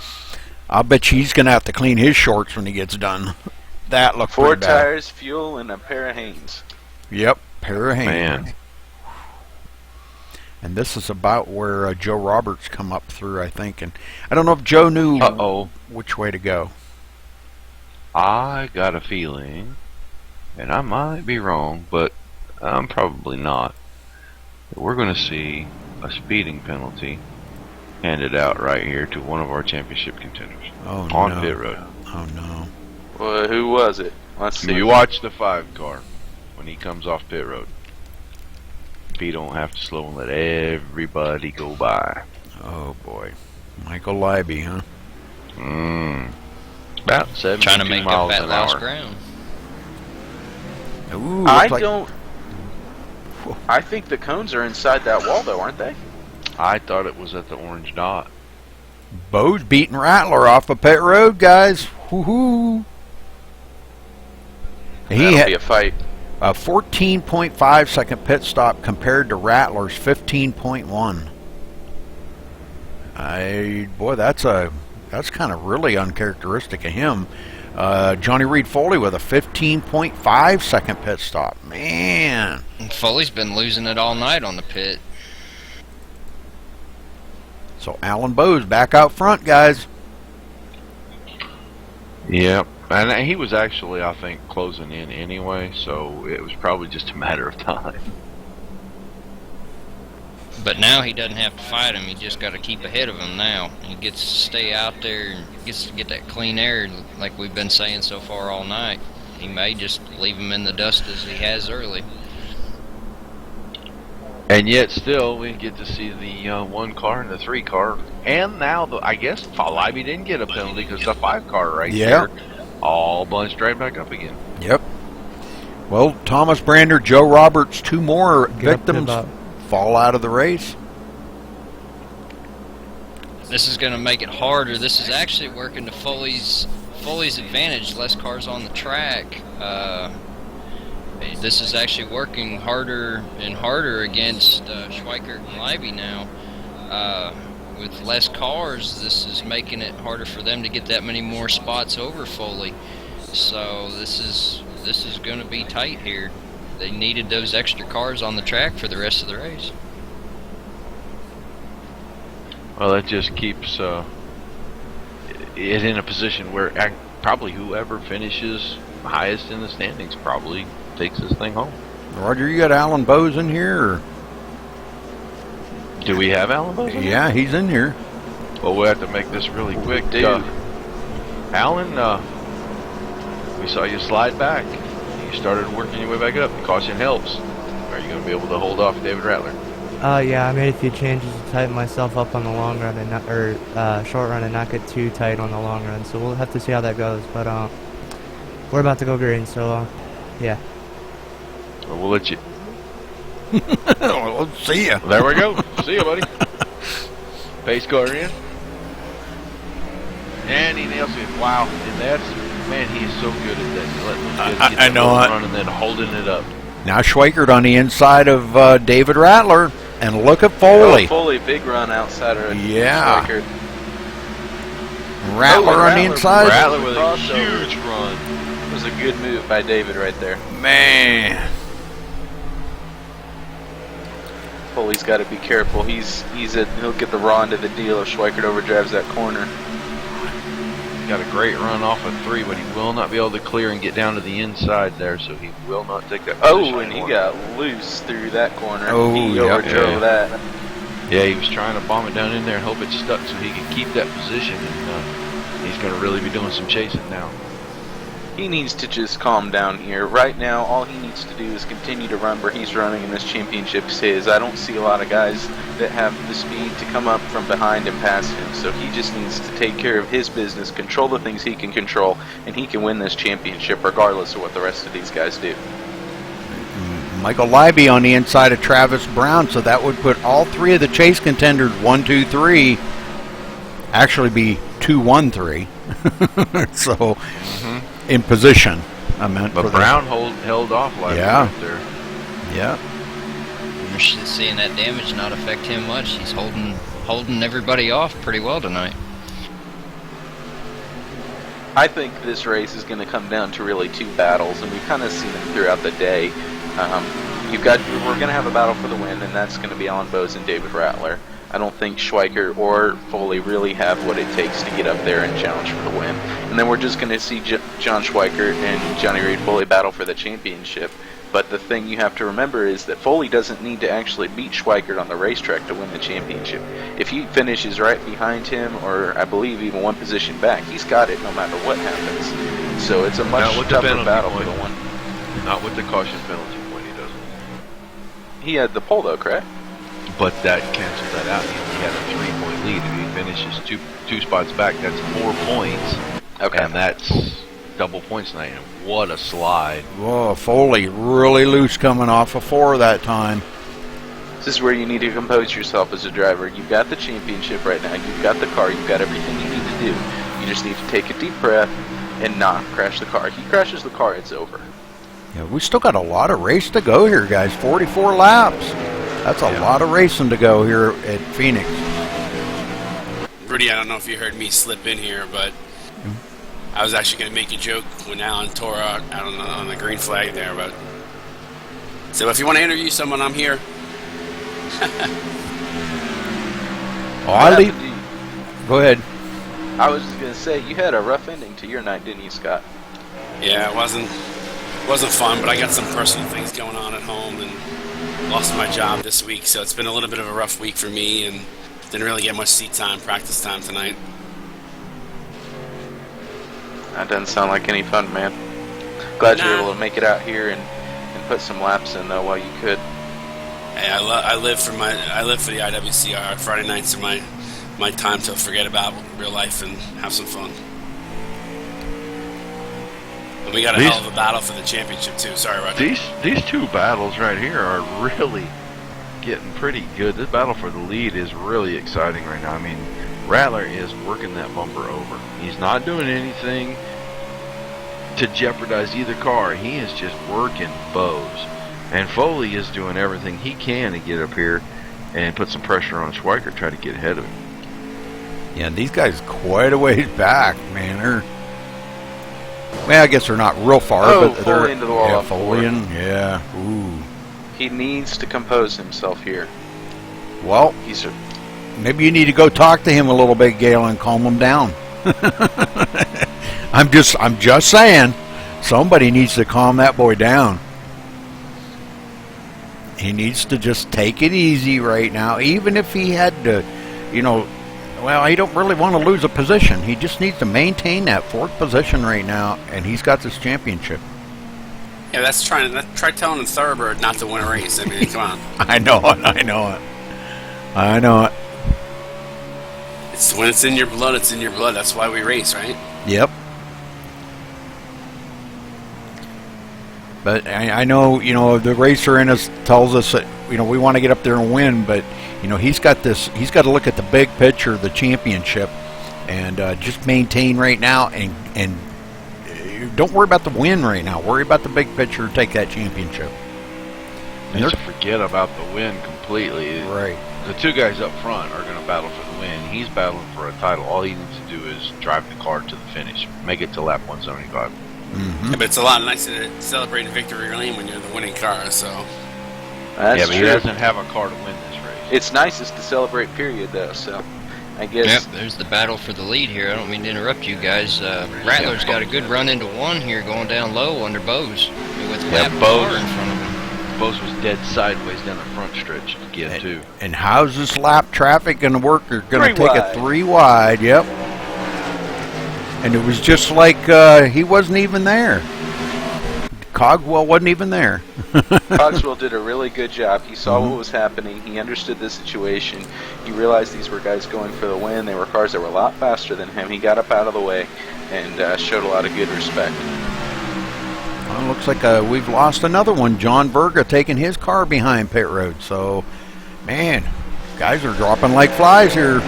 I'll bet he's gonna have to clean his shorts when he gets done. That looked 4 pretty bad. tires, fuel, and a pair of Hanes. Yep, pair of hands. Man. And this is about where Joe Roberts come up through, I think. And I don't know if Joe knew which way to go. I got a feeling, and I might be wrong, but I'm probably not, that we're going to see a speeding penalty handed out right here to one of our championship contenders on pit road. Oh no. Well, who was it? Let's see. You watch the 5 car when he comes off pit road. He don't have to slow and let everybody go by. Oh boy. Michael Libby, huh? About 72 Trying to make miles up that an lost hour. ground. Ooh, I think the cones are inside that wall, though, aren't they? I thought it was at the orange dot. Bo's beating Rattler off of pit road, guys. Woohoo! That'll be a fight. A 14.5 second pit stop compared to Rattler's 15.1. Boy, that's kind of really uncharacteristic of him. Johnny Reed Foley with a 15.5 second pit stop. Man. And Foley's been losing it all night on the pit. So Alan Bo's back out front, guys. Yep. And he was actually, I think, closing in anyway, so it was probably just a matter of time. But now he doesn't have to fight him. He just got to keep ahead of him now. He gets to stay out there and gets to get that clean air like we've been saying so far all night. He may just leave him in the dust as he has early. And yet still, we get to see the 1 car and the 3 car. And now, I guess, Libby didn't get a penalty because the 5 car right there all bunched right back up again. Yep. Well, Thomas Brander, Joe Roberts, 2 more victims fall out of the race. This is going to make it harder. This is actually working to Foley's advantage. Less cars on the track. This is actually working harder and harder against Schweikert and Libby now. With less cars, this is making it harder for them to get that many more spots over Foley. So this is going to be tight here. They needed those extra cars on the track for the rest of the race. Well, that just keeps it in a position where probably whoever finishes highest in the standings probably takes this thing home. Roger, you got Alan Bowes in here? Or? Do we have Alan Bowes? Yeah, he's in here. Well, we'll have to make this really quick. Alan, we saw you slide back. You started working your way back up. Caution helps. Are you going to be able to hold off David Rattler? Yeah, I made a few changes to tighten myself up on the long run and not, short run, and not get too tight on the long run. So we'll have to see how that goes. But we're about to go green, so yeah. Well, we'll let you. Well, see ya. There we go. See ya, buddy. Pace car in. And he nails it. Wow. And that's, man, he is so good at that. Letting those kids get the run and then holding it up. Now Schweikert on the inside of David Rattler. And look at Foley. Foley, big run outside of Schweikert. Rattler on the inside. Rattler with a huge run. It was a good move by David right there. Man. Foley's got to be careful. He'll get the raw end of the deal if Schweikert overdrives that corner. Got a great run off of 3, but he will not be able to clear and get down to the inside there, so he will not take that position. Oh, and he got loose through that corner. Oh, he overdrove that. Yeah, he was trying to bomb it down in there and hope it stuck so he could keep that position, and he's going to really be doing some chasing now. He needs to just calm down here. Right now, all he needs to do is continue to run where he's running, and this championship's his. I don't see a lot of guys that have the speed to come up from behind and pass him, so he just needs to take care of his business, control the things he can control, and he can win this championship regardless of what the rest of these guys do. Michael Libby on the inside of Travis Brown, so that would put all 3 of the chase contenders 1, 2, 3. Actually be 2, 1, 3. So in position, I meant. But Brown held off like right there. Yeah. You're seeing that damage not affect him much. He's holding everybody off pretty well tonight. I think this race is going to come down to really 2 battles, and we've kind of seen them throughout the day. We're going to have a battle for the win, and that's going to be Alan Bowes and David Rattler. I don't think Schweikert or Foley really have what it takes to get up there and challenge for the win. And then we're just going to see John Schweikert and Johnny Reed Foley battle for the championship. But the thing you have to remember is that Foley doesn't need to actually beat Schweikert on the racetrack to win the championship. If he finishes right behind him, or I believe even 1 position back, he's got it no matter what happens. So it's a much tougher battle for the one. Not with the caution penalty point, he doesn't. He had the pole though, correct? But that cancels that out. He had a 3-point lead. If he finishes two spots back, that's 4 points. Okay. And that's double points tonight. And what a slide. Whoa, Foley really loose coming off of 4 that time. This is where you need to compose yourself as a driver. You've got the championship right now. You've got the car. You've got everything you need to do. You just need to take a deep breath and not crash the car. If he crashes the car, it's over. Yeah, we still got a lot of race to go here, guys. 44 laps. That's a lot of racing to go here at Phoenix. Rudy, I don't know if you heard me slip in here, but I was actually going to make a joke when Alan tore out on the green flag there. But so if you want to interview someone, I'm here. Go ahead. I was just going to say, you had a rough ending to your night, didn't you, Scott? Yeah, it wasn't fun, but I got some personal things going on at home and lost my job this week, so it's been a little bit of a rough week for me and didn't really get much seat time, practice time tonight. That doesn't sound like any fun, man. Glad you were able to make it out here and put some laps in while you could. Hey, I live for the IWCR. Friday nights are my time to forget about real life and have some fun. And we got a hell of a battle for the championship too. Sorry, Roger. These 2 battles right here are really getting pretty good. This battle for the lead is really exciting right now. I mean, Rattler is working that bumper over. He's not doing anything to jeopardize either car. He is just working Bowes. And Foley is doing everything he can to get up here and put some pressure on Schweikert, try to get ahead of him. Yeah, these guys quite a ways back, man. Well, I guess they're not real far, but they're Foley into the wall. Foley in, yeah. Ooh. He needs to compose himself here. Well, maybe you need to go talk to him a little bit, Gale, and calm him down. I'm just saying, somebody needs to calm that boy down. He needs to just take it easy right now, even if he had to, well, he don't really want to lose a position. He just needs to maintain that 4th position right now, and he's got this championship. Yeah, try telling Thoroughbird not to win a race. I mean, come on. I know it. It's when it's in your blood, it's in your blood. That's why we race, right? Yep. But I know, the racer in us tells us that, we want to get up there and win, but, he's got to look at the big picture, the championship, and just maintain right now, and don't worry about the win right now. Worry about the big picture, take that championship. And to forget about the win completely. Right. The 2 guys up front are going to battle for the win. He's battling for a title. All he needs to do is drive the car to the finish, make it to lap 175. Mm-hmm. Yeah, but it's a lot nicer to celebrate in victory lane when you're the winning car. So. That's but true. He doesn't have a car to win this race. It's nicest to celebrate, period, though. So, I guess. Yep, there's the battle for the lead here. I don't mean to interrupt you guys. Rattler's got a good run into 1 here, going down low under Bose with lap car in front of him. Bose was dead sideways down the front stretch again, too. And how's this lap traffic going to work? They're going to 3 take wide. it 3 wide. Yep. And it was just like he wasn't even there. Cogswell wasn't even there. Cogswell did a really good job. He saw what was happening. He understood the situation. He realized these were guys going for the win. They were cars that were a lot faster than him. He got up out of the way and showed a lot of good respect. Well, looks like we've lost another one. John Berga taking his car behind pit road. So, man, guys are dropping like flies here.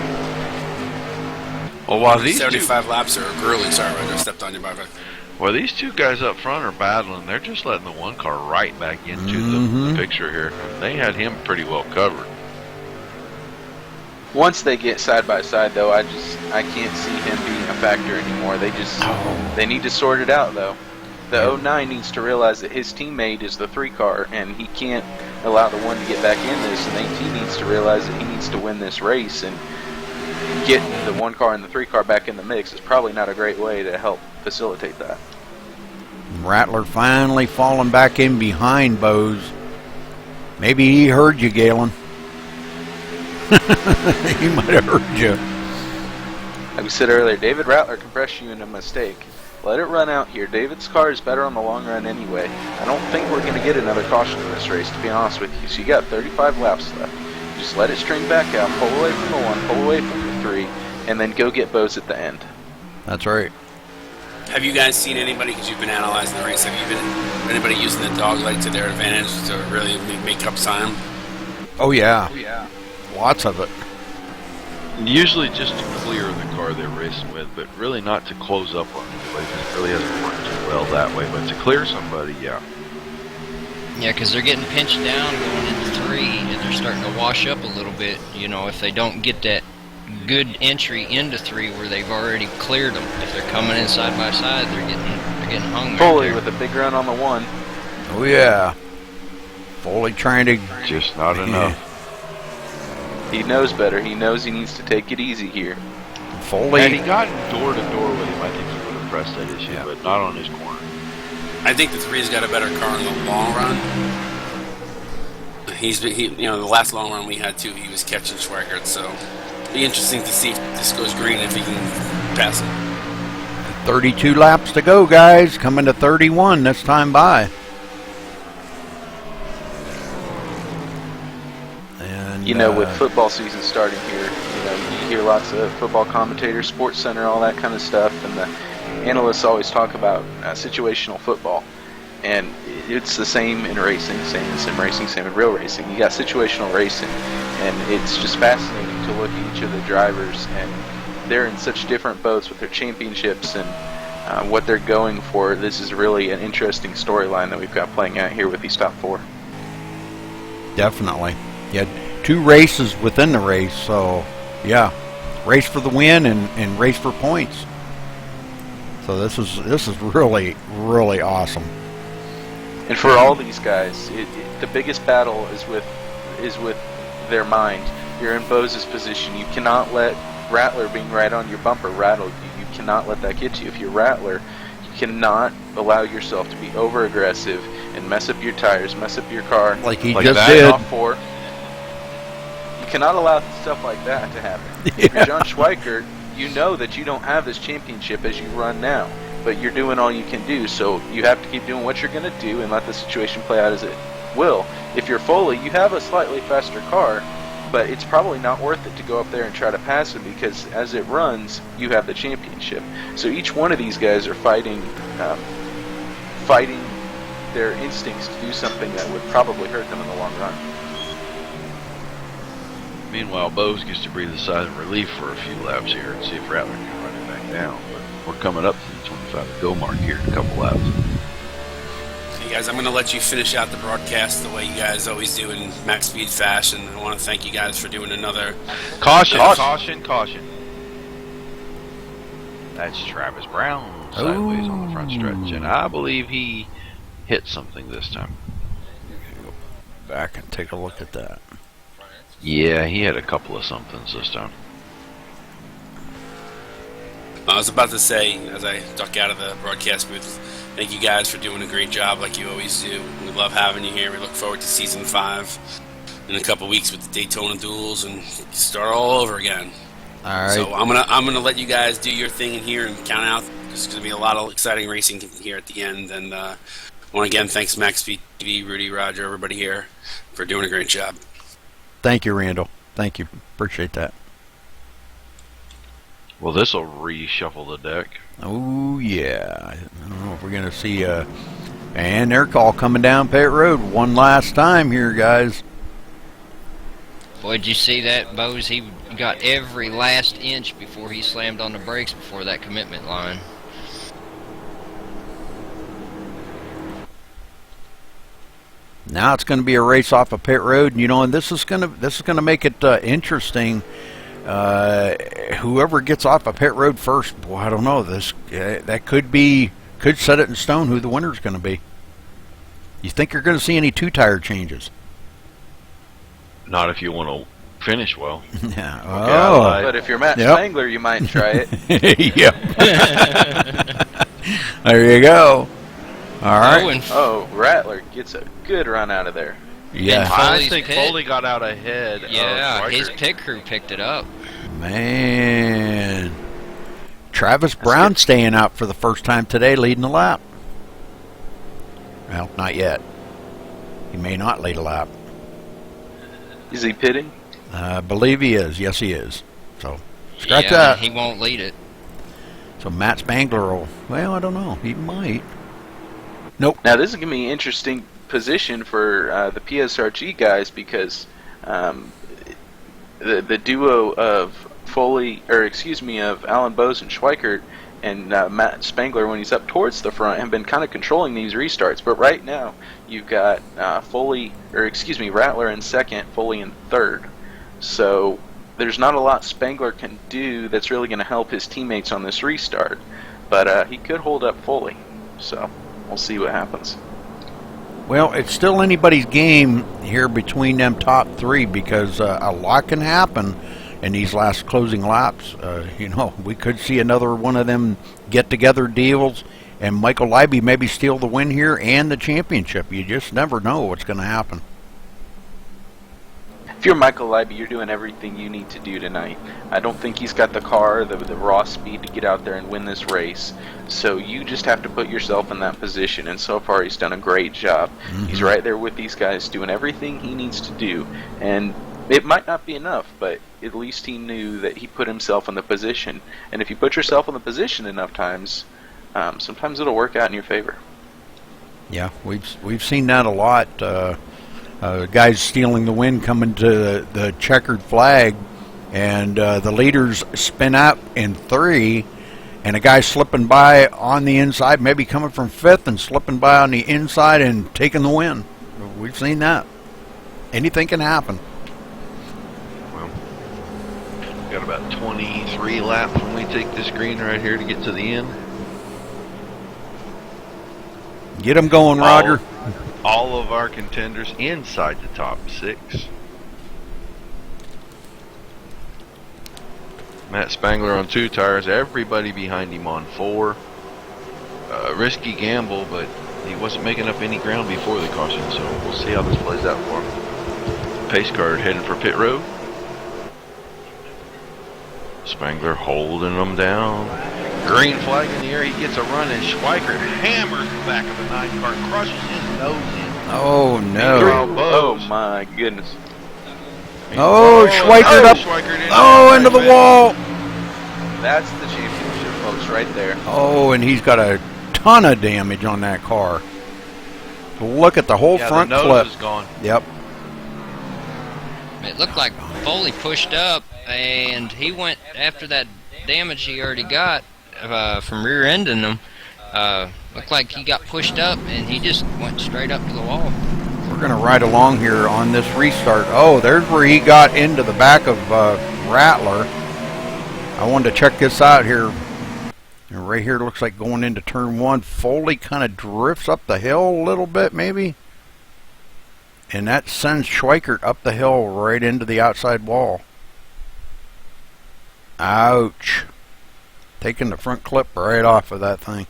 Well, while these 75 laps are grueling. Sorry, I just stepped on you, by the way. Well, these 2 guys up front are battling. They're just letting the 1 car right back into the picture here. They had him pretty well covered. Once they get side by side, though, I can't see him being a factor anymore. They need to sort it out, though. The 09 needs to realize that his teammate is the 3 car, and he can't allow the 1 to get back in this. And 18 needs to realize that he needs to win this race, and getting the 1 car and the 3 car back in the mix is probably not a great way to help facilitate that. Rattler finally falling back in behind Bose. Maybe he heard you, Galen. He might have heard you. Like we said earlier, David Rattler can press you into a mistake. Let it run out here. David's car is better on the long run anyway. I don't think we're going to get another caution in this race, to be honest with you. So you got 35 laps left. Just let it string back out, pull away from the 1, pull away from the 3, and then go get Bose at the end. That's right. Have you guys seen anybody, because you've been analyzing the race, anybody using the dog leg to their advantage to really make up time? Oh, yeah. Lots of it. Usually just to clear the car they're racing with, but really not to close up on anybody. It really hasn't worked too well that way, but to clear somebody, yeah. Yeah, because they're getting pinched down going into 3, and they're starting to wash up a little bit. If they don't get that good entry into 3 where they've already cleared them. If they're coming in side by side, they're getting hung. Foley right with a big run on the 1. Oh, yeah. Foley trying to... Just not enough. He knows better. He knows he needs to take it easy here. Foley... Had he gotten door to door with him, I think he would have pressed that issue, but not on his corner. I think the 3's got a better car in the long run. The last long run we had too, he was catching Schweikert, so it'll be interesting to see if this goes green, if he can pass him. 32 laps to go, guys. Coming to 31 this time by. And with football season starting here, you hear lots of football commentators, Sports Center, all that kind of stuff, and the analysts always talk about situational football. And it's the same in racing, same in sim racing, same in real racing. You got situational racing, and it's just fascinating to look at each of the drivers, and they're in such different boats with their championships and what they're going for. This is really an interesting storyline that we've got playing out here with these top 4. Definitely. You had 2 races within the race, so yeah, race for the win and race for points. So this is really, really awesome. And for all these guys, the biggest battle is with their mind. You're in Bose's position. You cannot let Rattler being right on your bumper rattle you. You cannot let that get to you. If you're Rattler, you cannot allow yourself to be over aggressive and mess up your tires, mess up your car. Like he like just that, did. Off 4. You cannot allow stuff like that to happen. If you're John Schweikert, you know that you don't have this championship as you run now, but you're doing all you can do, so you have to keep doing what you're going to do and let the situation play out as it will. If you're Foley, you have a slightly faster car, but it's probably not worth it to go up there and try to pass him, because as it runs, you have the championship. So each one of these guys are fighting their instincts to do something that would probably hurt them in the long run. Meanwhile, Bose gets to breathe a sigh of relief for a few laps here and see if Rattler can run it back down. But we're coming up to the 25 to go mark here in a couple laps. Hey guys, I'm going to let you finish out the broadcast the way you guys always do in Max Speed fashion. I want to thank you guys for doing another... Caution. That's Travis Brown sideways on the front stretch, and I believe he hit something this time. Go back and take a look at that. Yeah, he had a couple of somethings this time. I was about to say, as I duck out of the broadcast booth, thank you guys for doing a great job like you always do. We love having you here. We look forward to Season 5 in a couple weeks with the Daytona duels and start all over again. All right. So I'm gonna let you guys do your thing in here and count out. There's going to be a lot of exciting racing here at the end. And I want to again thanks MaxSpeedTV, Rudy, Roger, everybody here for doing a great job. Thank you, Randall. Thank you. Appreciate that. Well, this will reshuffle the deck. Oh, yeah. I don't know if we're going to see and their call coming down pit road one last time here, guys. Boy, did you see that, Bose? He got every last inch before he slammed on the brakes before that commitment line. Now it's going to be a race off of pit road, and this is going to make it interesting. Whoever gets off of pit road first, boy, I don't know. That could set it in stone who the winner is going to be. You think you're going to see any two-tire changes? Not if you want to finish well. Yeah. Okay, but if you're Matt Spangler, you might try it. Yep. There you go. All right. Oh, Rattler gets a good run out of there. Yeah. I think Foley got out ahead. Yeah, his pit crew picked it up. Man. Travis Brown staying out for the first time today, leading the lap. Well, not yet. He may not lead a lap. Is he pitting? I believe he is. Yes, he is. So, scratch yeah, that. He won't lead it. So, Matt Spangler will, well, I don't know. He might. Nope. Now, this is going to be an interesting position for the PSRG guys because the duo of of Alan Bose and Schweikert and Matt Spangler, when he's up towards the front, have been kind of controlling these restarts. But right now, you've got Rattler in second, Foley in third. So there's not a lot Spangler can do that's really going to help his teammates on this restart. But he could hold up Foley. So we'll see what happens. Well, it's still anybody's game here between them top three because a lot can happen in these last closing laps. We could see another one of them get-together deals, and Michael Libby maybe steal the win here and the championship. You just never know what's going to happen. If you're Michael Libby, you're doing everything you need to do tonight. I don't think he's got the car, the raw speed to get out there and win this race. So you just have to put yourself in that position, and so far he's done a great job. Mm-hmm. He's right there with these guys doing everything he needs to do. And it might not be enough, but at least he knew that he put himself in the position. And if you put yourself in the position enough times, sometimes it'll work out in your favor. Yeah, we've seen that a lot. Guys stealing the win coming to the checkered flag, and the leaders spin out in three, and a guy slipping by on the inside, maybe coming from fifth and slipping by on the inside and taking the win. We've seen that. Anything can happen. Well, we've got about 23 laps when we take this green right here to get to the end. Get them going, Roger. All of our contenders inside the top six. Matt Spangler on 2 tires, everybody behind him on 4. Risky gamble, but he wasn't making up any ground before the caution, so we'll see how this plays out for him. Pace car heading for pit road. Spangler holding them down. Green flag in the air. He gets a run, and Schweikert hammers the back of the 9 car, crushes his nose in. Oh no! Oh my goodness! Oh, Schweikert up! Oh, into the wall! That's the championship, folks, right there. Oh, and he's got a ton of damage on that car. Look at the whole front the nose clip. is gone. Yep. It looked like Foley pushed up, and he went after that damage he already got from rear-ending him. Looked like he got pushed up, and he just went straight up to the wall. We're going to ride along here on this restart. Oh, there's where he got into the back of Rattler. I wanted to check this out here. And right here looks like going into turn 1. Foley kind of drifts up the hill a little bit, maybe. And that sends Schweikert up the hill right into the outside wall. Ouch. Taking the front clip right off of that thing.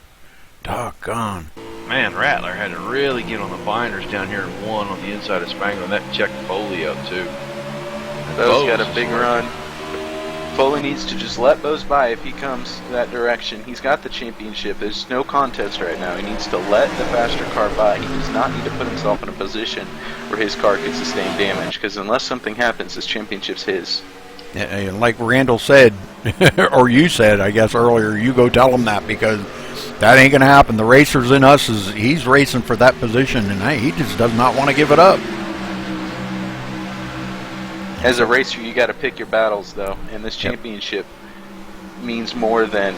Doggone. Man, Rattler had to really get on the binders down here in 1 on the inside of Spangler, and that checked Foley up too. Bo's got a big run. Foley needs to just let Bose by if he comes that direction. He's got the championship. There's no contest right now. He needs to let the faster car by. He does not need to put himself in a position where his car could sustain damage, because unless something happens, this championship's his. And like Randall said, or you said, I guess earlier, you go tell him that, because that ain't going to happen. The racer's in us. He's racing for that position, and he just does not want to give it up. As a racer, you got to pick your battles, though, and this championship means more than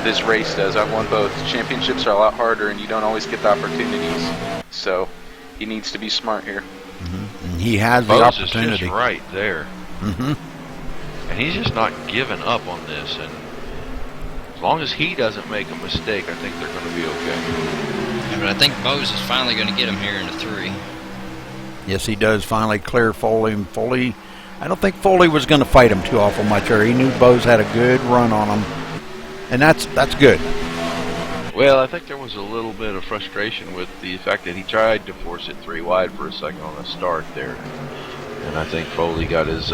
this race does. I've won both. Championships are a lot harder, and you don't always get the opportunities. So he needs to be smart here. Mm-hmm. And he has the Bose opportunity. is just right there. Mm-hmm. And he's just not giving up on this. And as long as he doesn't make a mistake, I think they're going to be okay. Yeah, but I think Bose is finally going to get him here into 3. Yes, he does finally clear Foley. And Foley, I don't think Foley was going to fight him too awful much there. He knew Bose had a good run on him, and that's good. Well, I think there was a little bit of frustration with the fact that he tried to force it 3 wide for a second on the start there, and I think Foley got his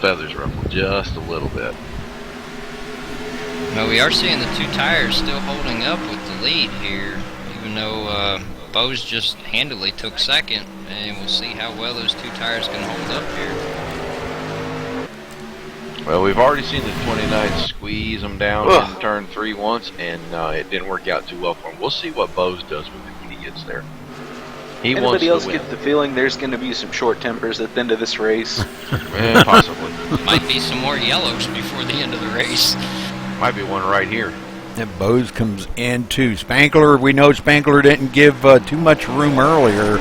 feathers ruffled just a little bit. Well, we are seeing the 2 tires still holding up with the lead here, even though Bose just handily took second, and we'll see how well those 2 tires can hold up here. Well, we've already seen the 29 squeeze him down in turn 3 once, and it didn't work out too well for him. We'll see what Bose does with it when he gets there. Anybody else get the feeling there's going to be some short tempers at the end of this race? Possibly. Might be some more yellows before the end of the race. Might be one right here. And Bose comes in too. Spangler, we know Spangler didn't give too much room earlier.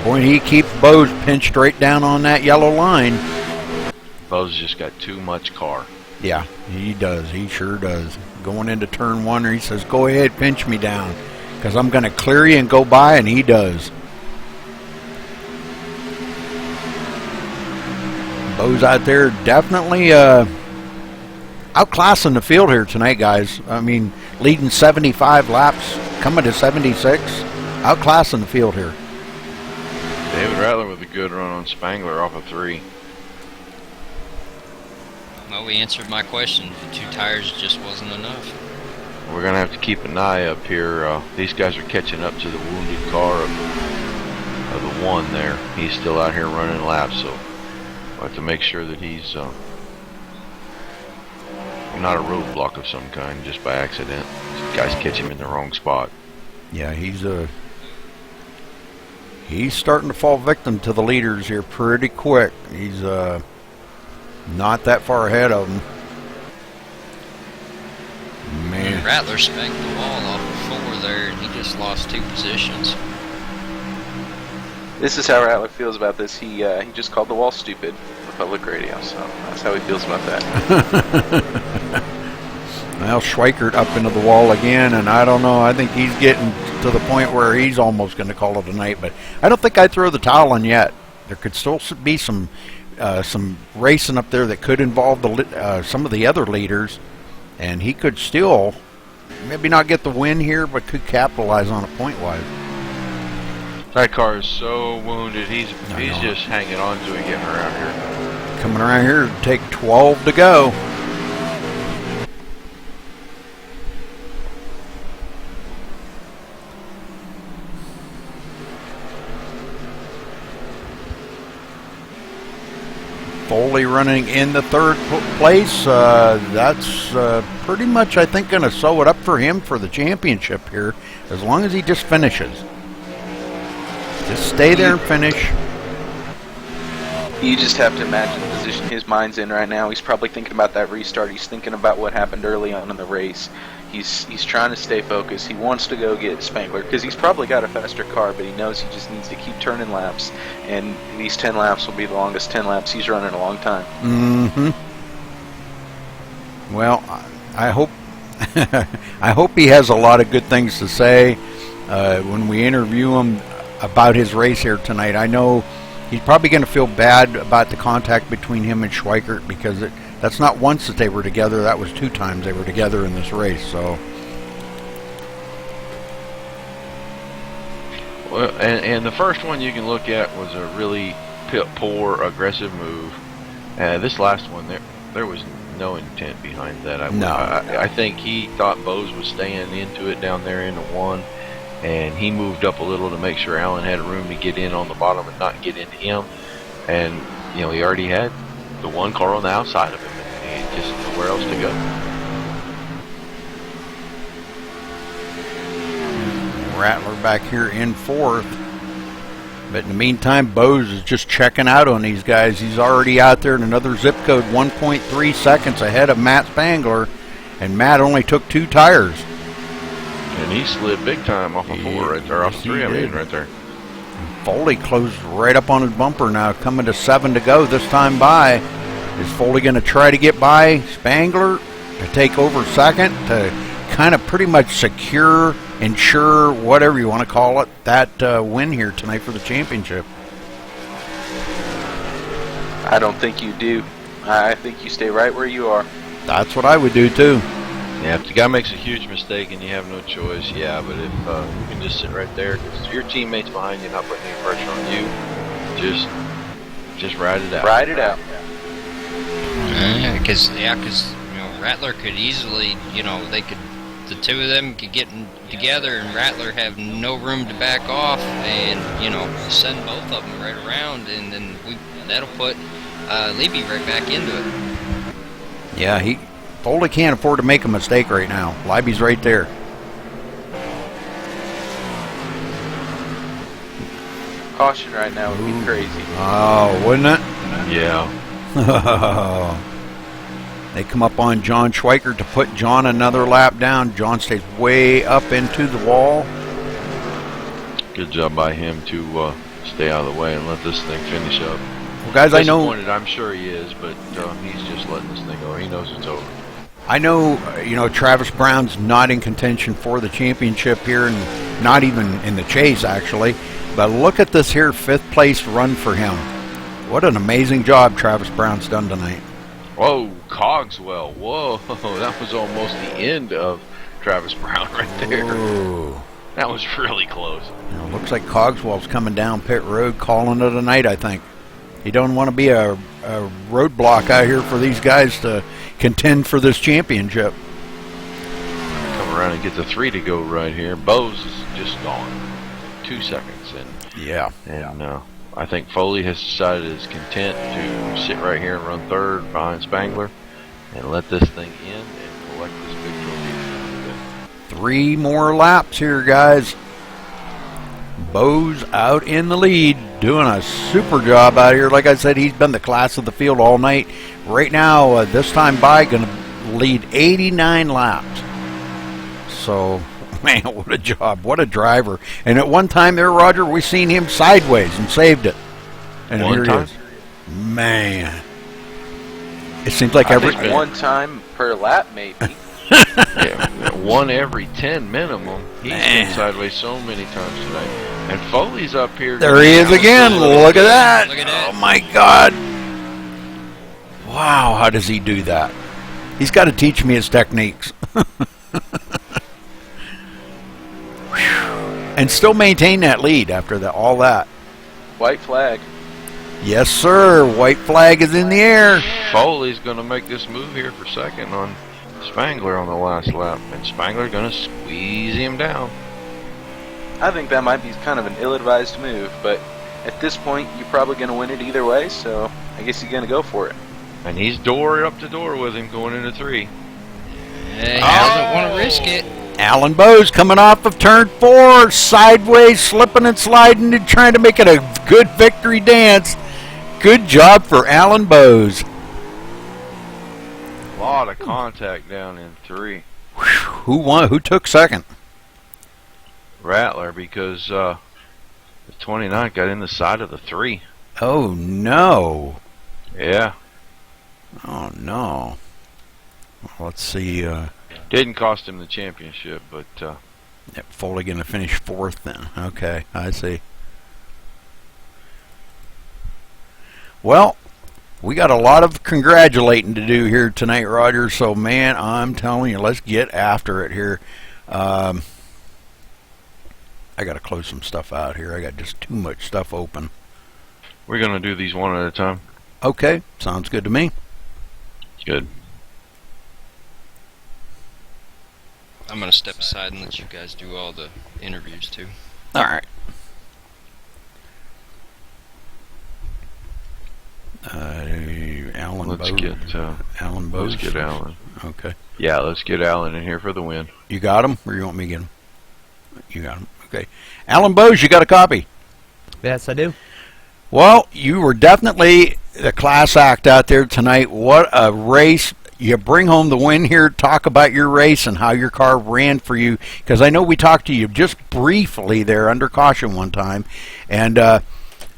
Boy, he keeps Bose pinched right down on that yellow line. Bose just got too much car. Yeah, he does. He sure does. Going into turn 1, he says, go ahead, pinch me down, because I'm going to clear you and go by, and he does. Bose out there definitely outclassing the field here tonight, guys. I mean, leading 75 laps, coming to 76, outclassing the field here. David Rattler with a good run on Spangler off of 3. Well, we answered my question. The 2 tires just wasn't enough. We're going to have to keep an eye up here. These guys are catching up to the wounded car of the 1 there. He's still out here running laps, so we'll have to make sure that he's not a roadblock of some kind just by accident. These guys catch him in the wrong spot. Yeah, he's starting to fall victim to the leaders here pretty quick. He's not that far ahead of them. Man. Rattler spanked the wall off before there, and he just lost 2 positions. This is how Rattler feels about this. He just called the wall stupid for public radio, so that's how he feels about that. Well, Schweikert up into the wall again, and I don't know. I think he's getting to the point where he's almost going to call it a night, but I don't think I'd throw the towel in yet. There could still be some racing up there that could involve some of the other leaders, and he could still maybe not get the win here, but could capitalize on it point-wise. That car is so wounded. He's just hanging on to it, getting around here. Coming around here, take 12 to go. Foley running in the third place. That's pretty much, I think, going to sew it up for him for the championship here, as long as he just finishes. Just stay there and finish. You just have to imagine the position his mind's in right now. He's probably thinking about that restart. He's thinking about what happened early on in the race. He's trying to stay focused. He wants to go get Spangler because he's probably got a faster car, but he knows he just needs to keep turning laps. And these 10 laps will be the longest 10 laps he's run in a long time. Mm-hmm. Well, I hope I hope he has a lot of good things to say when we interview him about his race here tonight. I know he's probably going to feel bad about the contact between him and Schweikert, because that's not once that they were together. That was 2 times they were together in this race. So, well, and the first one you can look at was a really poor aggressive move. This last one, there was no intent behind that. I think he thought Bose was staying into it down there into 1. And he moved up a little to make sure Allen had room to get in on the bottom and not get into him. And, you know, he already had the 1 car on the outside of him, and he just nowhere else to go. Rattler back here in 4th. But in the meantime, Bose is just checking out on these guys. He's already out there in another zip code, 1.3 seconds ahead of Matt Spangler. And Matt only took 2 tires. And he slid big time off of 4 right there, off of 3, I mean, right there. Foley closed right up on his bumper now, coming to 7 to go this time by. Is Foley going to try to get by Spangler to take over second, to kind of pretty much ensure, whatever you want to call it, that win here tonight for the championship? I don't think you do. I think you stay right where you are. That's what I would do too. Yeah, if the guy makes a huge mistake and you have no choice, yeah, but if you can just sit right there, because your teammate's behind you, not putting any pressure on you, just ride it out. Ride it out. Yeah, because you know, Rattler could easily, you know, the 2 of them could get together and Rattler have no room to back off, and you know, send both of them right around, and then that'll put Levy right back into it. Yeah, Foley can't afford to make a mistake right now. Leiby's right there. Caution right now would be crazy. Oh, wouldn't it? Yeah. They come up on John Schweikert to put John another lap down. John stays way up into the wall. Good job by him to stay out of the way and let this thing finish up. Well, guys, I know. Disappointed, I'm sure he is, but he's just letting this thing go. He knows it's over. I know, Travis Brown's not in contention for the championship here, and not even in the chase, actually. But look at this here 5th place run for him. What an amazing job Travis Brown's done tonight. Whoa, Cogswell. Whoa, that was almost the end of Travis Brown right there. Ooh. That was really close. Looks like Cogswell's coming down pit road, calling it a night, I think. He don't want to be a roadblock out here for these guys to contend for this championship. Come around and get the 3 to go right here. Bose is just gone. 2 seconds in. Yeah. And I think Foley has decided is content to sit right here and run 3rd behind Spangler and let this thing end and collect this big trophy. 3 more laps here, guys. Bose out in the lead, doing a super job out here. Like I said, he's been the class of the field all night. Right now, this time by, going to lead 89 laps. So, man, what a job. What a driver. And at one time there, Roger, we seen him sideways and saved it. And One here time? he is. Man. It seems like I think 1 time per lap, maybe. Yeah, 1 every 10 minimum. He's been sideways so many times tonight. And Foley's up here. There he is again. Look at that. Look at that. Oh, my God. Wow, how does he do that? He's got to teach me his techniques. And still maintain that lead after all that. White flag. Yes, sir. White flag is in the air. Foley's going to make this move here for second on Spangler on the last lap. And Spangler going to squeeze him down. I think that might be kind of an ill-advised move, but at this point, you're probably going to win it either way, so I guess you're going to go for it. And he's door up to door with him going into 3. He doesn't want to risk it. Alan Bowes coming off of turn 4, sideways, slipping and sliding and trying to make it a good victory dance. Good job for Alan Bowes. A lot of contact down in 3. Who won? Who took second? Rattler, because the 29 got in the side of the 3. Oh, no. Yeah. Oh, no. Well, let's see. Didn't cost him the championship, but... Foley going to finish 4th then. Okay, I see. Well, we got a lot of congratulating to do here tonight, Roger. So, man, I'm telling you, let's get after it here. I got to close some stuff out here. I got just too much stuff open. We're going to do these one at a time. Okay, sounds good to me. Good. I'm going to step aside and let you guys do all the interviews, too. All right. Alan Let's Bowes. get Alan Bowes. Let's get Alan. Okay. Yeah, let's get Alan in here for the win. You got him, or you want me to get him? You got him. Okay. Alan Bowes, you got a copy? Yes, I do. Well, you were definitely the class act out there tonight. What a race. You bring home the win here. Talk about your race and how your car ran for you, because I know we talked to you just briefly there under caution one time, and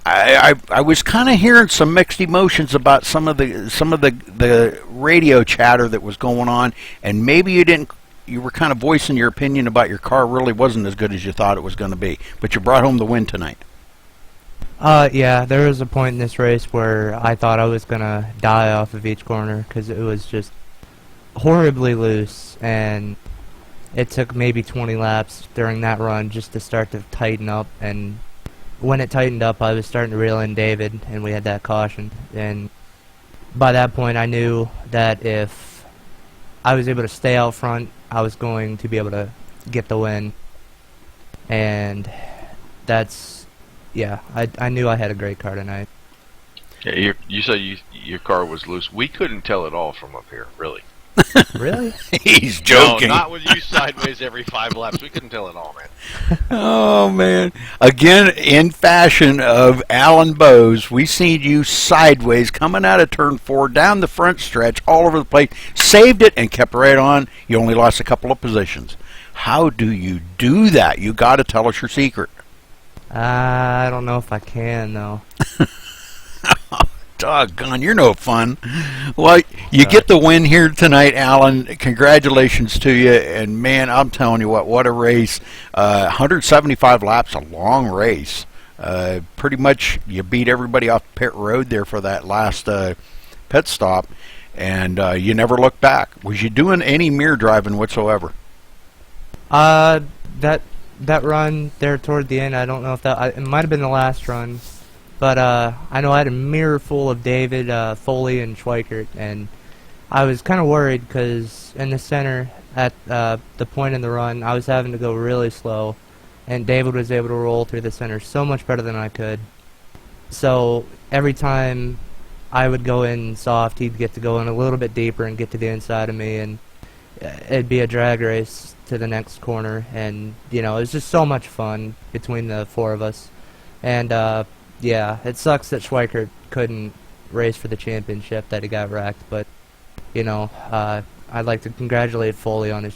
I was kind of hearing some mixed emotions about some of the radio chatter that was going on, and maybe you were kind of voicing your opinion about your car really wasn't as good as you thought it was going to be, but you brought home the win tonight. Yeah, there was a point in this race where I thought I was going to die off of each corner because it was just horribly loose, and it took maybe 20 laps during that run just to start to tighten up, and when it tightened up, I was starting to reel in David, and we had that caution, and by that point I knew that if I was able to stay out front, I was going to be able to get the win, and that's... yeah, I knew I had a great car tonight. Yeah, you said your car was loose. We couldn't tell it all from up here, really. Really? He's joking. No, not with you sideways every 5 laps. We couldn't tell it all, man. Oh, man. Again, in fashion of Alan Bowes, we seen you sideways coming out of turn 4, down the front stretch, all over the place, saved it, and kept right on. You only lost a couple of positions. How do you do that? You got to tell us your secret. I don't know if I can, though. Doggone, you're no fun. Well, you get the win here tonight, Alan. Congratulations to you. And, man, I'm telling you what a race. 175 laps, a long race. Pretty much you beat everybody off pit road there for that last pit stop. And you never looked back. Was you doing any mirror driving whatsoever? That run there toward the end, I don't know if it might have been the last run. But I know I had a mirror full of David, Foley, and Schweikert, and I was kind of worried because in the center, at the point in the run, I was having to go really slow, and David was able to roll through the center so much better than I could. So every time I would go in soft, he'd get to go in a little bit deeper and get to the inside of me, and it'd be a drag race to the next corner, and you know, it was just so much fun between the four of us, and yeah, it sucks that Schweikert couldn't race for the championship, that he got wrecked, but, you know, I'd like to congratulate Foley on his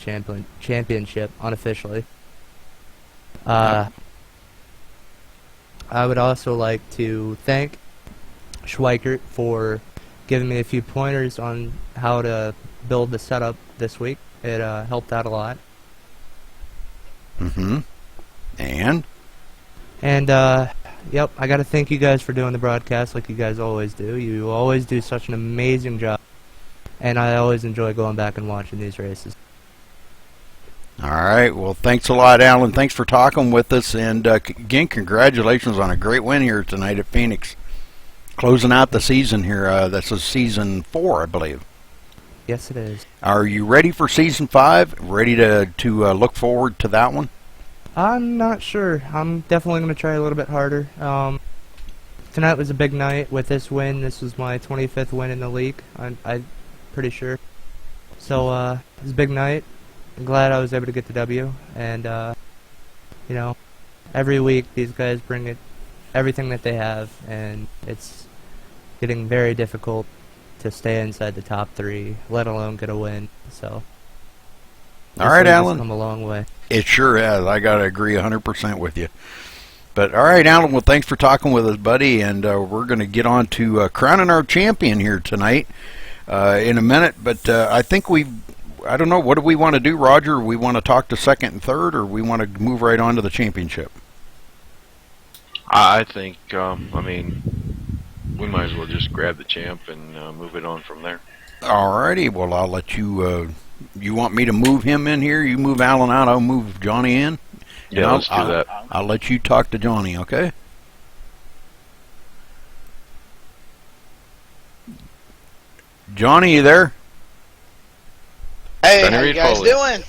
championship, unofficially. I would also like to thank Schweikert for giving me a few pointers on how to build the setup this week. It helped out a lot. Mm-hmm. And, yep, I gotta thank you guys for doing the broadcast like you guys always do. You always do such an amazing job, and I always enjoy going back and watching these races. All right. Well, thanks a lot, Alan. Thanks for talking with us. And again, congratulations on a great win here tonight at Phoenix. Closing out the season here. This is season 4, I believe. Yes, it is. Are you ready for season 5? Ready to look forward to that one? I'm not sure. I'm definitely going to try a little bit harder. Tonight was a big night. With this win, this was my 25th win in the league. I'm pretty sure. So it was a big night. I'm glad I was able to get the W. And you know, every week these guys bring it, everything that they have, and it's getting very difficult to stay inside the top 3, let alone get a win. So. All right, Alan. Come a long way. It sure has. I got to agree 100% with you. But all right, Alan. Well, thanks for talking with us, buddy. And we're going to get on to crowning our champion here tonight in a minute. But I think I don't know. What do we want to do, Roger? We want to talk to second and third, or we want to move right on to the championship? I think, we might as well just grab the champ and move it on from there. All righty. Well, I'll let you. You want me to move him in here? You move Alan out. I'll move Johnny in. Yeah, let's do that. I'll let you talk to Johnny. Okay. Johnny, you there? Hey, how you guys doing?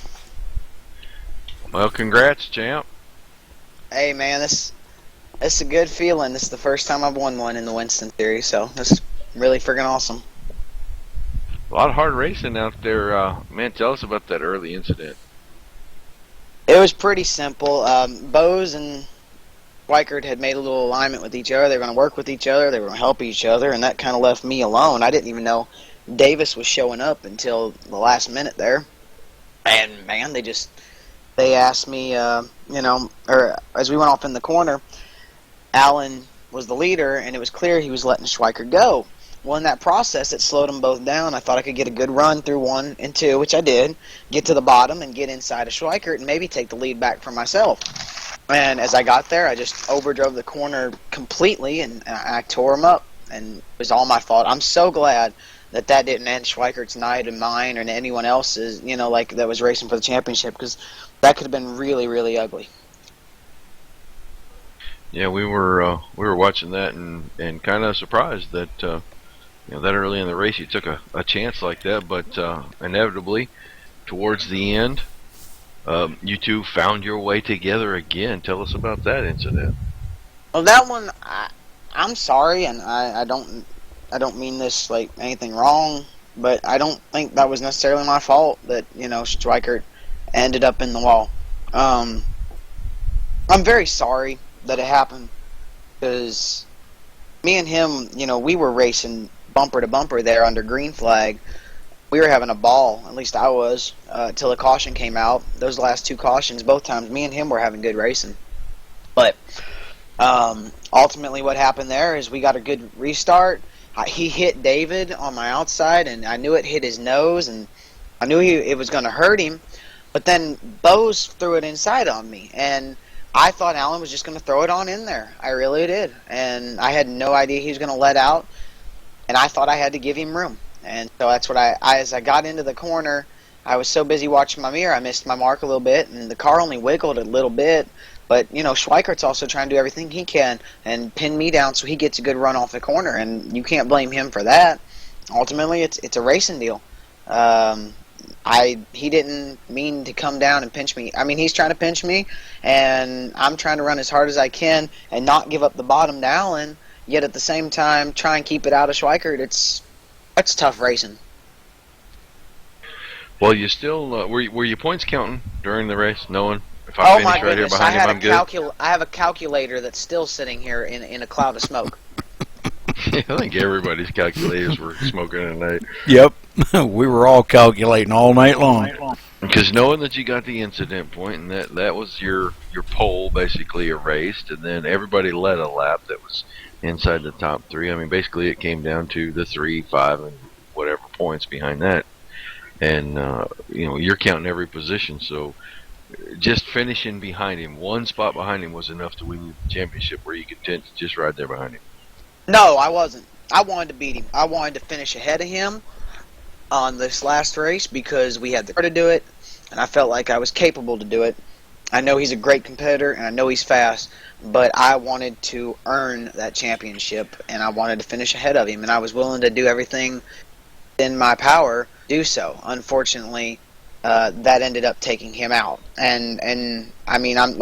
Well, congrats, champ. Hey, man, this is a good feeling. This is the first time I've won one in the Winston Series, so this is really friggin' awesome. A lot of hard racing out there. Man, tell us about that early incident. It was pretty simple. Bose and Schweikert had made a little alignment with each other. They were going to work with each other. They were going to help each other, and that kind of left me alone. I didn't even know Davis was showing up until the last minute there. And, man, they asked me, or as we went off in the corner, Alan was the leader, and it was clear he was letting Schweikert go. Well, in that process, it slowed them both down. I thought I could get a good run through 1 and 2, which I did, get to the bottom and get inside of Schweikert and maybe take the lead back for myself. And as I got there, I just overdrove the corner completely, and I tore him up, and it was all my fault. I'm so glad that didn't end Schweikert's night and mine or anyone else's, that was racing for the championship, because that could have been really, really ugly. Yeah, we were watching that and kind of surprised that that early in the race you took a chance like that, but inevitably towards the end you two found your way together again. Tell us about that incident. Well, that one, I'm sorry, and I don't mean this like anything wrong, but I don't think that was necessarily my fault that Schweikert ended up in the wall. I'm very sorry that it happened, because me and him, we were racing bumper to bumper there under green flag. We were having a ball, at least I was, till the caution came out. Those last 2 cautions, both times, me and him were having good racing. But ultimately what happened there is we got a good restart. He hit David on my outside, and I knew it hit his nose, and I knew it was going to hurt him. But then Bose threw it inside on me, and I thought Alan was just going to throw it on in there. I really did. And I had no idea he was going to let out, and I thought I had to give him room. And so that's what as I got into the corner, I was so busy watching my mirror, I missed my mark a little bit, and the car only wiggled a little bit. But, Schweikert's also trying to do everything he can and pin me down so he gets a good run off the corner, and you can't blame him for that. Ultimately, it's a racing deal. He didn't mean to come down and pinch me. I mean, he's trying to pinch me, and I'm trying to run as hard as I can and not give up the bottom to Allen, yet at the same time try and keep it out of Schweikert. That's tough racing. Well, you still were you points counting during the race, knowing if I finish right here behind him, I'm good? I have a calculator that's still sitting here in a cloud of smoke. I think everybody's calculators were smoking tonight. Yep, we were all calculating all night long. Because knowing that you got the incident point and that was your pole basically erased, and then everybody led a lap that was inside the top 3. I mean, basically it came down to the 3, 5, and whatever points behind that. And you're counting every position, so just finishing behind him, 1 spot behind him was enough to win the championship, where you could tend to just ride there behind him. No, I wasn't. I wanted to beat him. I wanted to finish ahead of him on this last race because we had the car to do it. and I felt like I was capable to do it. I know he's a great competitor, and I know he's fast, but I wanted to earn that championship, and I wanted to finish ahead of him, and I was willing to do everything in my power to do so. Unfortunately, that ended up taking him out, and I mean, I'm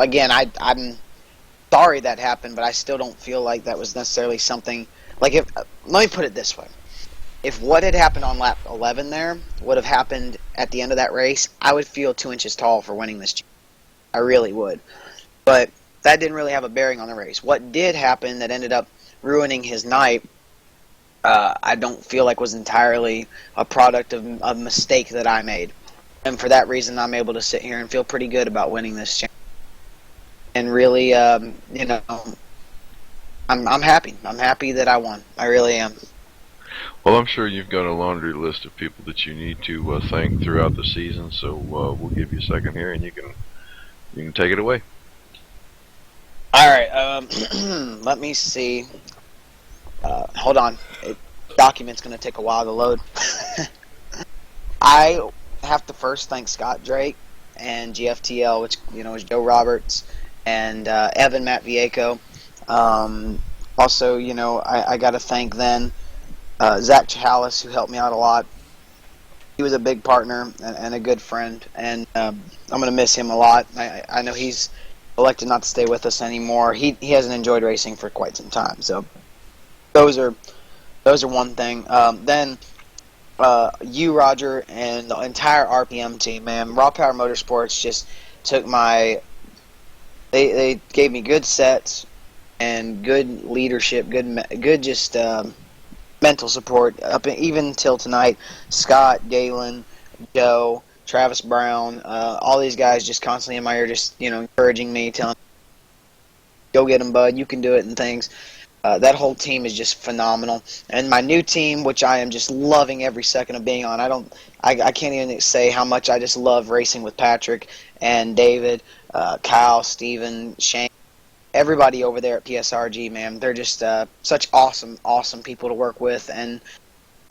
sorry that happened, but I still don't feel like that was necessarily something. Like, let me put it this way: if what had happened on lap 11 there would have happened at the end of that race, I would feel 2 inches tall for winning this. I really would. But that didn't really have a bearing on the race. What did happen that ended up ruining his night, I don't feel like was entirely a product of a mistake that I made. And for that reason, I'm able to sit here and feel pretty good about winning this championship. And really, you know, I'm happy. I'm happy that I won. I really am. Well, I'm sure you've got a laundry list of people that you need to thank throughout the season, so we'll give you a second here, and you can take it away. All right. Let me see. Hold on. Document's going to take a while to load. I have to first thank Scott Drake and GFTL, which is Joe Roberts and Evan Matt Vieco. Also, I got to thank then Zach Chahalis, who helped me out a lot. He was a big partner and a good friend, and I'm going to miss him a lot. I know he's elected not to stay with us anymore. He hasn't enjoyed racing for quite some time. So those are one thing. Then you, Roger, and the entire RPM team, man. Raw Power Motorsports just took they gave me good sets and good leadership, good just mental support up even till tonight. Scott, Galen, Joe, Travis Brown, all these guys just constantly in my ear, just encouraging me, telling me, "Go get them, bud. You can do it," and things. That whole team is just phenomenal. And my new team, which I am just loving every second of being on. I can't even say how much I just love racing with Patrick and David, Kyle, Steven, Shane. Everybody over there at PSRG, man, they're just such awesome people to work with, and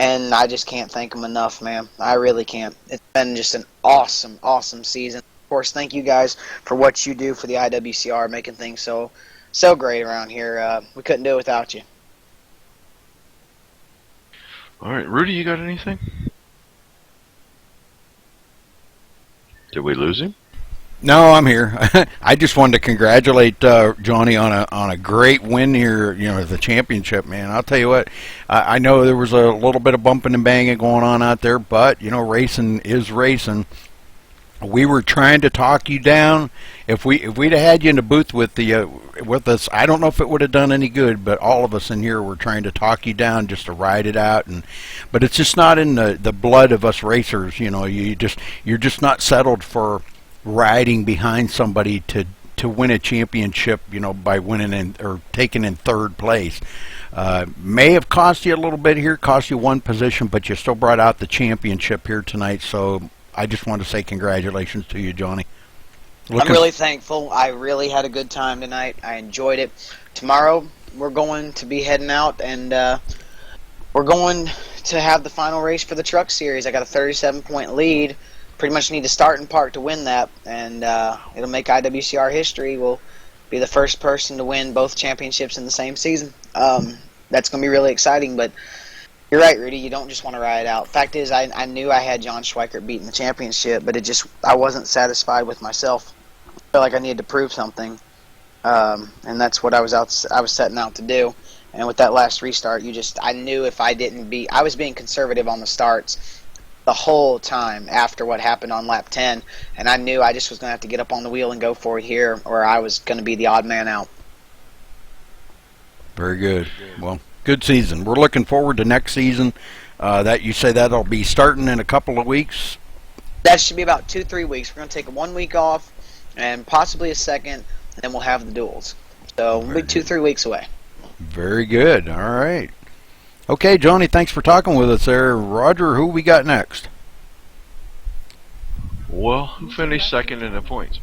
I just can't thank them enough, man. I really can't. It's been just an awesome season. Of course, thank you guys for what you do for the IWCR, making things so great around here. We couldn't do it without you. All right, Rudy, you got anything? Did we lose him? No, I'm here. I just wanted to congratulate Johnny on a great win here, the championship, man. I'll tell you what, I know there was a little bit of bumping and banging going on out there, but racing is racing. We were trying to talk you down. If we'd have had you in the booth with us, I don't know if it would have done any good, but all of us in here were trying to talk you down just to ride it out, but it's just not in the blood of us racers. You're just not settled for riding behind somebody to win a championship, by winning or taking in third place. May have cost you a little bit here, cost you one position, but you still brought out the championship here tonight. So I just want to say congratulations to you, Johnny. I'm really thankful. I really had a good time tonight. I enjoyed it. Tomorrow we're going to be heading out, and we're going to have the final race for the Truck Series. I got a 37-point lead. Pretty much need to start and park to win that, and it'll make IWCR history. We'll be the first person to win both championships in the same season. That's going to be really exciting, but you're right, Rudy. You don't just want to ride it out. Fact is, I knew I had John Schweikert beating the championship, but I wasn't satisfied with myself. I felt like I needed to prove something, and that's what I was setting out to do. And with that last restart, I knew if I didn't I was being conservative on the starts the whole time after what happened on lap 10, and I knew I just was going to have to get up on the wheel and go for it here, or I was going to be the odd man out. Very good. Well, good season. We're looking forward to next season. That you say that'll be starting in a couple of weeks? That should be about 2-3 weeks. We're going to take 1 week off and possibly a second, and then we'll have the duels. So we'll be 2-3 weeks away. Very good. All right. Okay, Johnny, thanks for talking with us there. Roger, who we got next? Well, who finished second in the points?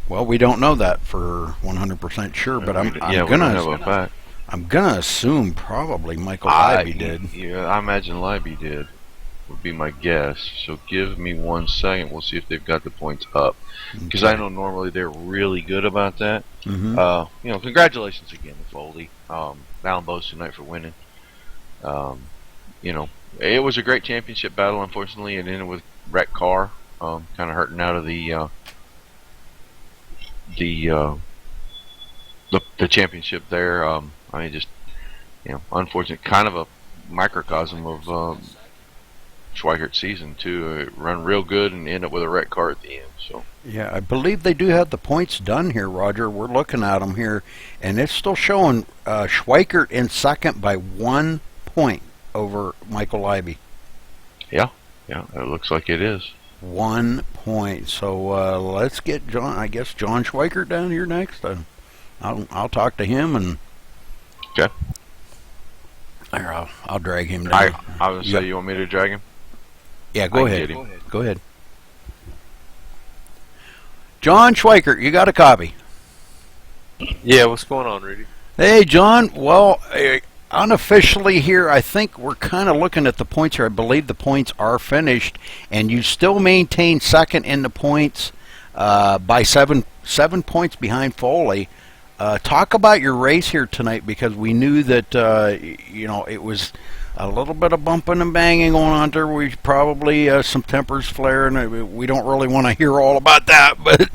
Well, we don't know that for 100% sure, but I'm gonna assume probably Michael Libby did. Yeah, I imagine Libby did. would be my guess. So give me 1 second. We'll see if they've got the points up. Because I know normally they're really good about that. You know, congratulations again to Foley. Alan Bose tonight for winning. You know, it was a great championship battle. Unfortunately, it ended with wrecked car, kind of hurting out of the championship there. I mean, just, you know, unfortunate, kind of a microcosm of Schweikert's season too. Run real good and end up with a wrecked car at the end. So yeah, I believe they do have the points done here, Roger. We're looking at them here, and it's still showing Schweikert in second by 1 point over Michael Leiby. Yeah, it looks like it is. 1 point. So let's get John. I guess John Schweikert down here next. I'll talk to him and. Okay. I'll drag him down. I was gonna say, you want me to drag him? Yeah, go ahead. Go ahead. John Schweikert, you got a copy? Yeah, what's going on, Rudy? Hey, John. Well, unofficially here, I think we're kind of looking at the points here. I believe the points are finished, and you still maintain second in the points by seven points behind Foley. Talk about your race here tonight, because we knew that you know, it was a little bit of bumping and banging going on there. We probably some tempers flaring. We don't really want to hear all about that, but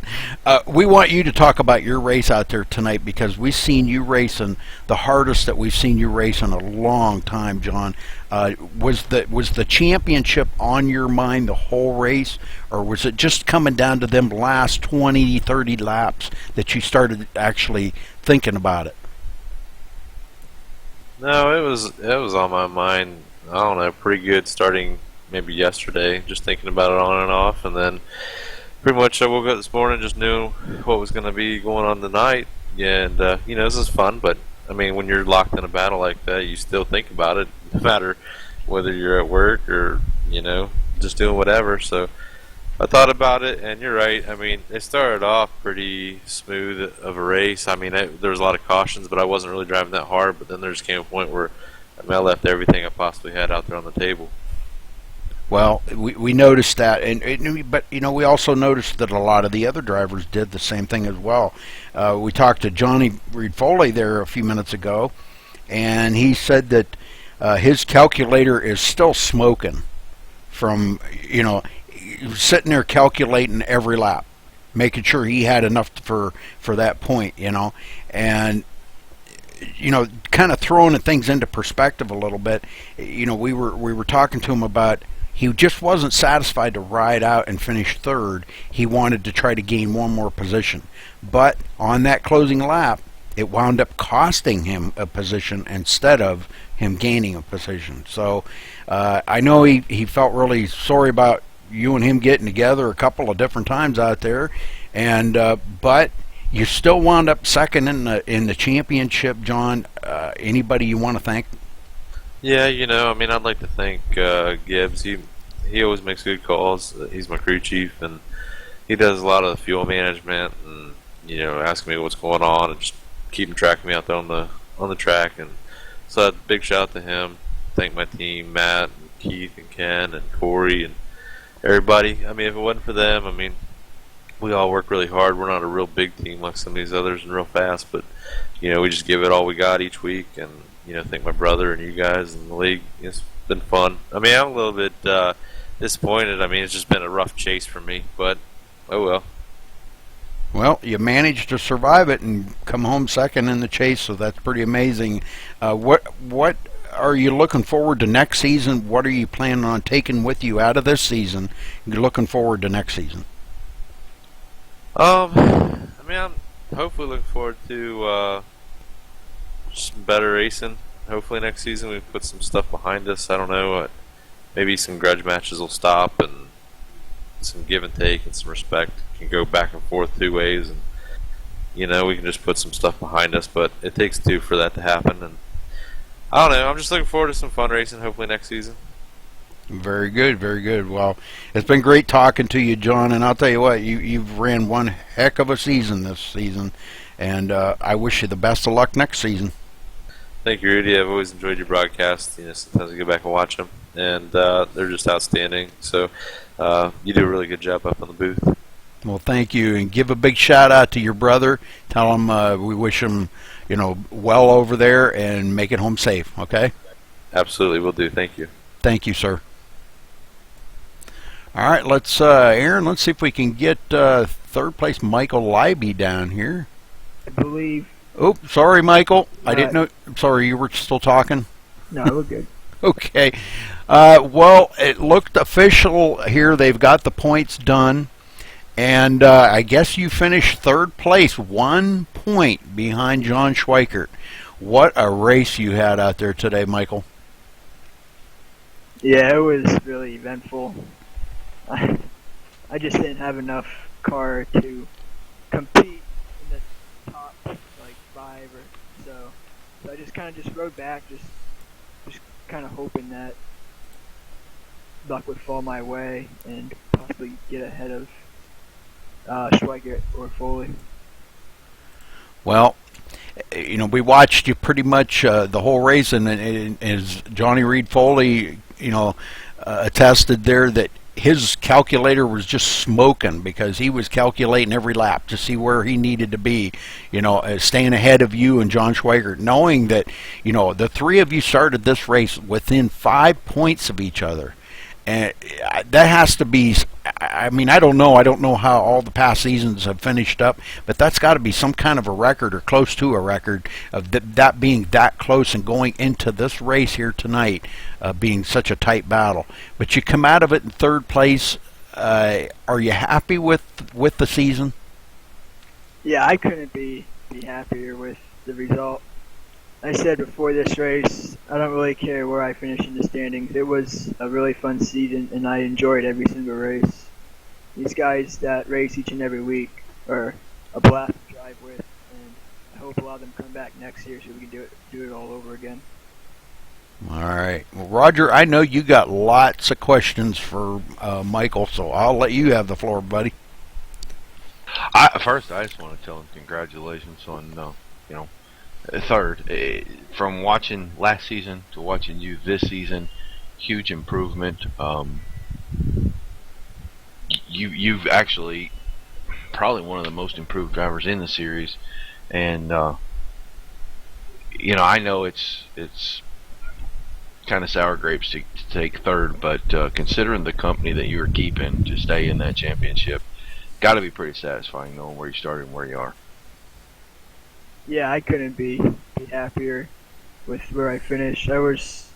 we want you to talk about your race out there tonight, because we've seen you racing the hardest that we've seen you race in a long time, John. Was the championship on your mind the whole race, or was it just coming down to them last 20, 30 laps that you started actually thinking about it? No, it was on my mind. I don't know, pretty good starting maybe yesterday, just thinking about it on and off, and then pretty much I woke up this morning just knew what was going to be going on tonight, and you know, this is fun. But I mean, when you're locked in a battle like that, you still think about it, no matter whether you're at work or, you know, just doing whatever. So I thought about it, and you're right. I mean, it started off pretty smooth of a race. I mean, there was a lot of cautions, but I wasn't really driving that hard. But then there just came a point where I left everything I possibly had out there on the table. Well, we noticed that, but you know, we also noticed that a lot of the other drivers did the same thing as well. We talked to Johnny Reed Foley there a few minutes ago, and he said that his calculator is still smoking from, you know, sitting there calculating every lap, making sure he had enough for that point, you know, and, you know, kind of throwing things into perspective a little bit. You know, we were talking to him about, he just wasn't satisfied to ride out and finish third. He wanted to try to gain one more position, but on that closing lap, it wound up costing him a position instead of him gaining a position. So I know he felt really sorry about you and him getting together a couple of different times out there, and but you still wound up second in the championship, John. Anybody you want to thank? Yeah, you know, I mean, I'd like to thank Gibbs. He always makes good calls. He's my crew chief, and he does a lot of the fuel management, and, you know, asking me what's going on and just keeping track of me out there on the track. And so big shout out to him. Thank my team, Matt, and Keith, and Ken, and Corey, and everybody. I mean, if it wasn't for them, I mean, we all work really hard. We're not a real big team like some of these others and real fast, but, you know, we just give it all we got each week. And, you know, thank my brother and you guys and the league. It's been fun. I mean, I'm a little bit disappointed. I mean, it's just been a rough chase for me, but oh well. Well, you managed to survive it and come home second in the chase, so that's pretty amazing. What are you looking forward to next season? What are you planning on taking with you out of this season? You're looking forward to next season. I mean, I'm hopefully looking forward to some better racing. Hopefully next season we put some stuff behind us. I don't know, maybe some grudge matches will stop, and some give and take and some respect can go back and forth two ways, and, you know, we can just put some stuff behind us. But it takes two for that to happen, and I don't know. I'm just looking forward to some fun racing hopefully next season. Very good, very good. Well, it's been great talking to you, John, and I'll tell you what, you've ran one heck of a season this season, and I wish you the best of luck next season. Thank you, Rudy. I've always enjoyed your broadcasts. Sometimes I go back and watch them, and they're just outstanding. So you do a really good job up on the booth. Well, thank you, and give a big shout out to your brother. Tell him we wish him, well over there, and make it home safe. Okay? Absolutely, will do. Thank you. Thank you, sir. All right, let's Aaron. Let's see if we can get third place Michael Leiby down here. I believe. Oh, sorry, Michael. I didn't know. Sorry, you were still talking. No, we're good. Okay. Well, it looked official here. They've got the points done. And I guess you finished third place, 1 point behind John Schweikert. What a race you had out there today, Michael. Yeah, it was really eventful. I just didn't have enough car to compete in the top, 5 or so. So I just kind of rode back, just kind of hoping that luck would fall my way and possibly get ahead of Schweikert or Foley. Well, we watched you pretty much the whole race, and as Johnny Reed Foley, attested there that his calculator was just smoking because he was calculating every lap to see where he needed to be, staying ahead of you and John Schweikert, knowing that, the three of you started this race within 5 points of each other. And that has to be, I don't know how all the past seasons have finished up, but that's got to be some kind of a record or close to a record of that being that close and going into this race here tonight being such a tight battle. But you come out of it in third place. Are you happy with the season? Yeah, I couldn't be happier with the result. I said before this race, I don't really care where I finish in the standings. It was a really fun season, and I enjoyed every single race. These guys that race each and every week are a blast to drive with, and I hope a lot of them come back next year so we can do it all over again. All right. Well, Roger, I know you got lots of questions for Michael, so I'll let you have the floor, buddy. First, I just want to tell him congratulations on, third. From watching last season to watching you this season, huge improvement. You've actually probably one of the most improved drivers in the series, and I know it's kind of sour grapes to take third, but considering the company that you were keeping to stay in that championship, got to be pretty satisfying knowing where you started and where you are. Yeah, I couldn't be happier with where I finished. I was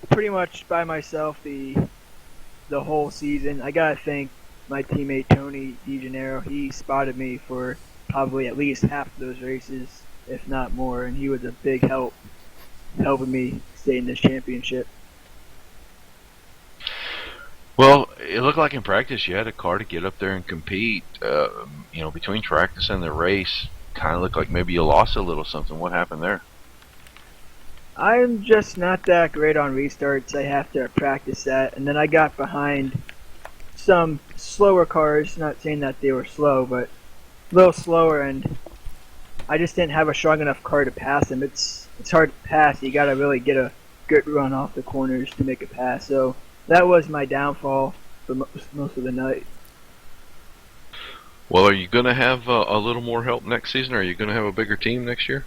pretty much by myself the whole season. I gotta thank my teammate Tony DeGennaro. He spotted me for probably at least half of those races, if not more, and he was a big help helping me stay in this championship. Well, it looked like in practice you had a car to get up there and compete. Between practice and the race, kind of looked like maybe you lost a little something. What happened there? I'm just not that great on restarts. I have to practice that. And then I got behind some slower cars, not saying that they were slow, but a little slower, and I just didn't have a strong enough car to pass them. It's hard to pass. You got to really get a good run off the corners to make a pass. So that was my downfall for most of the night. Well, are you going to have a little more help next season, or are you going to have a bigger team next year?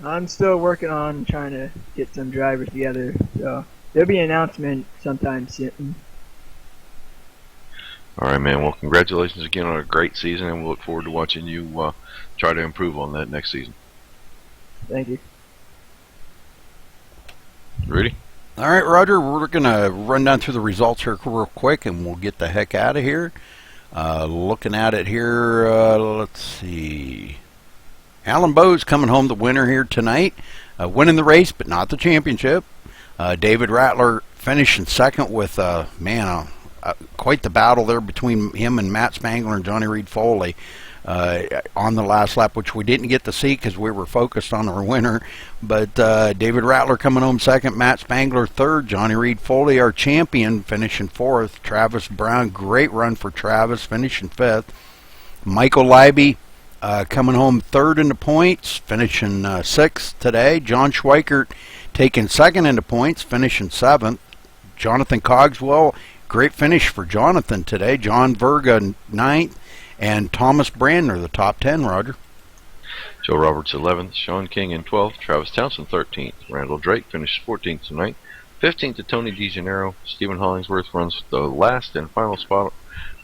I'm still working on trying to get some drivers together, so there'll be an announcement sometime soon. All right, man. Well, congratulations again on a great season, and we'll look forward to watching you try to improve on that next season. Thank you. Rudy? All right, Roger, we're going to run down through the results here real quick, and we'll get the heck out of here. Looking at it here, let's see. Alan Bowe's coming home the winner here tonight, winning the race, but not the championship. David Rattler finishing second with, quite the battle there between him and Matt Spangler and Johnny Reed Foley on the last lap, which we didn't get to see because we were focused on our winner. But David Rattler coming home second, Matt Spangler third, Johnny Reed Foley, our champion, finishing fourth. Travis Brown, great run for Travis, finishing fifth. Michael Leiby, coming home third in the points, finishing sixth today. John Schweikert taking second in the points, finishing seventh. Jonathan Cogswell, great finish for Jonathan today. John Verga ninth, and Thomas Brandner the top 10. Roger. Joe Roberts 11th, Sean King in 12th, Travis Townsend 13th, Randall Drake finished 14th tonight, 15th to Tony DeGennaro. Stephen Hollingsworth runs the last and final spot.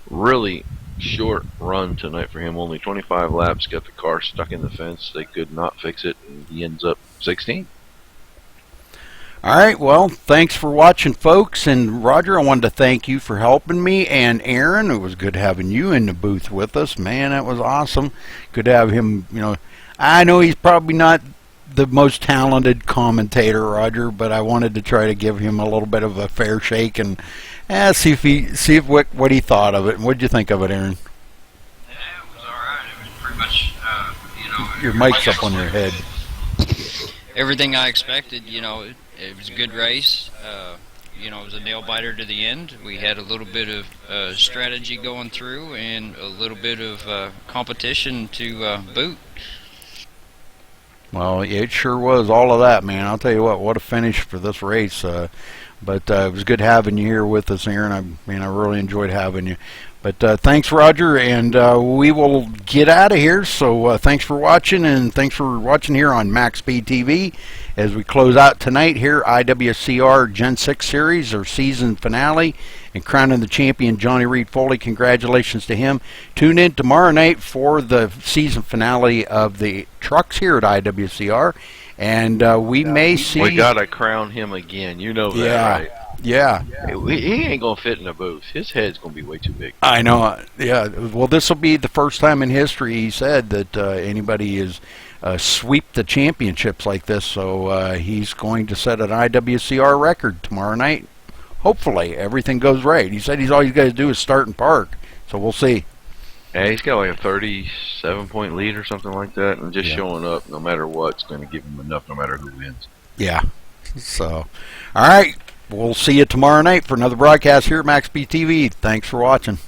Really short run tonight for him, only 25 laps, got the car stuck in the fence. They could not fix it, and he ends up 16th. All right, well, thanks for watching, folks. And Roger, I wanted to thank you for helping me, and Aaron, it was good having you in the booth with us. Man, that was awesome. Good to have him. You know, I know he's probably not the most talented commentator, Roger, but I wanted to try to give him a little bit of a fair shake and see if what he thought of it. What did you think of it, Aaron? Yeah, it was all right. It was pretty much, Your mic's up on your head. everything I expected. It was a good race. It was a nail biter to the end. We had a little bit of strategy going through and a little bit of competition to boot. Well, it sure was all of that, man. I'll tell you what a finish for this race. But it was good having you here with us, Aaron. I really enjoyed having you. But thanks, Roger, and we will get out of here. So thanks for watching, and thanks for watching here on MaxSpeedTV as we close out tonight here, IWCR Gen 6 Series, or season finale, and crowning the champion, Johnny Reed Foley. Congratulations to him. Tune in tomorrow night for the season finale of the trucks here at IWCR, and we may see... We got to crown him again. You know that, right? Yeah. He ain't going to fit in a booth. His head's going to be way too big. I know. Yeah. Well, this will be the first time in history, he said, that anybody is sweep the championships like this. So he's going to set an IWCR record tomorrow night. Hopefully, everything goes right. He said all he's got to do is start and park. So we'll see. Yeah, he's got like a 37-point lead or something like that, and just showing up, no matter what, it's going to give him enough, no matter who wins. Yeah. So, all right. We'll see you tomorrow night for another broadcast here at MaxSpeedTV. Thanks for watching.